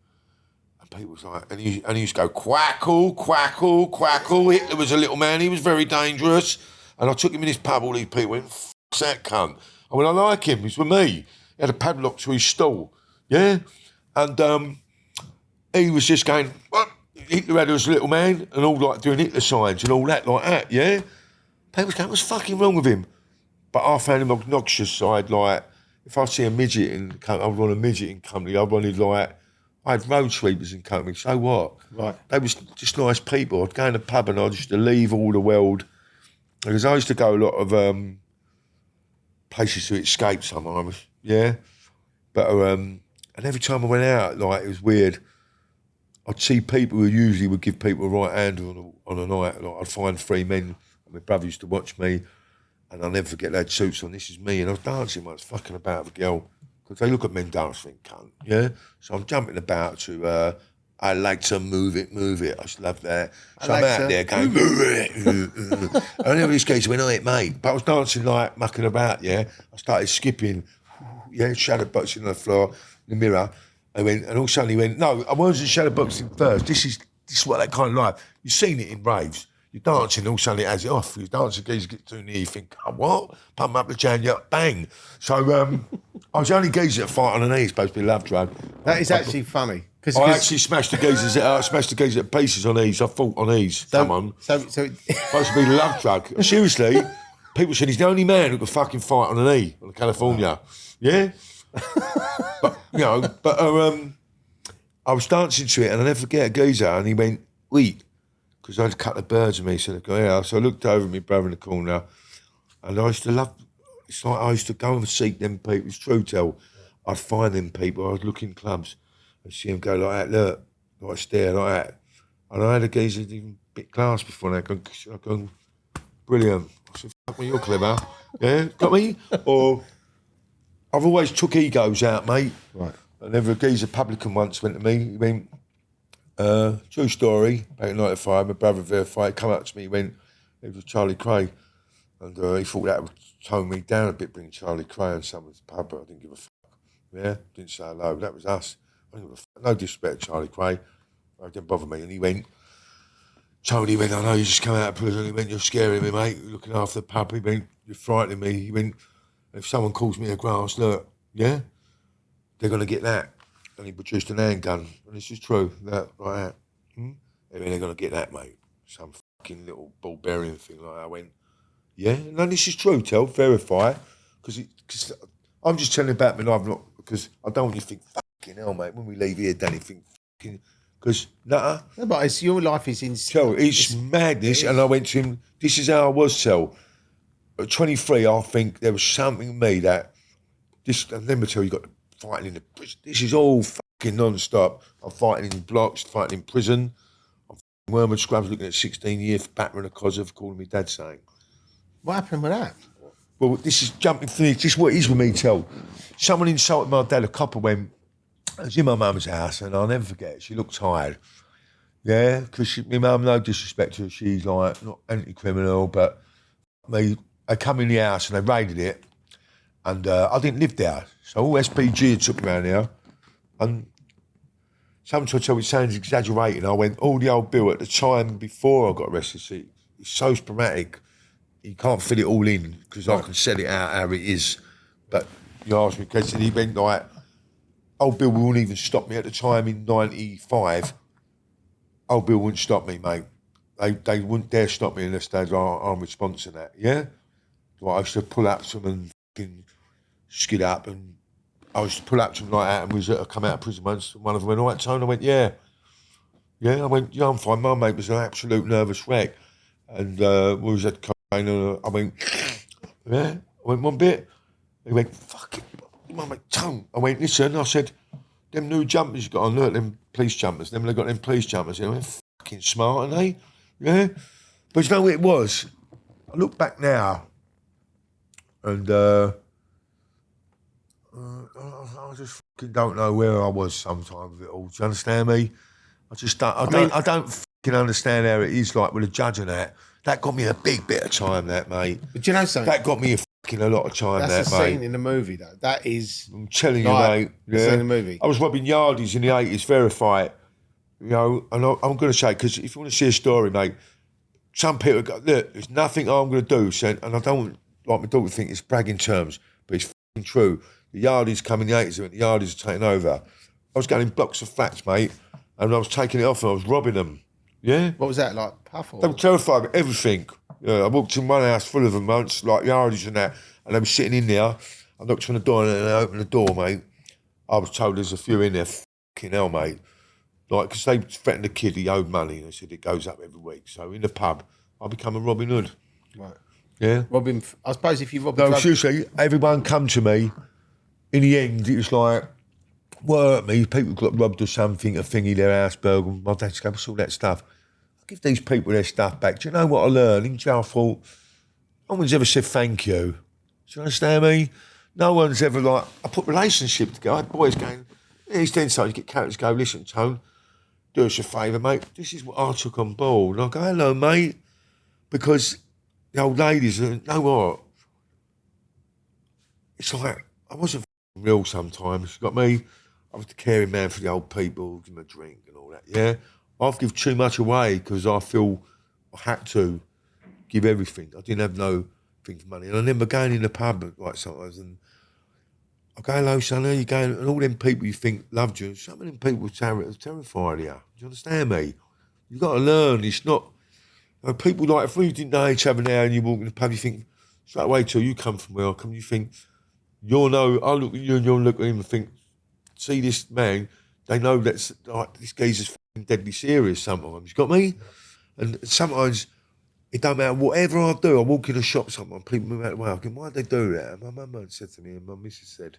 And people was like, and he used to go, quackle, quackle, quackle. Hitler was a little man, he was very dangerous. And I took him in his pub, all these people went, fuck's that cunt? I went, I like him, he's with me. He had a padlock to his stall, yeah? And he was just going, what? Hitler had us a little man, and all like doing Hitler signs and all that like that, yeah? People was going, what's fucking wrong with him? But I found him obnoxious side, like, if I see a midget in the company, I would want a midget in company, I wanted like, I had road sweepers in company, so what? Right. They was just nice people. I'd go in the pub and I used to leave all the world. Because I used to go a lot of places to escape sometimes, yeah? But, and every time I went out, like, it was weird. I'd see people who usually would give people a right hand on a night. Like, I'd find 3 men, and my brother used to watch me, and I'll never forget they had suits on, this is me, and I was dancing once, fucking about with a girl, because they look at men dancing, cunt, yeah? So I'm jumping about to, I like to move it, I just love that. So I'm out there going, move it. And I never this geezer went, oh, mate. But I was dancing like mucking about, yeah? I started skipping, yeah, shadow boxing on the floor, in the mirror. I went, and all of a sudden he went, no, I wasn't shadow boxing first. This is what that kind of life. You've seen it in raves. You're dancing, all of a sudden it has it off. You're dancing, geezer get too near, you think, oh, what? Pump up the jam, yeah, bang. So I was the only geezer that fight on an knee, supposed to be a love drug. That is actually funny. I actually smashed the geezers to pieces on ease. I fought on ease. Come on. So Supposed to be a love drug. Seriously, people said he's the only man who could fucking fight on a knee on California. Yeah? But, you know, I was dancing to it and I never forget a geezer and he went, wait, because I'd cut the birds with me. So I looked over at my brother in the corner and I used to love, it's like I used to go and seek them people. It's true, tell. I'd find them people. I'd look in clubs and see him go like that, look, like stare like that. And I had a geezer even bit class before and I'd gone, brilliant. I said, fuck me, you're clever. Yeah, got me? Or I've always took egos out, mate. Right. And then a geezer publican once went to me, he went, true story, back in 95, my brother verified, come up to me, he went, it was Charlie Cray. And he thought that would tone me down a bit, bringing Charlie Cray on someone's pub, but I didn't give a fuck. Yeah, didn't say hello, that was us. No disrespect to Charlie Cray. It didn't bother me. And he went, Tony went, I know you just come out of prison. He went, you're scaring me, mate. You're looking after the pup. He went, you're frightening me. He went, if someone calls me a grass, look, yeah, they're going to get that. And he produced an handgun. And this is true, that, like that. They're going to get that, mate. Some fucking little ball bearing thing like that. I went, yeah, no, this is true, tell, verify. Because I'm just telling you about my life, not because I don't want you to think, fucking hell, mate, when we leave here, Danny, think, fucking, because, nah. No, but it's, your life is in... Tell, it's madness, and I went to him, this is how I was, tell. At 23, I think there was something in me that, and let me tell you, got fighting in the prison. This is all fucking non-stop. I'm fighting in blocks, fighting in prison. I'm Wormwood Scrubs looking at 16 years for battering a cosov, calling me dad saying. What happened with that? Well, this is jumping through, this is what it is with me, tell. Someone insulted my dad, a copper went, I was in my mum's house and I'll never forget, she looked tired. Yeah, because my mum, no disrespect to her, she's like, not anti-criminal, but they come in the house and they raided it and I didn't live there. So all SPG had took me around there and someone tried to tell me it sounds exaggerating. I went, the old bill at the time before I got arrested, see, it's so sporadic, you can't fit it all in because I can set it out how it is. But you asked me, because he went like, old Bill wouldn't even stop me at the time in 95. Old Bill wouldn't stop me, mate. They wouldn't dare stop me unless they had armed response to that, yeah? Like I used to pull up to them and fucking skid up and I used to pull up to them like that and we come out of prison once and one of them went, all right, Tony? I went, yeah. Yeah, I went, yeah, I'm fine. My mate was an absolute nervous wreck. And we was at cocaine and I went, yeah. I went, one bit. He went, fuck it. My mate, Tone. I went, listen, I said, them new jumpers you got on, look, them police jumpers, them they got them police jumpers. They went, fucking smart, aren't they? Yeah? But you know what it was? I look back now, And I just fucking don't know where I was sometimes with it all. Do you understand me? I just don't. I don't fucking understand how it is like with a judge and that. That got me a big bit of time, that mate. But you know something? That got me a lot of time. That's that a mate. scene in the movie, though. That is. I'm telling like, you, mate. the scene in the movie. I was robbing yardies in the 80s, verify it. You know, and I'm going to say, because if you want to see a story, mate, some people go, look, there's nothing I'm going to do, and I don't like my daughter think it's bragging terms, but it's fucking true. The yardies come in the 80s, when the yardies are taking over. I was going in blocks of flats, mate, and I was taking it off and I was robbing them. Yeah? What was that, like, puff or? They were terrified of everything. I walked in one house full of them once, like yardies and that, and they were sitting in there. I knocked on the door and they opened the door, mate. I was told there's a few in there, fucking hell, mate. Like, because they threatened the kid, he owed money, and they said it goes up every week. So in the pub, I become a Robin Hood. Right. Yeah? I suppose if you rob No, seriously, everyone come to me. In the end, it was like, what hurt me? People got robbed or something, a thingy, their house burgled. My dad's going, what's all that stuff? I give these people their stuff back. Do you know what I learned? In jail, I thought, no one's ever said thank you. Do you understand me? No one's ever like, I put relationship together. I had boys going, yeah, he's doing something, you get characters go, listen, Tone, do us a favour, mate. This is what I took on board. And I go, hello, mate. Because the old ladies, you know what? It's like, I wasn't real sometimes. You got me? I was the caring man for the old people, give them a drink and all that, yeah? I've given too much away because I feel I had to give everything. I didn't have no thing for money. And I remember going in the pub like sometimes and I go, hello, son, how you going? And all them people you think loved you, some of them people were terrified of you. Do you understand me? You've got to learn. It's not... people like, if we didn't know each other now and you walk in the pub, you think, straight away till you come from where I come, you think, you'll know, I look at you and you'll look at him and think, see this man, they know that's, like, this geezer's fucking deadly serious sometimes. You got me? And sometimes, it don't matter, whatever I do, I walk in a shop sometimes, people move out of the way, I think, why'd they do that? And my mum said to me, and my missus said,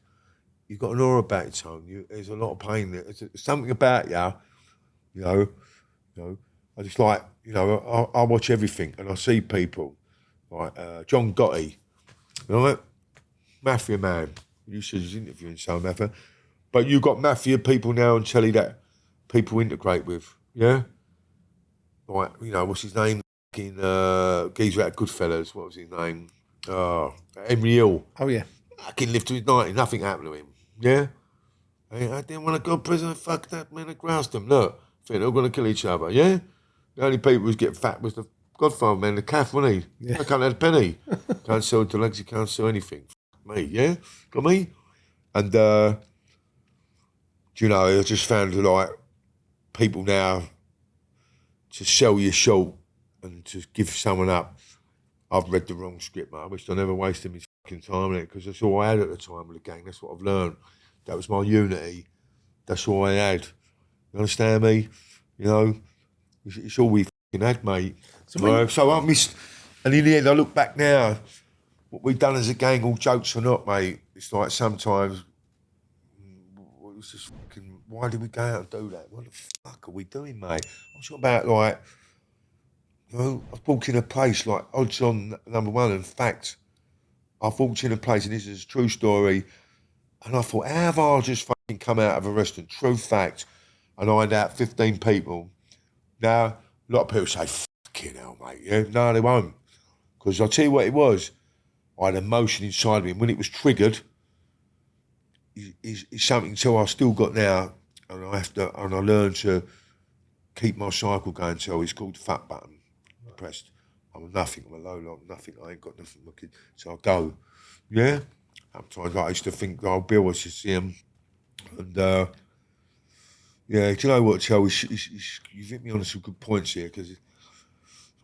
you've got an aura about you, Tone. There's a lot of pain there. There's something about you know, I just like, you know, I watch everything and I see people like John Gotti, right? Mafia man. You said he's interviewing some mafia. But you've got mafia people now on telly that people integrate with, yeah? Like, you know, what's his name? Geezer out of Goodfellas, what was his name? Henry Hill. Oh, yeah. I can live to his 90, nothing happened to him, yeah? I didn't want to go to prison, fuck that, man, I groused him. Look, I think they're all going to kill each other, yeah? The only people who's getting fat was the Godfather man, the calf, wasn't he? Yeah. I can't have a penny. Can't sell the legs, you can't sell anything. Me, yeah? Got me? And, you know, I just found, like, people now to sell you short and to give someone up. I've read the wrong script, mate. I wish I never wasted my fucking time on it because that's all I had at the time with the gang. That's what I've learned. That was my unity. That's all I had. You understand me? You know, it's all we fucking had, mate. So I missed, and in the end, I look back now, what we've done as a gang, all jokes or not, mate, it's like sometimes, it was just fucking, why did we go out and do that? What the fuck are we doing, mate? I'm talking about, like, you know, I've walked in a place, like, odds on number one, in fact, I've walked in a place, and this is a true story, and I thought, how have I just fucking come out of a restaurant, true fact, and I had out 15 people. Now, a lot of people say, fucking hell, mate, yeah? No, they won't. Because I'll tell you what it was. I had emotion inside of me, and when it was triggered, it's something until I've still got now, and I learn to keep my cycle going till it's called the fat button. Pressed. I'm nothing, I'm a low lot, nothing, I ain't got nothing looking. So I go. Yeah? Sometimes I used to think, oh, Bill, I should see him. And yeah, do you know what, Joe? You've hit me on some good points here, because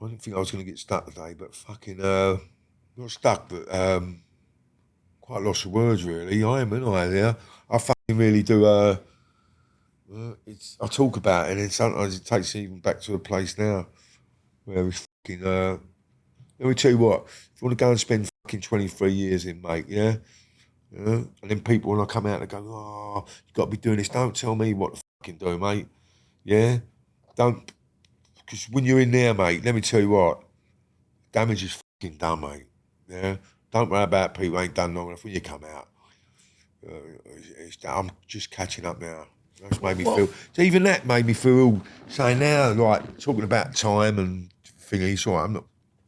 I didn't think I was going to get stuck today, but fucking, not stuck, but quite lost of words, really. I am, aren't I, there? I fucking really do, I talk about it, and then sometimes it takes me even back to a place now where it's fucking, let me tell you what, if you want to go and spend fucking 23 years in, mate, yeah? And then people, when I come out, they go, oh, you got to be doing this. Don't tell me what to fucking do, mate. Yeah? Don't, because when you're in there, mate, let me tell you what, damage is fucking done, mate. Yeah? don't worry about people who ain't done long enough when you come out. I'm just catching up now. That's made me feel. So even that made me feel. Saying now, like talking about time and thingy. So I'm not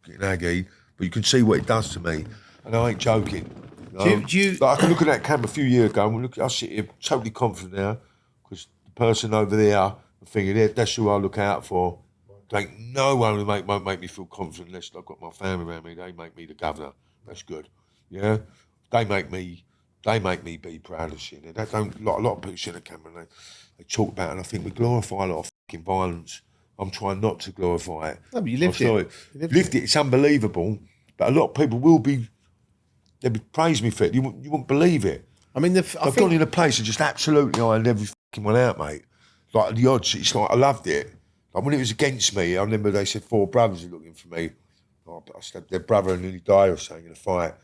getting aggy, but you can see what it does to me, and I ain't joking. Do you Like I can look at that camera a few years ago. And I sit here totally confident now because the person over there, I'm thinking that's who I look out for. There ain't no one who won't make me feel confident unless I've got my family around me. They make me the governor. That's good. Yeah, they make me be proud of shit. They don't. A lot of people sit on the camera and they talk about it, and I think we glorify a lot of fucking violence. I'm trying not to glorify it. No, but you lived it. Lived it. It's unbelievable. But a lot of people they'll praise me for it. You wouldn't believe it. I mean, I've gone in a place and just absolutely ironed every fucking one out, mate. Like the odds, it's like I loved it. Like when it was against me, I remember they said 4 brothers were looking for me. I stabbed their brother and nearly died or something in a fight.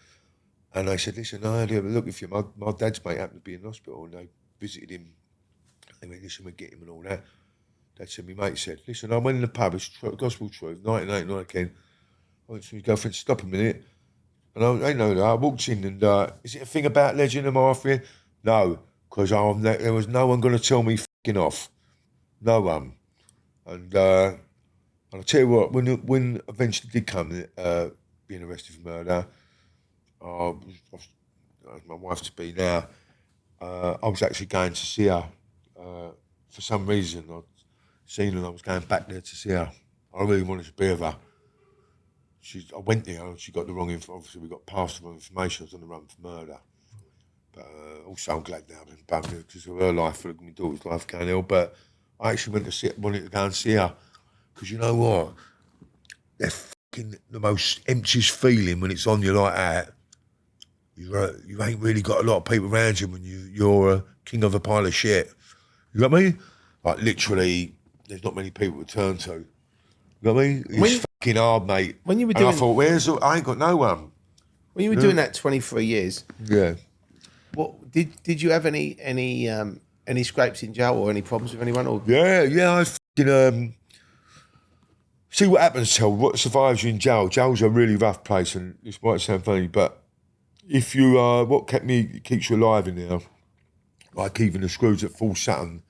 And they said, listen, they're looking for you. My dad's mate happened to be in hospital and they visited him. They went, listen, we'll get him and all that. Dad said, my mate said, listen, I went in the pub, it's gospel truth, 1989 again. I went to my girlfriend, stop a minute. And I know that. I walked in and, is it a thing about Legend of Mafia? No, because there was no one going to tell me fucking off. No one. And I'll tell you what, when eventually did come being arrested for murder, my wife to be now, I was actually going to see her. For some reason, I'd seen her and I was going back there to see her. I really wanted to be with her. I went there and she got the wrong information. Obviously, we got past the wrong information. I was on the run for murder. But also, I'm glad now I've been back there because of her life, for my daughter's life going ill. But I actually wanted to go and see her. Because you know what? They're fucking the most emptiest feeling when it's on you like that. You ain't really got a lot of people around you when you're a king of a pile of shit. You know what I mean? Like literally, there's not many people to turn to. You know what I mean? It's fucking hard, mate. When you were I thought, I ain't got no one. When you were doing that 23 years, yeah. What did you have any scrapes in jail or any problems with anyone? Or Yeah. I fucking see what happens to what survives you in jail. Jail's a really rough place, and this might sound funny, but if you what keeps you alive in there, like even the screws at Full Sutton,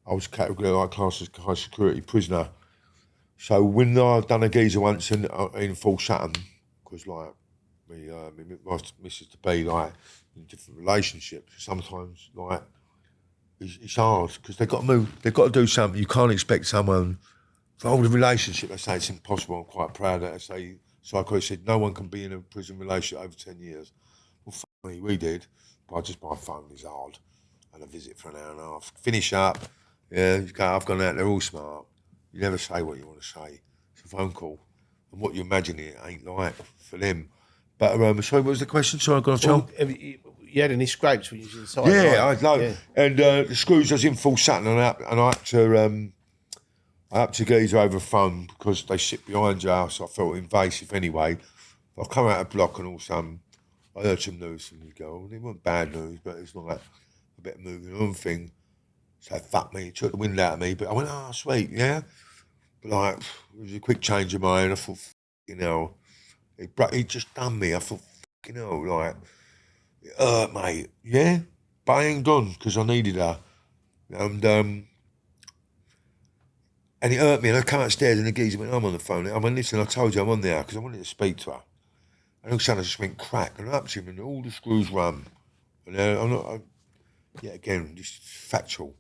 I was categorised like class as high security prisoner. So when I done a geezer once in Full Sutton, because like my missus to be like in different relationships, sometimes like it's hard because they've got to move, they've got to do something. You can't expect someone to hold a relationship. They say it's impossible. I'm quite proud of that. They say psychologist said no one can be in a prison relationship over 10 years. Well, fuck me, we did. But just my phone is hard. And a visit for an hour and a half. Finish up. Yeah, you go, I've gone out, they're all smart. You never say what you want to say. It's a phone call. And what you imagine it ain't like for them. But, sorry, what was the question? Sorry, I got to tell. You had any scrapes when you was inside? Yeah, I know. Yeah. And the screws, I was in Full Sutton and I had to geezer over the phone because they sit behind you, so I felt invasive anyway. I come out of the block and all of a sudden I heard some news from you go, it wasn't bad news, but it's like a bit of moving on thing. So fuck me, it took the wind out of me, but I went, oh, sweet, yeah. But like, it was a quick change of mind. I thought, you know, it just done me. I thought, you know, like, it hurt, mate, yeah? But I ain't done because I needed her. And it hurt me, and I come upstairs and the geezer went, I'm on the phone. I went, listen, I told you I'm on there because I wanted to speak to her. And all of a sudden I just went crack, and up to him, and all the screws run. And yet again, just factual.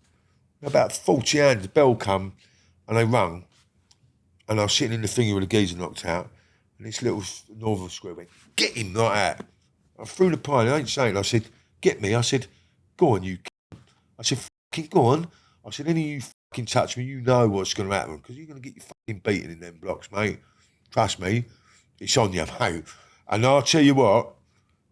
About 40 hands, the bell come, and they rung, and I was sitting in the thingy with the geezer knocked out, and this little northern screw went, get him, like that. I threw the pine, I ain't saying it. I said, get me. I said, go on, you I said, fucking go on. I said, any of you fucking touch me, you know what's going to happen, because you're going to get your fucking beaten in them blocks, mate. Trust me, it's on you, mate. And I'll tell you what,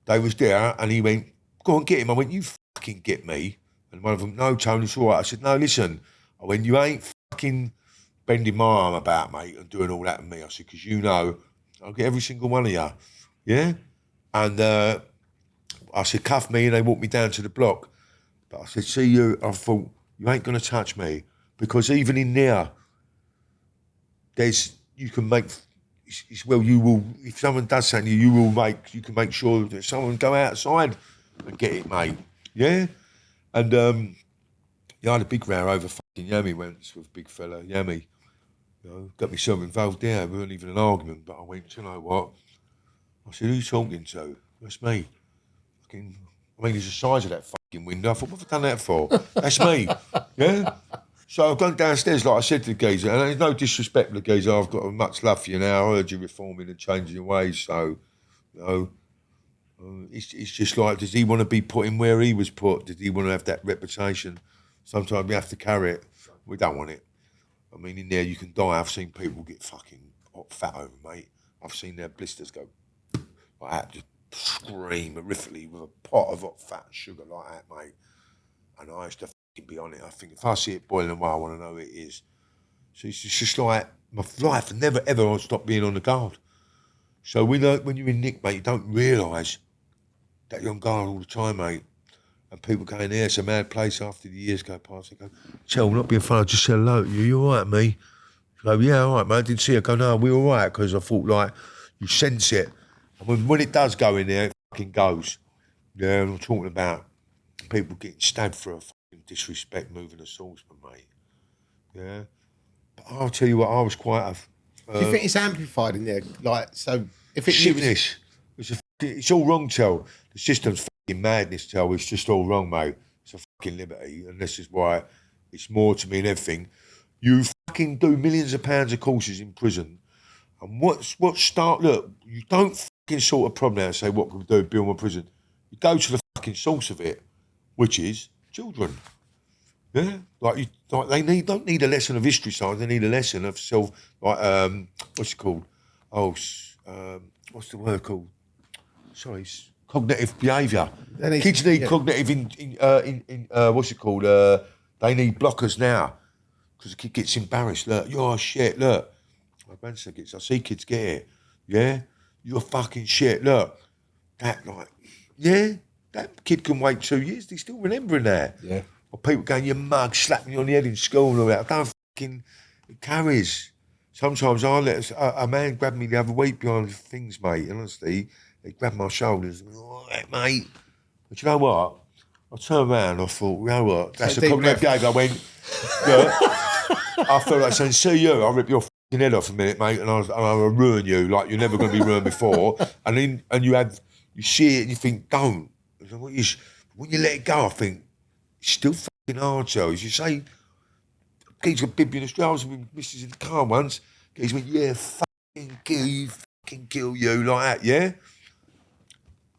they was there, and he went, go on, get him. I went, you fucking get me. And one of them, no, Tony, it's all right. I said, no, listen. I went, you ain't fucking bending my arm about, mate, and doing all that to me. I said, because you know, I'll get every single one of you. Yeah? And I said, cuff me, and they walked me down to the block. But I said, see you, I thought, you ain't going to touch me. Because even in there, you can make, it's well, you will, if someone does something, you can make sure that someone go outside and get it, mate. Yeah? And I had a big row over fucking Yummy once with a big fella, Yummy. You know, got myself involved there. We weren't even an argument, but I went, you know what? I said, who you talking to? That's me. Fucking, I mean, there's the size of that fucking window. I thought, what have I done that for? That's me. Yeah? So I've gone downstairs, like I said to the geezer, and there's no disrespect to the geezer. I've got much love for you now. I heard you reforming and changing your ways. So, you know, it's just like, does he want to be put in where he was put? Did he want to have that reputation? Sometimes we have to carry it. We don't want it. I mean, in there you can die. I've seen people get fucking hot fat over, mate. I've seen their blisters go like that, just scream horrifically with a pot of hot fat and sugar like that, mate. And I used to fucking be on it. I think if I see it boiling away, I want to know who it is. So it's just like my life never ever stopped being on the guard. So when you're in Nick, mate, you don't realise that you're on guard all the time, mate. And people go in there, it's a mad place after the years go past. They go, Chell, not being funny, I just said hello to you. You all right, me? I go, yeah, all right, mate. I didn't see it. I go, no, we all right, because I thought, like, you sense it. And when it does go in there, it fucking goes. Yeah, and I'm talking about people getting stabbed for a fucking disrespect moving a saucepan, mate. Yeah. But I'll tell you what, I was quite a... Do you think it's amplified in there? Like, so if it... Shitness. It's all wrong, Chell. The system's fucking madness, Chell. It's just all wrong, mate. It's a fucking liberty, and this is why it's more to me than everything. You fucking do millions of pounds of courses in prison, and look, you don't fucking sort a problem out and say, what can we do to build my prison? You go to the fucking source of it, which is children. Yeah? They don't need a lesson of history science, they need a lesson of what's it called? What's the word called? Sorry, cognitive behaviour. Kids need cognitive what's it called? They need blockers now because the kid gets embarrassed. Look, you're shit. Look, my grandson gets. I see kids get it. Yeah, you're fucking shit. Look, that kid can wait 2 years. They're still remembering that. Yeah. Or people going, you mug, slapping you on the head in school and all that. I don't fucking. It carries. Sometimes I let a man grab me the other week behind things, mate. Honestly. He grabbed my shoulders and went, all right, mate. But you know what? I turned around, I thought, you know what? That's a cognitive behaviour. I went, yeah. I felt like saying, see you, I'll rip your fucking head off a minute, mate, and I'll ruin you like you're never going to be ruined before. And you see it and you think, don't. When you let it go, I think, it's still fucking hard, so as you say, he's got bib in the street. I was with Mrs. in the car once. He's went, yeah, fucking kill you, like that, yeah?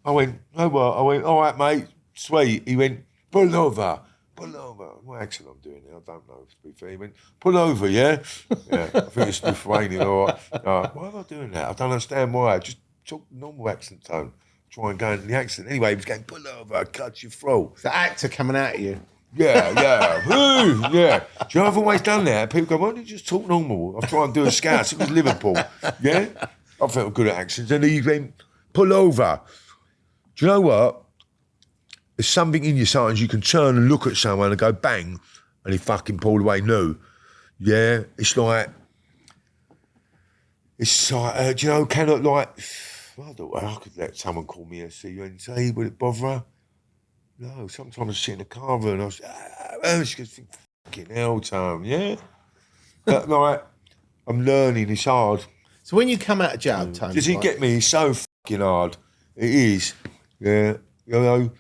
I went, no, what? I went, all right, mate, sweet. He went, pull over. What accent I'm doing now, I don't know, to be fair. He went, pull over, yeah? Yeah, I think it's Lithuanian or why am I doing that? I don't understand why. Just talk normal accent tone. Try and go into the accent. Anyway, he was going, pull over, I'll cut your throat. It's the actor coming out at you. Yeah. Woo, yeah. Do you know, I've always done that. People go, why don't you just talk normal? I'll try and do a scout. It was Liverpool. Yeah? I felt good at accents. And he went, pull over. Do you know what? There's something in you sometimes you can turn and look at someone and go bang, and he fucking pulled away new. Yeah? It's like, do you know, cannot like, I could let someone call me a CUNT, would it bother her? No, sometimes I sit in the car and I was just think, fucking hell, Tom, yeah? But like, I'm learning, it's hard. So when you come out of jail, Tony... Does it get me? It's so fucking hard. It is. Yeah. You know,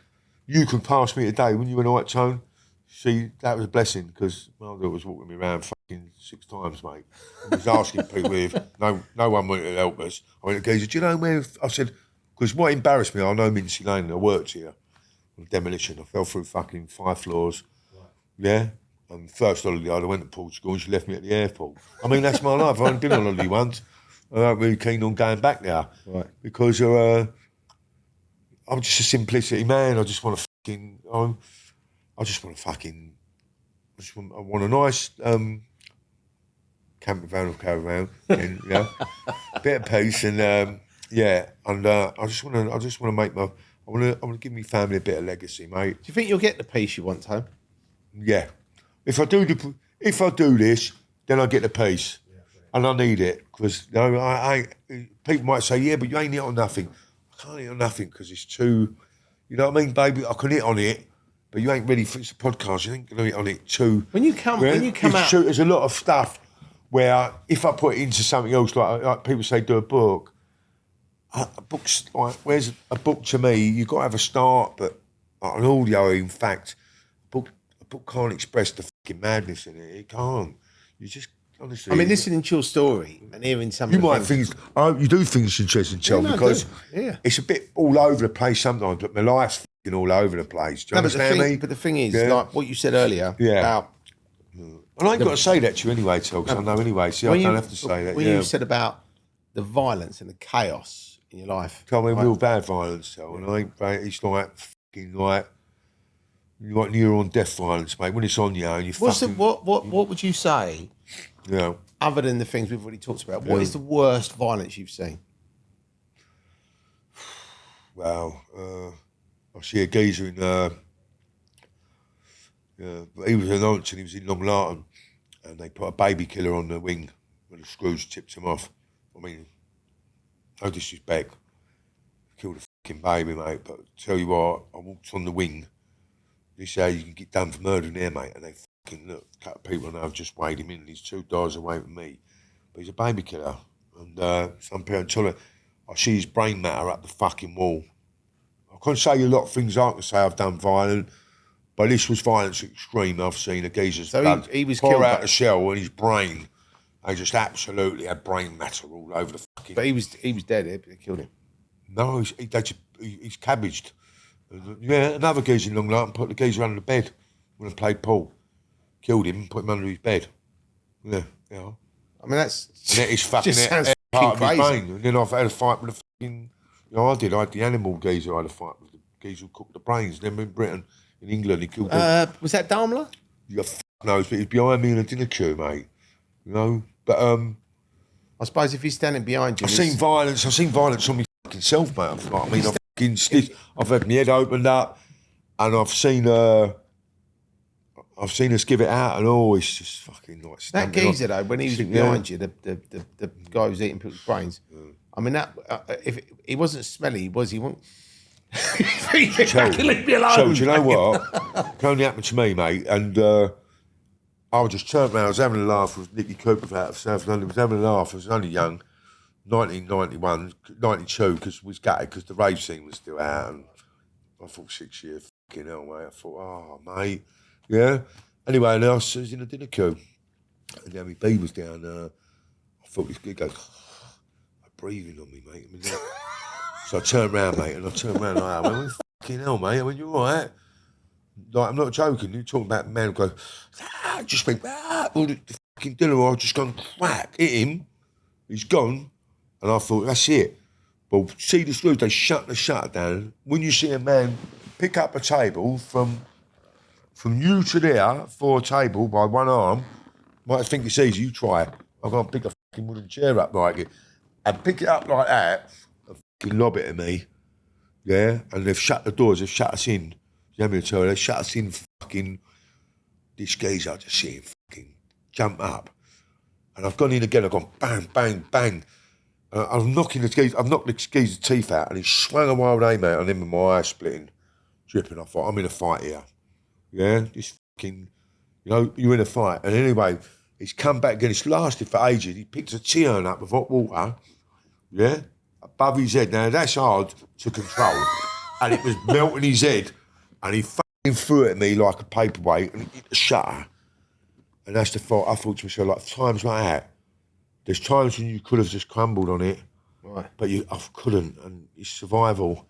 you could pass me today when you were right, Tone. See, that was a blessing because my mother was walking me around fucking 6 times, mate. I was asking people if no one wanted to help us. I went to geezer, do you know where... I said, because what embarrassed me, I know Mincy Lane and I worked here on demolition. I fell through fucking 5 floors. Right. Yeah. And first holiday, I went to Portugal and she left me at the airport. I mean, that's my life. I've only been on holiday once. I'm not really keen on going back now. Right. Because I'm just a simplicity man. I just want to fucking... I want a nice camper van or caravan, and bit of peace, and and I just want to make I want to give my family a bit of legacy, mate. Do you think you'll get the peace you want, Tom? Yeah. If I do this, then I get the peace. And I need it because people might say, yeah, but you ain't hit on nothing. I can't hit on nothing because it's too, you know what I mean, baby? I can hit on it, but you ain't ready for it's a podcast. You ain't going to hit on it too. When you come out, true, there's a lot of stuff where if I put it into something else, like people say, do a book. A book's like, where's a book to me? You've got to have a start, but like an audio, in fact, a book can't express the fucking madness in it. It can't. You just. Honestly, I mean, listening to your story and hearing some of the things... You do things interesting, Chel, because it's a bit all over the place sometimes, but my life's fucking all over the place. Do you understand me? But the thing is, like what you said earlier about... And I ain't got to say that to you anyway, Chel, because I know anyway. See, I don't have to say that. When you said about the violence and the chaos in your life... Tell me real bad violence, Chel, and I ain't... It's like fucking like... You're like neuron death violence, mate. When it's on you and you fucking... What would you say... Yeah. Other than the things we've already talked about, what is the worst violence you've seen? Well, I see a geezer in. He was an aunt and he was in Long Larton, and they put a baby killer on the wing when the screws tipped him off. I mean, no disrespect, killed a fucking baby, mate. But tell you what, I walked on the wing. They say you can get done for murdering there, mate, and they. Look, a couple of people now have just weighed him in. He's 2 doors away from me, but he's a baby killer. And some parents tell her, I see his brain matter up the fucking wall. I can't say a lot of things I can say I've done violent, but this was violence extreme. I've seen a geezer's blood he was pour killed out the shell and his brain. They just absolutely had brain matter all over the fucking. But he was dead. They killed him. No, he's cabbaged. Yeah, another geezer in Long Lartin put the geezer under the bed when I played pool. Killed him, put him under his bed. Yeah. I mean, that's... And that is fucking part of his brain. And then I've had a fight with the fucking... I did. I had the animal geezer. I had a fight with the geezer who cooked the brains. Then in Britain, in England, he killed them. Was that Daimler? You got knows, but he's behind me in a dinner queue, mate. You know? But, I suppose if he's standing behind you... I've seen violence on me fucking self, mate. I've had my head opened up and I've seen us give it out, and it's just fucking like that geezer though. When he was behind you, the guy who was eating people's brains. I mean, that if he wasn't smelly, was he? Leave me alone. So, do you know what? It only happened to me, mate. And I was just turned around. I was having a laugh with Nicky Cooper out of South London. I was having a laugh. I was only young, 1991, 92, because we was gutted because the rave scene was still out. And I thought 6 years, fucking hell, mate. I thought, oh, mate. Yeah. Anyway, and I was in a dinner queue, and the MEP was down. I thought this guy goes, breathing on me, mate. I mean, so I turned round, mate, and I went, fucking hell, mate. I went, you all right? Like, I'm not joking. You're talking about the man who goes, just went, all the fucking dinner. I just gone, whack, hit him. He's gone. And I thought, that's it. Well, see the screws, they shut the shutter down. When you see a man pick up a table from you to there for a table by one arm, might think it's easy, you try it. I'm going to pick a fucking wooden chair up like it and pick it up like that and fucking lob it at me. Yeah? And they've shut the doors, they've shut us in. You know what I mean? So they shut us in fucking this geezer, I just see him fucking jump up. And I've gone in again, I've gone bang, bang, bang. I've knocked the geezer's teeth out and he swung a wild aim out on him and my eye splitting, dripping. I thought, I'm in a fight here. Yeah, this fucking, you're in a fight. And anyway, he's come back again. It's lasted for ages. He picked a tea urn up with hot water, yeah, above his head. Now, that's hard to control. And it was melting his head. And he fucking threw it at me like a paperweight and it hit the shutter. And that's the thought. I thought to myself, like, times like that, there's times when you could have just crumbled on it, right? But I couldn't. And it's survival.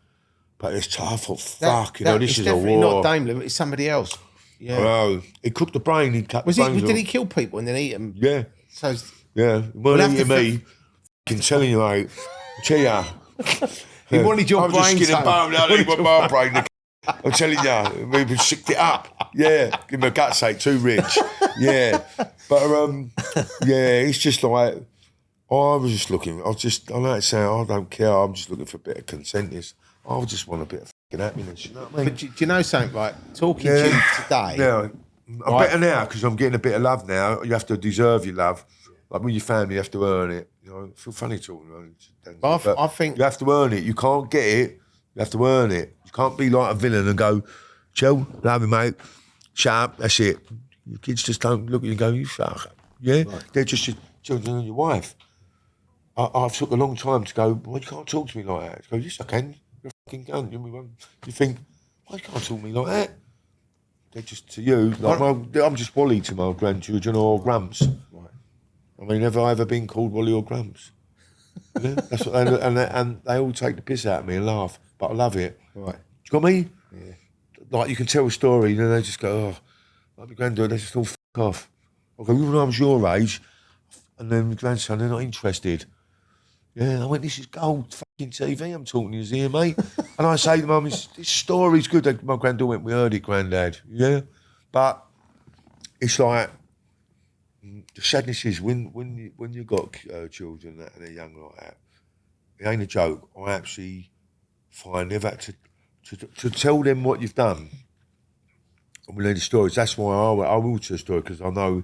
But it's tough. I thought, this is a war. It's not Daimler, but it's somebody else. Yeah. Oh, he cooked the brain. He cut the brains off. Did he kill people and then eat them? Yeah. So yeah. Well, eating me. I'm telling you, mate. Tell ya. He wanted your brain. I'm just getting boned. I didn't want my brain. I'm telling you, we sicked it up. Yeah. Give him a gut sake, too rich. Yeah. But it's just like, I was just looking. I like to say, I don't care. I'm just looking for a bit of consent. I just want a bit of fucking happiness, you know what I mean? But do you know something, like, talking to you today... Yeah, I'm better now because I'm getting a bit of love now. You have to deserve your love. like with your family, you have to earn it. You know, I feel funny talking. But I think you have to earn it. You can't get it. You have to earn it. You can't be like a villain and go, chill, love you, mate. Shut up. That's it. Your kids just don't look at you and go, you shut up. Yeah, right. They're just your children and your wife. I've took a long time to go, well, you can't talk to me like that. I go, yes, I can. You're a fucking gun. You think, why you can't talk to me like that? They're just to you, like I'm just Wally to my grandchildren or Grumps. Right. I mean, have I ever been called Wally or Grumps? Yeah, that's what and they all take the piss out of me and laugh, but I love it. Right. Do you got me? Yeah. Like you can tell a story, and then they just go, oh, like my granddad, they just all fuck off. I go, when I was your age, and then my grandson, they're not interested. Yeah, I went, this is gold fucking TV I'm talking to you here, mate. And I say to mum, this story's good. My granddad went, we heard it, granddad. Yeah. But it's like, the sadness is when you got children and they're young like that, it ain't a joke. I actually find they've had to tell them what you've done. And we learn the stories. That's why I will tell a story, because I know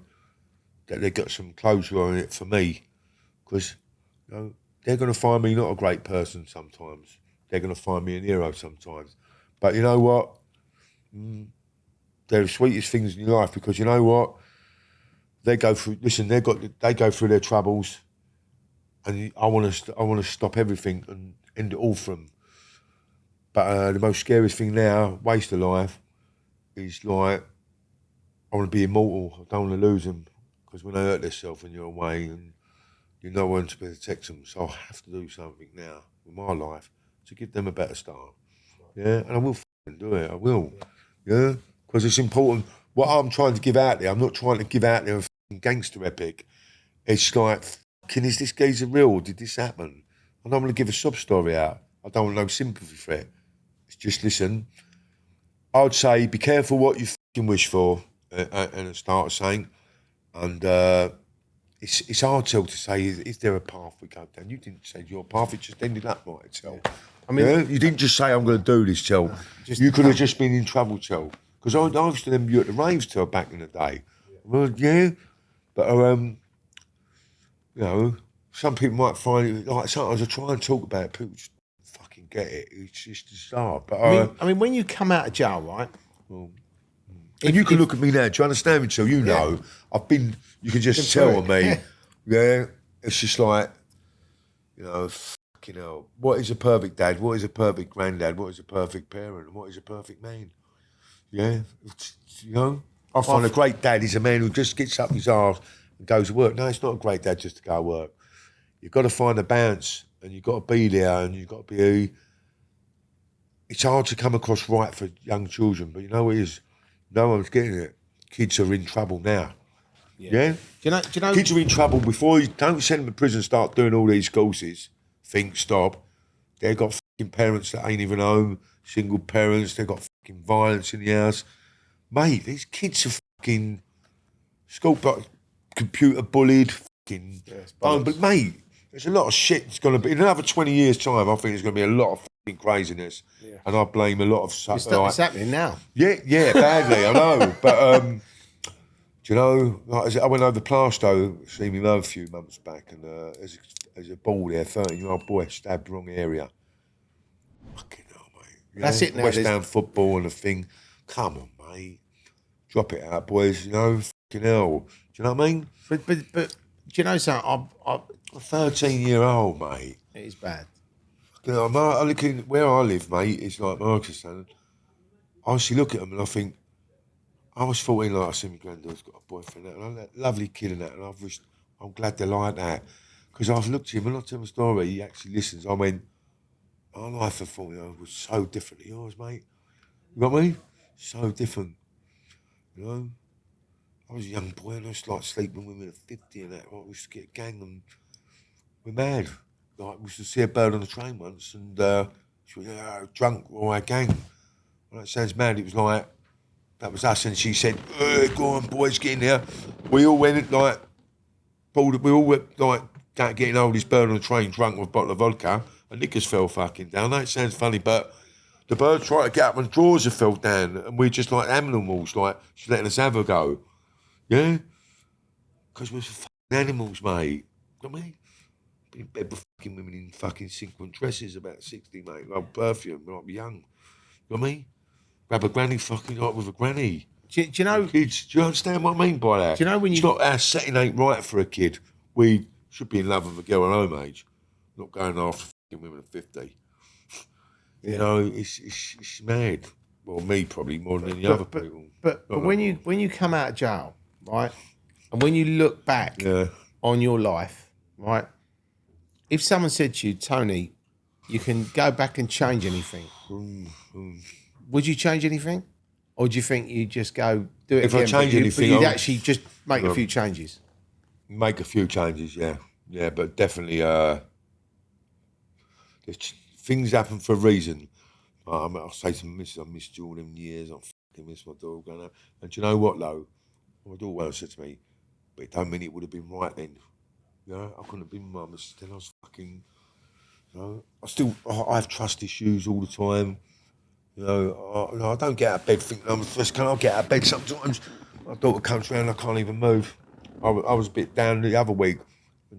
that they've got some closure on it for me. Because, you know, they're going to find me not a great person sometimes. They're going to find me an hero sometimes. But you know what? They're the sweetest things in your life, because you know what? They go through. Listen, they go through their troubles, and I want to stop everything and end it all for them. But the most scariest thing now, waste of life, is like I want to be immortal. I don't want to lose them, because when they hurt themselves and you're away and you're no one to protect them, so I have to do something now with my life to give them a better start. Yeah, and I will do it. I will. Yeah, because it's important. What I'm trying to give out there, I'm not trying to give out there a gangster epic. It's like, is this geezer real? Did this happen? I don't want to give a sob story out. I don't want no sympathy for it. It's just, listen, I'd say be careful what you wish for, and start saying, and it's hard to say, is there a path we go down? You didn't say your path, it just ended up like it, Tell. I mean, yeah? You didn't just say, I'm going to do this, Tell. You could have just been in trouble, Tell. Because I used to them you at the raves, Tell, back in the day. Well, yeah, but, you know, some people might find it, like, sometimes I try and talk about it, people just fucking get it. It's just a start. But I mean, when you come out of jail, right? Well, and you can look at me now. Do you understand me, Tell? You know, I've been. You can just tell on me. Yeah, it's just like, you know, fucking hell. What is a perfect dad? What is a perfect granddad? What is a perfect parent? And what is a perfect man? Yeah, you know, I find a great dad is a man who just gets up his arse and goes to work. No, it's not a great dad just to go to work. You've got to find a balance, and you've got to be there, and you've got to be. It's hard to come across right for young children, but you know what it is? No one's getting it. Kids are in trouble now. Yeah? Do you know? Kids are in trouble before you don't send them to prison, start doing all these courses. Think, stop. They've got fucking parents that ain't even home, single parents, they've got fucking violence in the house. Mate, these kids are fucking computer bullied, fucking but mate, there's a lot of shit that's gonna be in another 20 years' time, I think there's gonna be a lot of fucking craziness. Yeah. And I blame a lot of stuff. It's happening now. Yeah, badly, I know. But do you know, like, I went over Plaistow, see my mum a few months back, and there's a ball there, 13-year-old boy stabbed wrong area. Fucking hell, mate. That's it now. West Ham football and a thing. Come on, mate. Drop it out, boys, you know, fucking hell. Do you know what I mean? But do you know something? I'm a 13-year-old, mate. It is bad. You know, I look in where I live, mate, it's like Marcus, and I actually look at them and I think, I was 14, like I see my granddad's got a boyfriend, and I'm that lovely kid and that, and I'm glad they're like that. Because I've looked at him, and I tell him a story, he actually listens. I mean, my life at 14 was so different to yours, mate. You got me? So different. You know? I was a young boy, and I used to like sleep with women at 50 and that. We used to get a gang, and we're mad. Like, we used to see a bird on the train once, and she was drunk, all our gang. Well, that sounds mad. It was like, that was us, and she said, hey, go on, boys, get in there. We all went, like, we all went, like, getting hold of this bird on the train, drunk with a bottle of vodka, and knickers fell fucking down. That sounds funny, but the bird tried to get up and drawers have fell down, and we're just like animals, like, she's letting us have a go. Yeah? Because we're animals, mate. I mean, been in bed with fucking women in fucking sequin dresses about 60, mate. Love perfume when I was young. You know what I mean? Grab a granny fucking like with a granny. Do you know? Kids, do you understand what I mean by that? Do you know when it's not our setting ain't right for a kid. We should be in love with a girl our own age, not going after fucking women at 50. Yeah. You know, it's mad. Well, me probably more than any other people. But when you come out of jail, right, and when you look back on your life, right, if someone said to you, Tony, you can go back and change anything, would you change anything? Or do you think you just go do it If again? I change anything, you'd actually just make a few changes. Make a few changes, yeah, but definitely, things happen for a reason. I'll say to my missus, I missed you all them years. I fucking miss my dog. And do you know what, though? My daughter once said to me, but it don't mean it would have been right then. You know, I couldn't have been mum. Then I was fucking, you know, I have trust issues all the time. You know, I don't get out of bed thinking I'm the first. Can I get out of bed sometimes? My daughter comes round, I can't even move. I was a bit down the other week.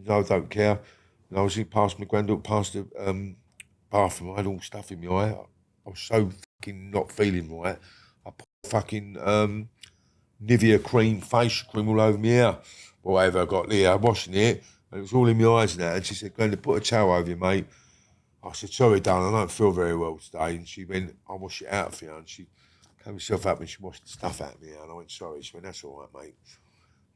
I don't care. And I was past my granddaughter, past the bathroom. I had all stuff in my eye. I was so fucking not feeling right. I put fucking Nivea cream, facial cream all over my hair. Whatever I got there, washing it, and it was all in my eyes now. And she said, Grandad, put a towel over you, mate. I said, sorry, darling, I don't feel very well today. And she went, I'll wash it out for you. And she came herself up and she washed the stuff out of me. And I went, sorry. She went, that's all right, mate.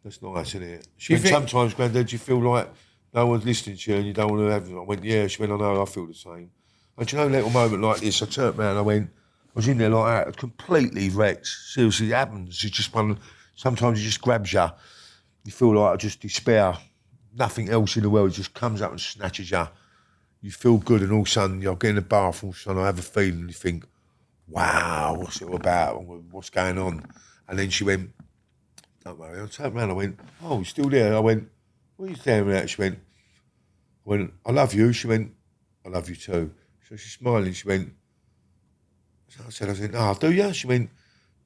That's nice, isn't it? She went, sometimes, Grandad, you feel like no one's listening to you and you don't want to have them. I went, yeah. She went, I know, I feel the same. And you know, a little moment like this, I turned around, I was in there like that, completely wrecked. Seriously, it happens. It's just sometimes it just grabs you. You feel like just despair. Nothing else in the world just comes up and snatches you. You feel good, and all of a sudden you'll get in the bath, and all of a sudden I have a feeling, you think, wow, what's it all about? What's going on? And then she went, don't worry. I turned around, I went, oh, you're still there? I went, what are you staring at? She went, I love you. She went, I love you too. So she's smiling. She went, I said, oh, do you? She went,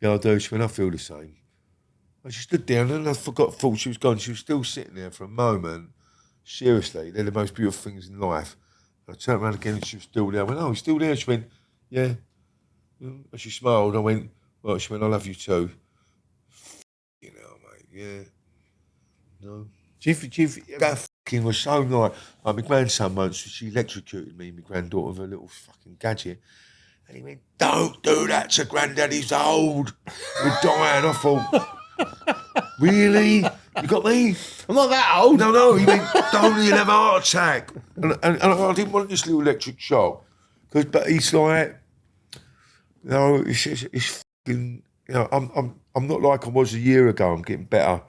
yeah, I do. She went, I feel the same. And she stood there, and then I thought she was gone. She was still sitting there for a moment. Seriously, they're the most beautiful things in life. And I turned around again, and she was still there. I went, oh, you're still there? She went, yeah. And she smiled. I went, well, she went, I love you too. You know, mate, yeah. No. That fucking was so nice. Like my grandson once, she electrocuted me, my granddaughter, with a little fucking gadget. And he went, don't do that to Grandad, he's old. We're dying. I thought, really? You got me? I'm not that old. No, he went, don't, you'll have a heart attack. And I didn't want this little electric shock. But he's like, you know, it's fucking, you know, I'm not like I was a year ago. I'm getting better.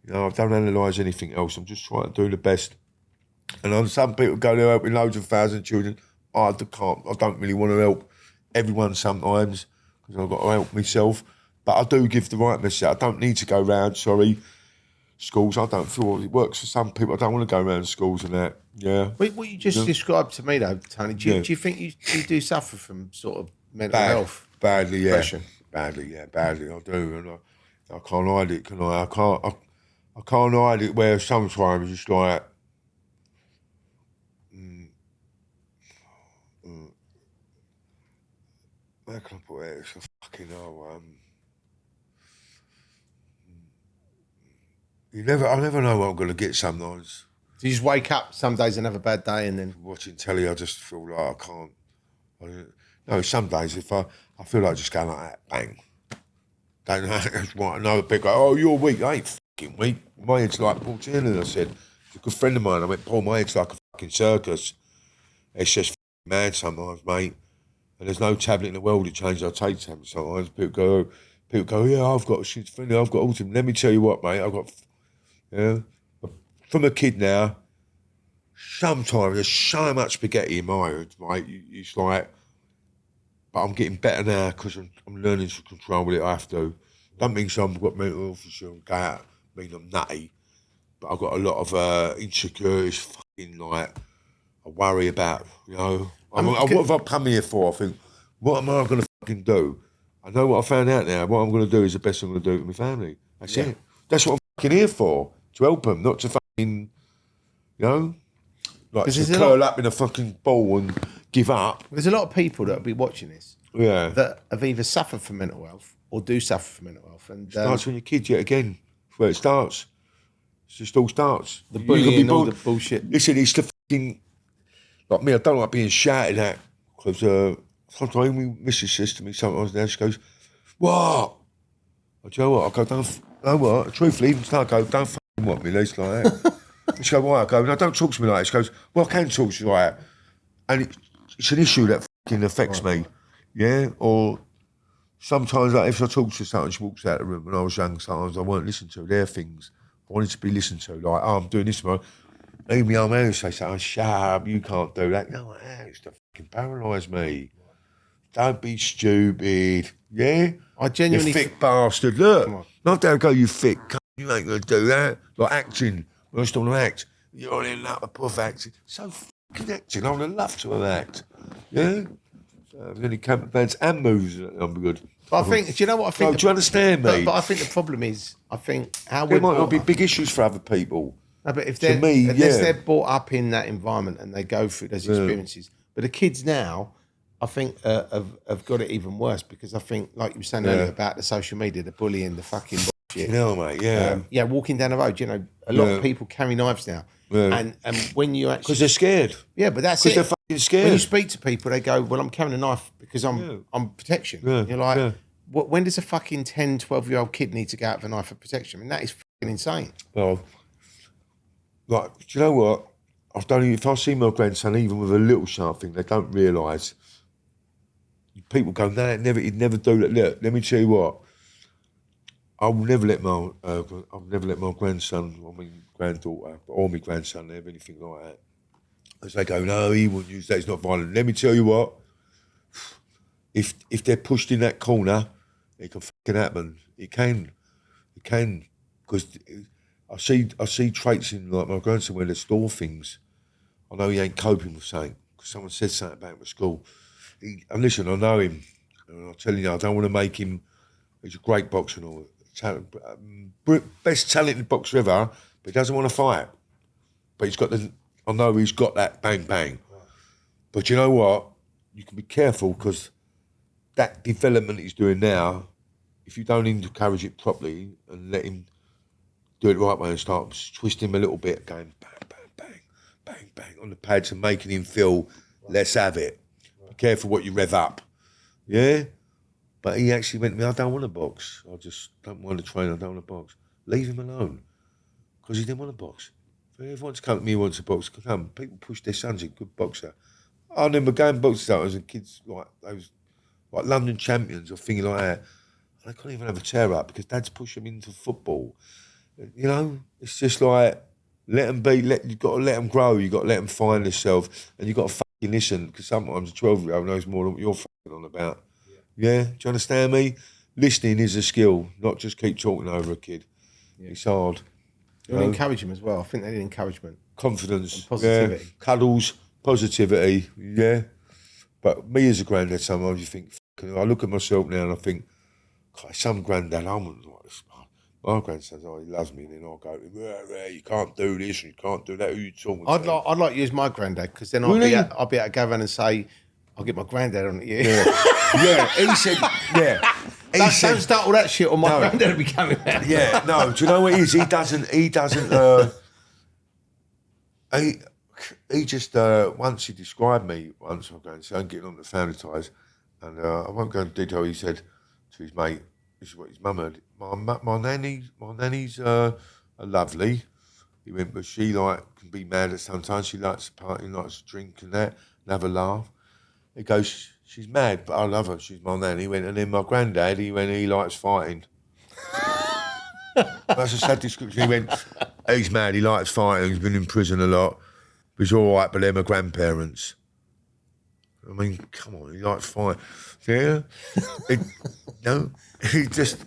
You know, I don't analyse anything else. I'm just trying to do the best. And some people go there helping loads of thousands of children. I don't really want to help everyone sometimes because I've got to help myself. But I do give the right message. I don't need to go round, schools. I don't feel it works for some people. I don't want to go around schools and that. Yeah. What you just described to me, though, Tony, do you think you do suffer from sort of mental health? Badly, yeah. Depression? Badly. I do. And I can't hide it, can I? I can't hide it where sometimes it's like, how can I put it? It's a fucking hell. I never know what I'm going to get sometimes. So you just wake up some days and have a bad day and then... Watching telly, I just feel like I can't. No, some days if I feel like just going like that, bang. Don't know, that's right. Another big guy, oh, you're weak. I ain't fucking weak. My head's like Paul Tiernan, I said. He's a good friend of mine. I went, Paul, my head's like a fucking circus. It's just mad sometimes, mate. And there's no tablet in the world that changes. I take tablets sometimes. People go, yeah, I've got schizophrenia, I've got autism. Let me tell you what, mate, from a kid now, sometimes there's so much spaghetti in my head, mate. It's like, but I'm getting better now because I'm learning to control it. I have to. Don't mean I've got mental health issues and go out, mean I'm nutty, but I've got a lot of insecurities, fucking like, I worry about, you know. What have I come here for? I think, what am I going to fucking do? I know what I found out now. What I'm going to do is the best I'm going to do with my family. That's it. That's what I'm fucking here for. to help them, not to fucking, like to there's a curl up in a fucking ball and give up. There's a lot of people that will be watching this that have either suffered from mental health or do suffer from mental health. And Starts when you're kids yet again. That's where it starts. It just all starts. the bullying, all the bullshit. Listen, it's the fucking, like me, I don't like being shouted at, because sometimes my missus says to me sometimes now, she goes, what? I do you know what? I go, don't, know what? Truthfully, even I go, don't fucking want me, Lisa, like that. And she goes, why? I go, no, don't talk to me like that. She goes, well, I can talk to you like that. And it's an issue that fucking affects me, yeah? Or sometimes, like, if I talk to someone, she walks out of the room. When I was young, sometimes I weren't listened to. Their things I wanted to be listened to. Like, oh, I'm doing this tomorrow. Even my old man would say something, shut up, you can't do that. No, it used to fucking paralyse me. Don't be stupid, yeah? I genuinely... You thick bastard, look. Not there go, you thick cunt, you ain't going to do that. Like acting, when I used to want to act. You're on in love, a puff acting. So fucking acting, I would have loved to have act, yeah? Any camp bands and moves, I'm good. But I think, do you know what I think? No, do you understand me? But I think the problem is, I think how there we're might not brought be up- big issues for other people. No, but if To they're, me, unless yeah. they're brought up in that environment and they go through those experiences. But the kids now, I think, have got it even worse because I think, like you were saying earlier about the social media, the bullying, the fucking bullshit. You know, mate, yeah. Yeah, walking down the road, a lot of people carry knives now. Yeah. And when you actually... Because they're scared. Yeah, but that's it. Because they're fucking scared. When you speak to people, they go, well, I'm carrying a knife because I'm protection. Yeah, You're like, yeah. when does a fucking 10, 12-year-old kid need to go out with a knife for protection? I mean, that is fucking insane. Well, like, do you know what? If I see my grandson, even with a little sharp thing, they don't realise. People go, no, he'd never do that. Look, let me tell you what. I'll never let my grandson, or my granddaughter, or my grandson have anything like that. As they go, no, he wouldn't use that. It's not violent. Let me tell you what. If they're pushed in that corner, it can fucking happen. It can, because I see traits in like my grandson where they store things. I know he ain't coping with something because someone said something about him at school. And listen, I know him, and I'm telling you, I don't want to make him. He's a great boxer and all. Best talented boxer ever, but he doesn't want to fight. But I know he's got that bang bang. But you know what? You can be careful because that development he's doing now, if you don't encourage it properly and let him do it the right way and start twisting him a little bit, going bang, bang, bang, bang, bang on the pads and making him feel, let's have it. Be careful what you rev up. Yeah? But he actually went to me, I don't want to box. I just don't want to train, I don't want to box. Leave him alone. Because he didn't want to box. If everyone's come to me who wants to box, come. People push their sons, he's a good boxer. I remember going boxing out as a kids, like those like London champions or things like that. And I couldn't even have a tear up because dads push them into football. You know, it's just like, let them be, you've got to let them grow, you've got to let them find themselves, and you've got to fucking listen, because sometimes a 12-year-old knows more than what you're fucking on about. Yeah? Do you understand me? Listening is a skill, not just keep talking over a kid. Yeah. It's hard. You want to encourage them as well. I think they need encouragement. Confidence. And positivity. Yeah. Cuddles, positivity, yeah. But me as a granddad, sometimes you think, I look at myself now and I think, God, some granddad, I wouldn't like this. My grandson's, he loves me, and then I'll go, you can't do this, you can't do that, who you talking to? I'd like to use my granddad, because then I'll be able to go around and say, I'll get my granddad on it, Yeah, he said, yeah. Don't start all that shit or my granddad will be coming out. Yeah, no, do you know what it is? He doesn't, he just, once he described me, once I'm going to say, I'm getting on the family ties, and I won't go into detail, he said to his mate, this is what his mum heard, my nanny's are lovely. He went, but she can be mad at sometimes, she likes to party, likes to drink and that, and have a laugh. He goes, she's mad, but I love her, she's my nanny. He went, and then my granddad, he likes fighting. That's a sad description. He went, he's mad, he likes fighting, he's been in prison a lot, but he's all right, but they're my grandparents. I mean, come on, he likes fighting. Yeah? He just,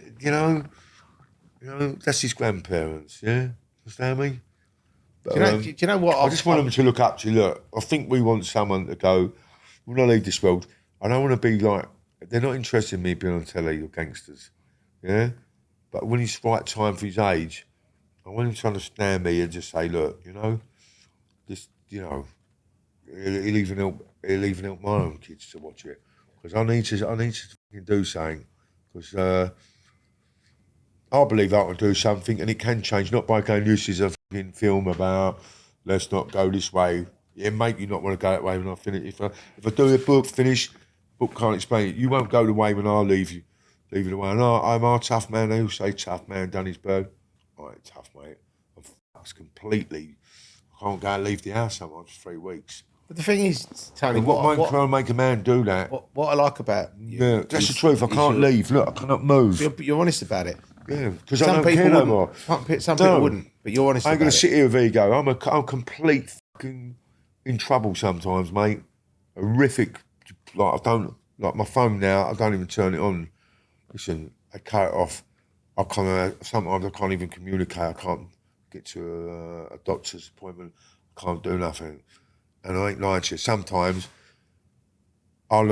that's his grandparents, yeah? Understand me? But, do you know what? I just want them to look up to you. Look, I think we want someone to go, when I leave this world, I don't want to be like, they're not interested in me being on telly or gangsters, yeah? But when it's right time for his age, I want him to understand me and just say, look, this, he'll even help my own kids to watch it, because I need to fucking do something, because I believe I can do something, and it can change, not by going, this is a fucking film about, let's not go this way. It make you not want to go that way when I finish. If I do the book, book can't explain it. You won't go the way when I leave it away. And I'm a tough man. They all say tough man, Dunnisburg. I ain't tough, mate. I'm fucked completely. I can't go and leave the house sometimes for 3 weeks. But the thing is, Tony, What can make a man do that? What I like about you, yeah, that's the truth. I can't leave. Look, I cannot move. You're honest about it. Yeah, because I don't care no more. Some people wouldn't, but you're honest about it. I ain't going to sit here with ego. I'm complete fucking in trouble sometimes, mate. Horrific. Like, I don't, like my phone now, I don't even turn it on. Listen, I cut it off. Sometimes I can't even communicate. I can't get to a doctor's appointment. I can't do nothing. And I ain't lying to you. Sometimes I'll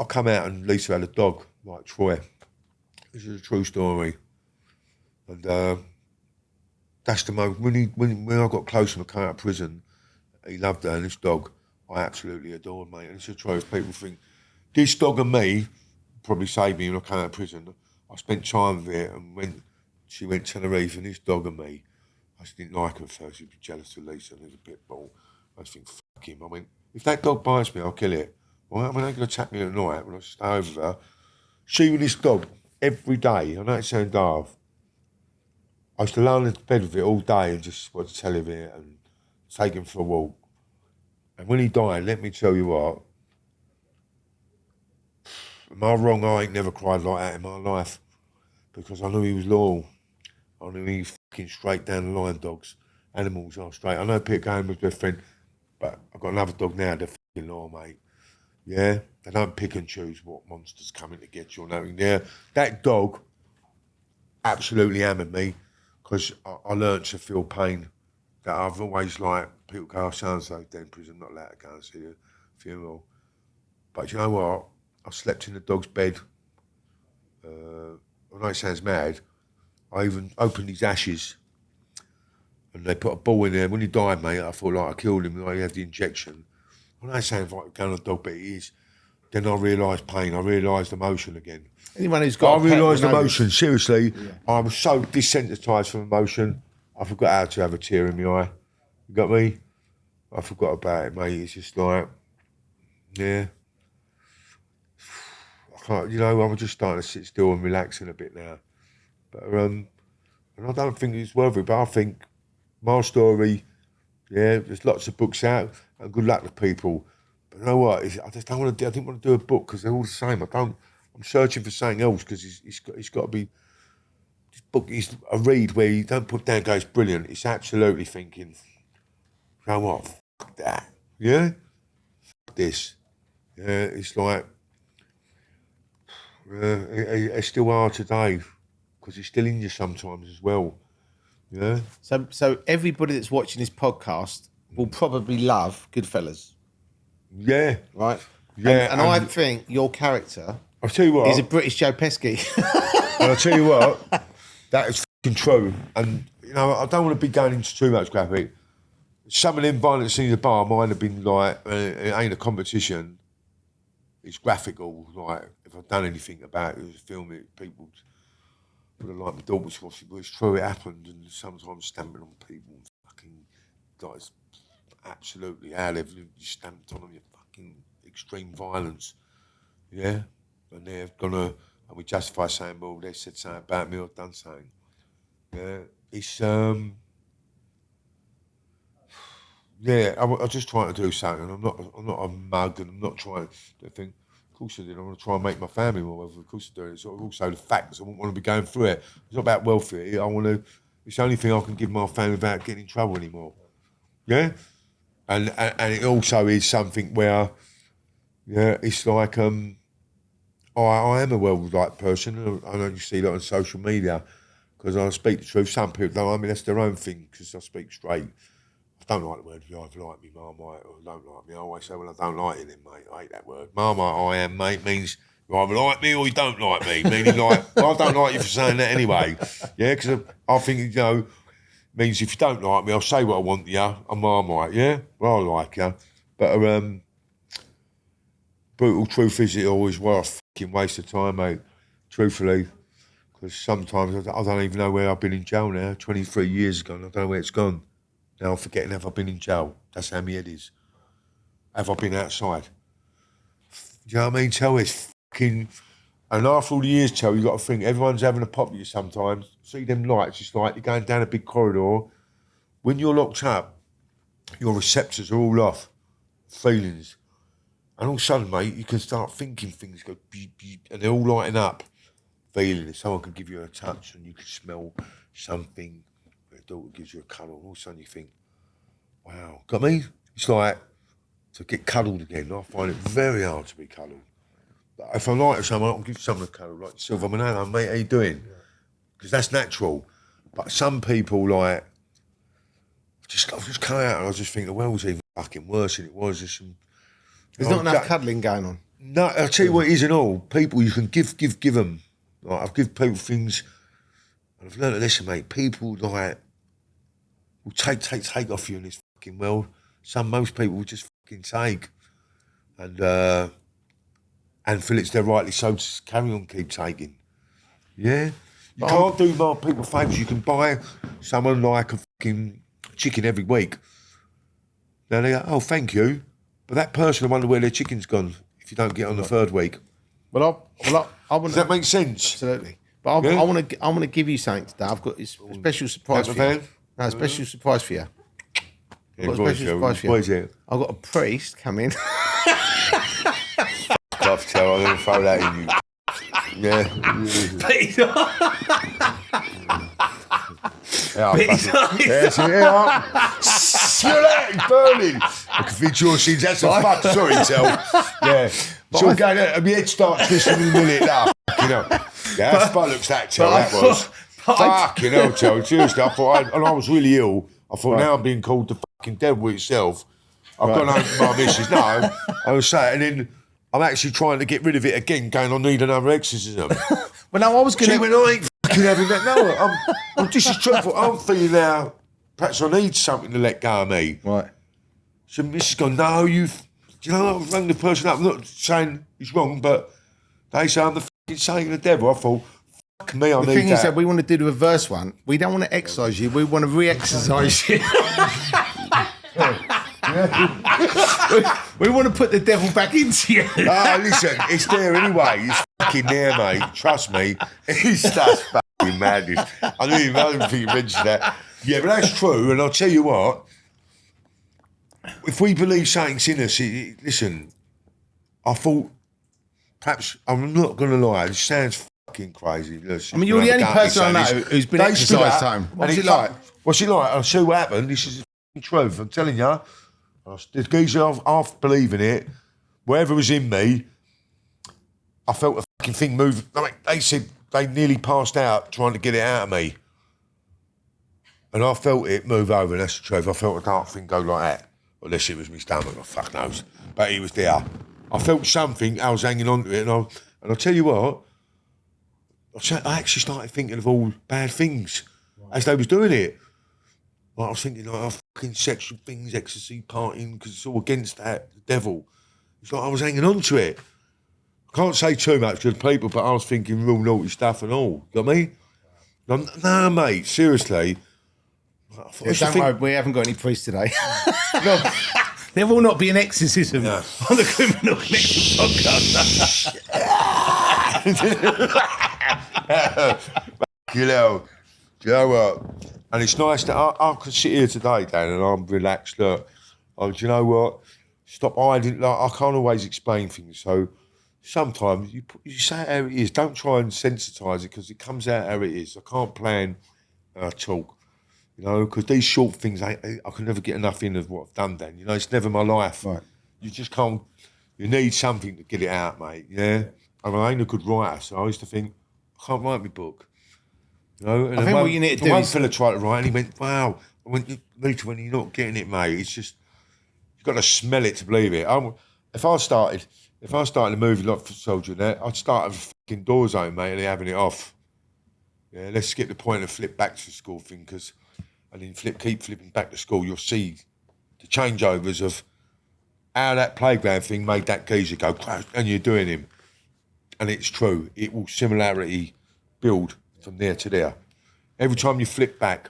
come out and Lisa had a dog, like Troy. This is a true story. And that's the moment, when I got close and I came out of prison, he loved her, and this dog I absolutely adored, mate. And it's a truth. People think, this dog and me probably saved me when I came out of prison. I spent time with it, and she went to Tenerife, and this dog and me, I just didn't like her at first. She'd be jealous of Lisa, and there's a pit bull. I just think, fuck him. I went, if that dog bites me, I'll kill it. Well, I mean, they're going to attack me at night when I stay over there. She with this dog, every day, I know it sounds daft. I used to lie in the bed with it all day and just watch television and take him for a walk. And when he died, let me tell you what, am I wrong? I ain't never cried like that in my life, because I knew he was loyal. I knew he was fucking straight down the line, dogs. Animals are straight. I know Peter Gangland was their friend, but I've got another dog now, they're fucking loyal, mate. Yeah? They don't pick and choose what monster's coming to get you or nothing there. That dog absolutely hammered me, because I learned to feel pain. That I've always, like, people go, oh, so-and-so dead in prison, not allowed to go and see the funeral. But you know what? I slept in the dog's bed. I know it sounds mad. I even opened his ashes, and they put a ball in there. When he died, mate, I thought like I killed him, like he had the injection. I know it sounds like a gun of dog, but it is. Then I realised pain. I realised emotion again. Anyone who's got I realised emotion, seriously. Yeah. I was so desensitised from emotion, I forgot how to have a tear in my eye. You got me? I forgot about it, mate. It's just like, yeah. I can't, I'm just starting to sit still and relaxing a bit now. But and I don't think it's worth it, but I think my story, yeah, there's lots of books out, and good luck to people. But you know what? I just don't want to. I didn't want to do a book because they're all the same. I'm searching for something else, because it's got to be. This book is a read where you don't put down, go, it's brilliant. It's absolutely thinking, you know what? Fuck that. Yeah. Fuck this. Yeah. It's like it's still hard today, because it's still in you sometimes as well. Yeah. So everybody that's watching this podcast will probably love Goodfellas. Yeah. Right? Yeah. And I think your character, I'll tell you what, is a British Joe Pesci. And I'll tell you what, that is fucking true. And, I don't want to be going into too much graphic. Some of them violent scenes in the bar might have been like, it ain't a competition. It's graphical. Like, if I'd done anything about it, film it, people would have liked my daughter to watch it, but it's true, it happened. And sometimes stamping on people and fucking, guys, absolutely how they've stamped on them, your fucking extreme violence. Yeah? And they're gonna, and we justify saying, well, they said something about me or done something. Yeah? It's, I'm just trying to do something. I'm not a mug, and I'm not trying to think, of course I did, I want to try and make my family more wealthy, of course I do. It's also the facts, I wouldn't want to be going through it. It's not about welfare, it's the only thing I can give my family without getting in trouble anymore. Yeah? And it also is something where, yeah, it's like, I am a well-liked person. I know you see that on social media, because I speak the truth. Some people don't like me, that's their own thing, because I speak straight. I don't like the word if you either like me, Marmite, or don't like me. I always say, well, I don't like it then, mate. I hate that word. Marmite, I am, mate, means You either like me or you don't like me. Meaning like, well, I don't like you for saying that anyway. Yeah, because I think, you know, means if you don't like me, I'll say what I want to you. I'm Marmite, yeah? Well, I like you. But brutal truth is it always was a fucking waste of time, mate. Truthfully. Because sometimes I don't even know where I've been in jail now. 23 years ago, and I don't know where it's gone. Now I'm forgetting have I been in jail. That's how my head is. Have I been outside? Do you know what I mean? Tell this fucking... And after all the years, Tell, you got to think, everyone's having a pop at you sometimes. See them lights, it's like you're going down a big corridor. When you're locked up, your receptors are all off. Feelings. And all of a sudden, mate, you can start thinking things go beep, beep, and they're all lighting up. Feeling. Someone can give you a touch and you can smell something. Your daughter gives you a cuddle, and all of a sudden you think, wow. Got me? It's like to get cuddled again. I find it very hard to be cuddled. But if I like someone, I'll give someone a cuddle, like yourself. I'm an hello, mate, how you doing? Because that's natural. But some people, like, I've just come out and I just think the world's even fucking worse than it was. There's not enough cuddling going on. No, I'll tell you what it is and all. People, you can give them. Like, I've given people things, and I've learned to listen, mate. People, like, will take off you in this fucking world. Most people will just fucking take. And feel it's their rightly so to carry on, keep taking. Yeah? You can't do more people favours. You can buy someone like a fucking chicken every week. Now they go, oh, thank you. But that person, I wonder where their chicken's gone if you don't get on the third week. I want. Does that make sense? Absolutely. But I want to give you something today. I've got a special surprise for you. No, a special surprise for you. I've got a special surprise for you. What is it? I've got a priest coming. I've tell, I'm going to throw that in you. Yeah. It's burning. I can feel your sins. That's a fuck. Sorry, Tell. Yeah. It's all going out. My head starts twisting in a minute now. You know. Yeah, that's bollocks that, Tell. That was. Fucking hell, Tell. Seriously, I thought, and I was really ill. I thought, now I'm being called the fucking devil itself. I've gone home to my missus. No, I was saying, and then I'm actually trying to get rid of it again, going, I need another exorcism. Well, no, I was going to... See, when I ain't fucking having that, no, I'm just as truthful. I'm feeling now, perhaps I need something to let go of me. Right. So Mrs. gone, no, do you know what, I've rang the person up. I'm not saying he's wrong, but they say I'm the fucking saint of the devil. I thought, fuck me, I need that. The thing is that we want to do the reverse one. We don't want to exercise you, we want to re-exercise you. we want to put the devil back into you. Listen, it's there anyway. It's fucking there, mate. Trust me. It's just fucking madness. I don't think you mentioned that. Yeah, but that's true. And I'll tell you what, if we believe something's in us, listen, I thought, perhaps, I'm not going to lie, it sounds fucking crazy. Listen, I mean, you're the only person I know who's been exercised time. What's it like? What's it like? I'll see what happened. This is the truth. I'm telling you. The geezer, half believing it, whatever was in me, I felt a fucking thing move. Like they said they nearly passed out trying to get it out of me. And I felt it move over, and that's the truth. I felt a dark thing go like that. Unless it was my stomach, oh, fuck knows. But he was there. I felt something, I was hanging on to it, and I'll tell you what, I actually started thinking of all bad things as they was doing it. Like, I was thinking, like, oh, fucking sexual things, ecstasy, partying, because it's all against that, the devil. It's like I was hanging on to it. I can't say too much to the people, but I was thinking real naughty stuff and all. Got me? No, mate, seriously. Don't worry, we haven't got any priests today. No. There will not be an exorcism on the Criminal Connection podcast. You know what? And it's nice that I can sit here today, Dan, and I'm relaxed. Look, do you know what? Stop hiding. Like, I can't always explain things, so sometimes you say it how it is. Don't try and sensitise it because it comes out how it is. I can't plan talk, you know, because these short things, I can never get enough in of what I've done, Dan. You know, it's never my life. Right. You just can't. You need something to get it out, mate. Yeah. I mean, I ain't a good writer, so I used to think I can't write my book. You know, and I think what you need to do one is... fella tried to write and he went, wow. I went, Luther, when you're not getting it, mate, it's just, you've got to smell it to believe it. If I started, If I started a movie like for Soldier and that, I'd start at the fucking door zone, mate, and they're having it off. Yeah, let's skip the point and flip back to the school thing, and then keep flipping back to school. You'll see the changeovers of how that playground thing made that geezer go crash, and you're doing him. And it's true. It will similarity build from there to there. Every time you flip back,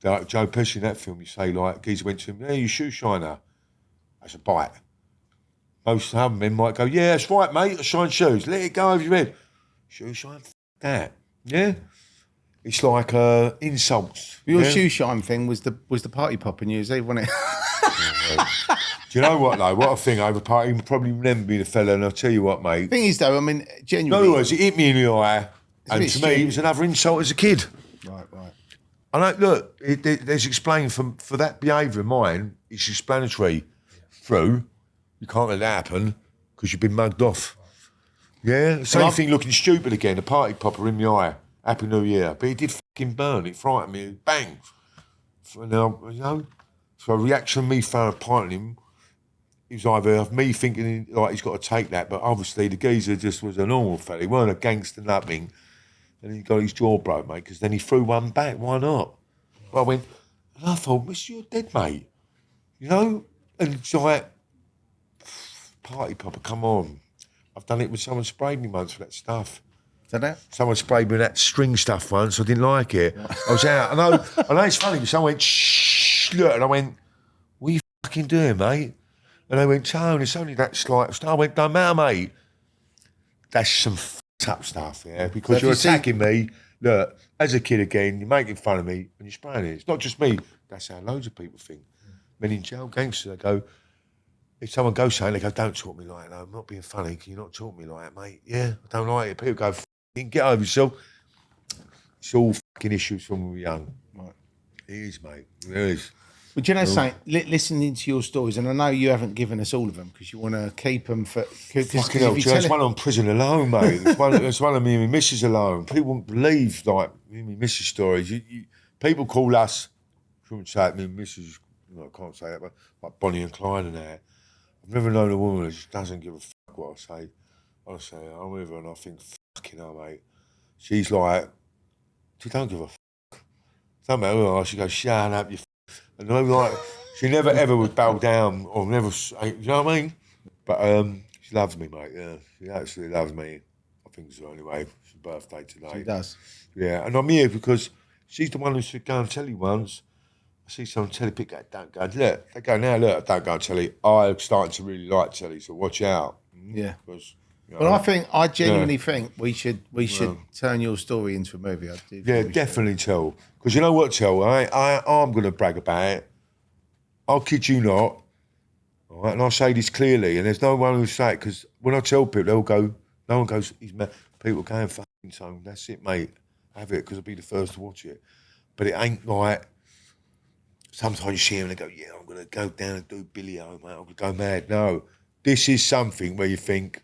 like Joe Pesci in that film, you say, like, geezer went to him, "Hey, you shoe shiner." That's a bite. Most other men might go, "Yeah, that's right, mate, I shine shoes. Let it go over your head." Shoe shine, that. Yeah? It's like insults. Your yeah? shoe shine thing was the party popper news, wasn't it? Do you know what, though? What a thing over party. You probably remember me, the fella, and I'll tell you what, mate. Thing is, though, I mean, genuinely. No, it was. It hit me in the eye, and to me, it was another insult as a kid. Right. I know, look, there's explained for that behaviour of mine, it's explanatory through, you can't let that happen because you've been mugged off. Yeah? Same thing looking stupid again, a party popper in my eye. Happy New Year. But it did fucking burn, it frightened me, bang. So a reaction of me throwing a pint at him, it was either of me thinking like he's got to take that, but obviously the geezer just was a normal fella. He weren't a gangster nothing. And he got his jaw broke, mate, because then he threw one back. Why not? But I went, and I thought, "Mister, you're dead, mate." You know? And it's like, party popper, come on. I've done it when someone sprayed me once for that stuff. Did that? Someone sprayed me with that string stuff once. I didn't like it. I was out. I know it's funny, because someone went, "Shh, look." And I went, "What are you fucking doing, mate?" And they went, "Tone, it's only that slight stuff." I went, "Don't matter, mate. That's some up stuff, yeah, because you're attacking me. Look, as a kid again, you're making fun of me and you're spraying it. It's not just me. That's how loads of people think. Men in jail, gangsters, they go, if someone goes saying, they go, "Don't talk to me like that. I'm not being funny. Can you not talk to me like that, mate?" Yeah, I don't like it. People go, "Get over yourself." It's all fucking issues from when we're young. Right. It is, mate. It is. But you know, something, listening to your stories, and I know you haven't given us all of them because you want to keep them for. Fucking hell, there's one on prison alone, mate. There's one of me and my missus alone. People won't believe, like, me and my missus stories. People call us, I shouldn't say it, me and missus, I can't say that, but like Bonnie and Clyde and that. I've never known a woman that just doesn't give a fuck what I say. Honestly, I'm with her and I think, fucking hell, mate. She's like, she don't give a fuck. Don't matter who I ask, she goes, "Shut up, you And I'm like, she never ever would bow down or never, you know what I mean? But she loves me, mate, yeah. She absolutely loves me. I think so anyway. It's her birthday today. She does. Yeah, and I'm here because she's the one who said, "Go and tell you once." I see someone telly pick that, "Don't go. Look, they go, "Now, look, don't go and telly." I'm starting to really like telly, so watch out. Yeah. Because, Well, I genuinely think we should turn your story into a movie. Yeah, definitely tell. Because you know what, tell? I'm going to brag about it. I'll kid you not. All right, and I'll say this clearly, and there's no one who'll say it, because when I tell people, they'll go, no one goes, "He's mad." People go, "Fucking so, that's it, mate. Have it, because I'll be the first to watch it." But it ain't like, sometimes you see them and they go, "Yeah, I'm going to go down and do Billy O, mate. I'm going to go mad." No, this is something where you think,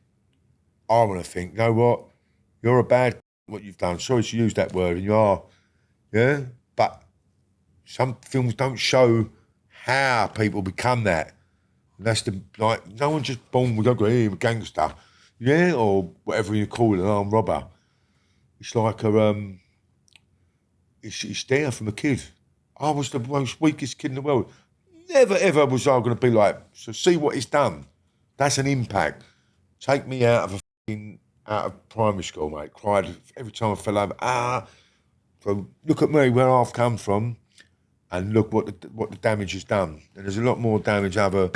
I want to think, you know what? You're a bad what you've done. Sorry to use that word, and you are. Yeah? But some films don't show how people become that. And that's no one's just born with a gangster. Yeah? Or whatever you call it, an armed robber. It's like it's there from a kid. I was the most weakest kid in the world. Never ever was I going to be like, so see what he's done. That's an impact. Take me out of primary school, mate. Cried every time I fell over. So look at me, where I've come from, and look what the damage has done. And there's a lot more damage other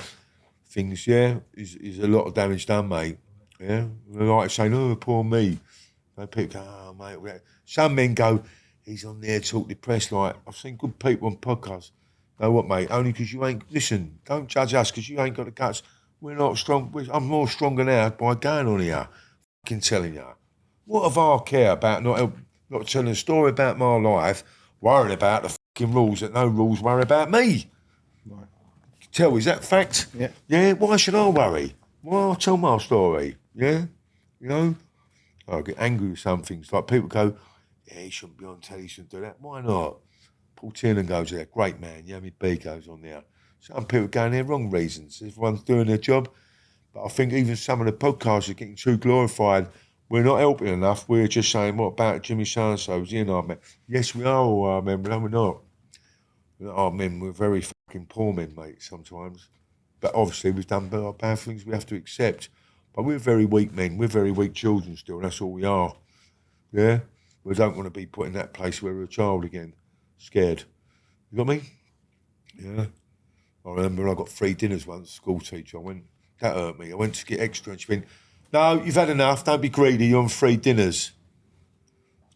things. Yeah, is a lot of damage done, mate. Yeah, like saying, "Oh, poor me." And people go, "Oh, mate." Some men go, "He's on there talk depressed." Like, I've seen good people on podcasts. Know what, mate? Only because you ain't. Listen, don't judge us because you ain't got the guts. We're not strong. I'm more stronger now by going on here. Fucking telling you. What have I care about not telling a story about my life, worrying about the fucking rules that no rules worry about me? Right. Is that fact? Yeah. Yeah, why should I worry? Well, I'll tell my story. Yeah? You know? I get angry with some things. Like people go, "Yeah, he shouldn't be on telly, he shouldn't do that." Why not? Paul Tiernan goes there, great man. Yummy B goes on there. Some people go in there wrong reasons. Everyone's doing their job. But I think even some of the podcasts are getting too glorified. We're not helping enough. We're just saying, what about Jimmy so-and-so's? You know, man. Yes, we are all our men, but no, we're not. We're not our men. We're very fucking poor men, mate, sometimes. But obviously we've done bad things we have to accept. But we're very weak men. We're very weak children still. That's all we are. Yeah? We don't want to be put in that place where we're a child again. Scared. You got me? Yeah. I remember when I got 3 dinners once, school teacher. That hurt me. I went to get extra and she went, no, you've had enough. Don't be greedy. You're on 3 dinners.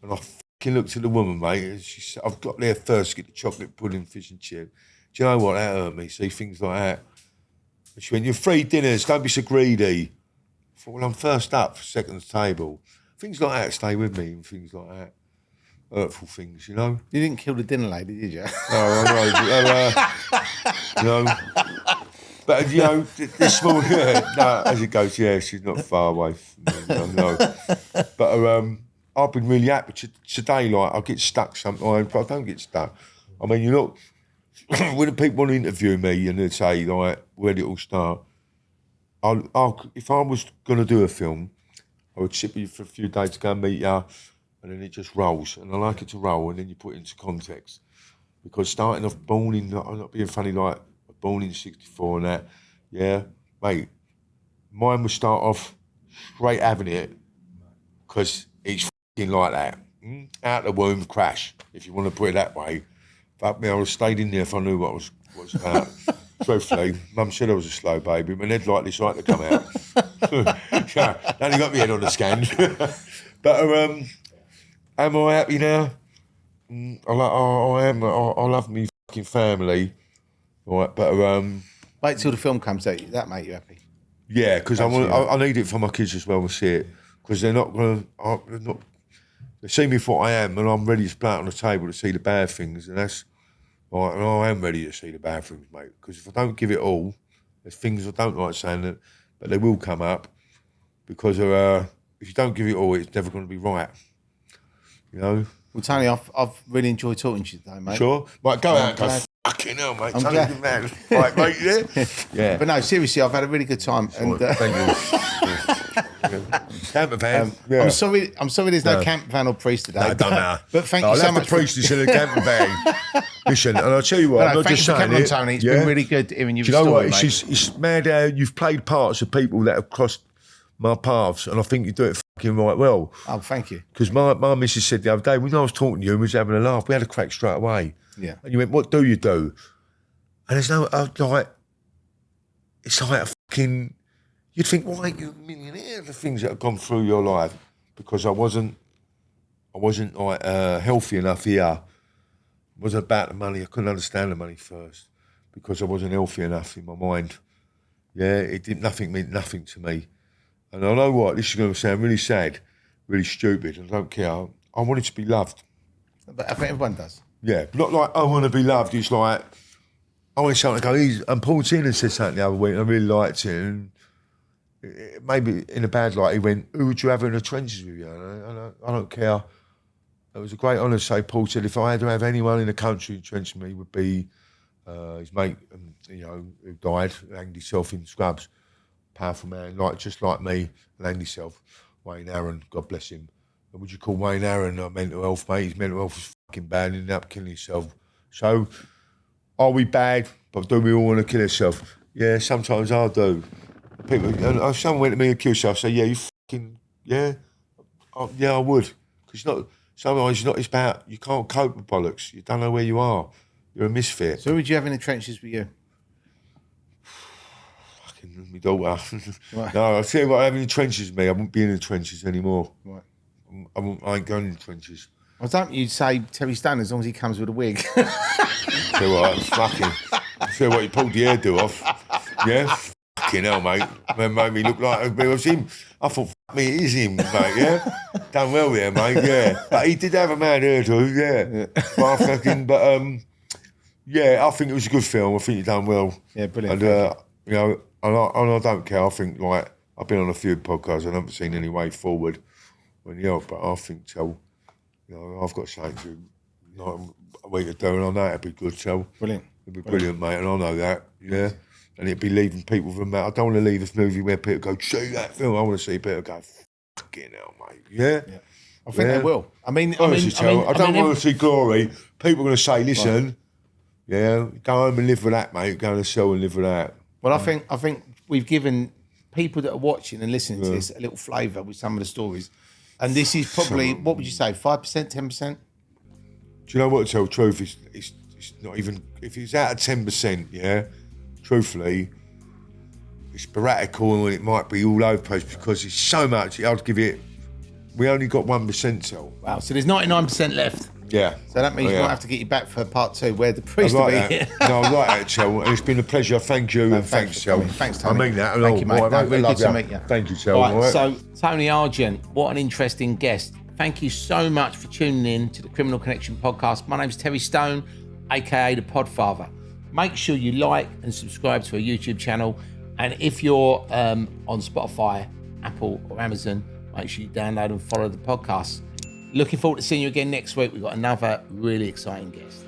And I fucking looked at the woman, mate. And she said, I've got there first to get the chocolate pudding, fish and chip. Do you know what? That hurt me. See, things like that. And she went, you're 3 dinners. Don't be so greedy. I thought, well, I'm first up for second table. Things like that stay with me and things like that. Hurtful things, you know? You didn't kill the dinner lady, did you? No, I know. But, you know, this small, no, as it goes, yeah, she's not far away from me, I know. But I've been really happy today, like, I get stuck sometimes, but I don't get stuck. I mean, you know, when the people want to interview me and they say, like, where did it all start? If I was going to do a film, I would sit with you for a few days to go and meet you, and then it just rolls. And I like it to roll, and then you put it into context. Because starting off I'm not being funny, like, born in 64 and that, yeah, mate, mine would start off straight having it, because it's f***ing like that. Out the womb, crash, if you want to put it that way. Fuck me, I would have stayed in there if I knew what was about. Truthfully, Mum said I was a slow baby, but they'd like this right to come out. They only got me head on the scan. But am I happy now? I am. I love me fucking family. Right, but Wait till the film comes out. That make you happy? Yeah, because I need it for my kids as well to see it, because they're not going to. They see me for what I am, and I'm ready to play it on the table to see the bad things, and that's right. And I am ready to see the bad things, mate. Because if I don't give it all, there's things I don't like saying, that, but they will come up. Because if you don't give it all, it's never going to be right. You know. Well, Tony, I've really enjoyed talking to you today, mate. Sure. Right, go out and go. Fucking hell, mate. I'm Tony's a good man. Right, mate, yeah? Yeah. But no, seriously, I've had a really good time. Sure, And thank you. Camper van. I'm sorry there's no camper van or priest today. No, it don't matter. But thank you so much. The priest instead of the camper van. Listen, and I'll tell you what, I'm not just saying it. it. Tony. It's been really good hearing your Do you know story, what? mate. It's mad how you've played parts of people that have crossed my paths, and I think you do it fucking right well. Oh, thank you. Because my missus said the other day, when I was talking to you and we was having a laugh, we had a crack straight away. Yeah. And you went, what do you do? And there's no, it's like a fucking, you'd think, why ain't you a millionaire? The things that have gone through your life. Because I wasn't like healthy enough here. It wasn't about the money. I couldn't understand the money first. Because I wasn't healthy enough in my mind. Yeah, nothing meant nothing to me. And I know what, this is going to sound really sad, really stupid, I don't care. I wanted to be loved. But I think everyone does. Yeah, not like I want to be loved. It's like, I want someone to go, and Paul Tiernan said something the other week, and I really liked it. And maybe in a bad light, he went, who would you have in the trenches with you? And I don't care. It was a great honour to say, Paul said, if I had to have anyone in the country in the trench with me, would be his mate, who died, hanged himself in Scrubs. Powerful man, just like me, and hanged himself. Wayne Aaron, God bless him. And would you call Wayne Aaron mental health, mate? His mental health was fucking bad, he ended up killing himself. So, are we bad? But do we all want to kill ourselves? Yeah, sometimes I do. People, and if someone went to me and killed himself, I say, yeah, you fucking, yeah? Yeah, I would. Because sometimes it's about, you can't cope with bollocks. You don't know where you are. You're a misfit. So who would you have in the trenches with you? My daughter. Right. No, I'll tell you what, I have in the trenches with me. I won't be in the trenches anymore. Right. I ain't going in the trenches. I don't you say Terry Stone as long as he comes with a wig. Tell you what, fucking. Tell you what, he pulled the hairdo off. Yeah? Fucking hell, mate. Man made me look like it was him. I thought, fuck me, it is him, mate, yeah? Done well there, mate, yeah. But he did have a mad hairdo, yeah. Yeah, I think it was a good film. I think he done well. Yeah, brilliant. And, and I don't care. I think, like, I've been on a few podcasts. I haven't seen any way forward when you help, but I think, I've got something to, a week to do, and I know it'll be good, so. Brilliant. It'll be brilliant, mate, and I know that, yeah. and it'd be leaving people with a mouth. I don't want to leave this movie where people go, see that film. I want to see people go, fucking hell, mate. Yeah. I think they will. I don't want to see Glory. People are going to say, listen, go home and live with that, mate. Go on the show and live with that. Well, I think we've given people that are watching and listening to this a little flavour with some of the stories. And this is probably, what would you say, 5%, 10%? Do you know what, to tell the truth? It's not even, if it's out of 10%, truthfully, it's sporadical and it might be all over the place because it's so much. I'd give it, we only got 1% till. Wow, so there's 99% left. Yeah. So that means we might have to get you back for part 2 where the priest will be here. No, I like that, Chel. And it's been a pleasure. Thank you. And thanks, Chel. Thanks, Tony. I mean that. Thank you, mate. Really good to meet you. Thank you, Chel. All right, so Tony Argent, what an interesting guest. Thank you so much for tuning in to the Criminal Connection podcast. My name's Terry Stone, aka the Podfather. Make sure you like and subscribe to our YouTube channel. And if you're on Spotify, Apple or Amazon, make sure you download and follow the podcast. Looking forward to seeing you again next week. We've got another really exciting guest.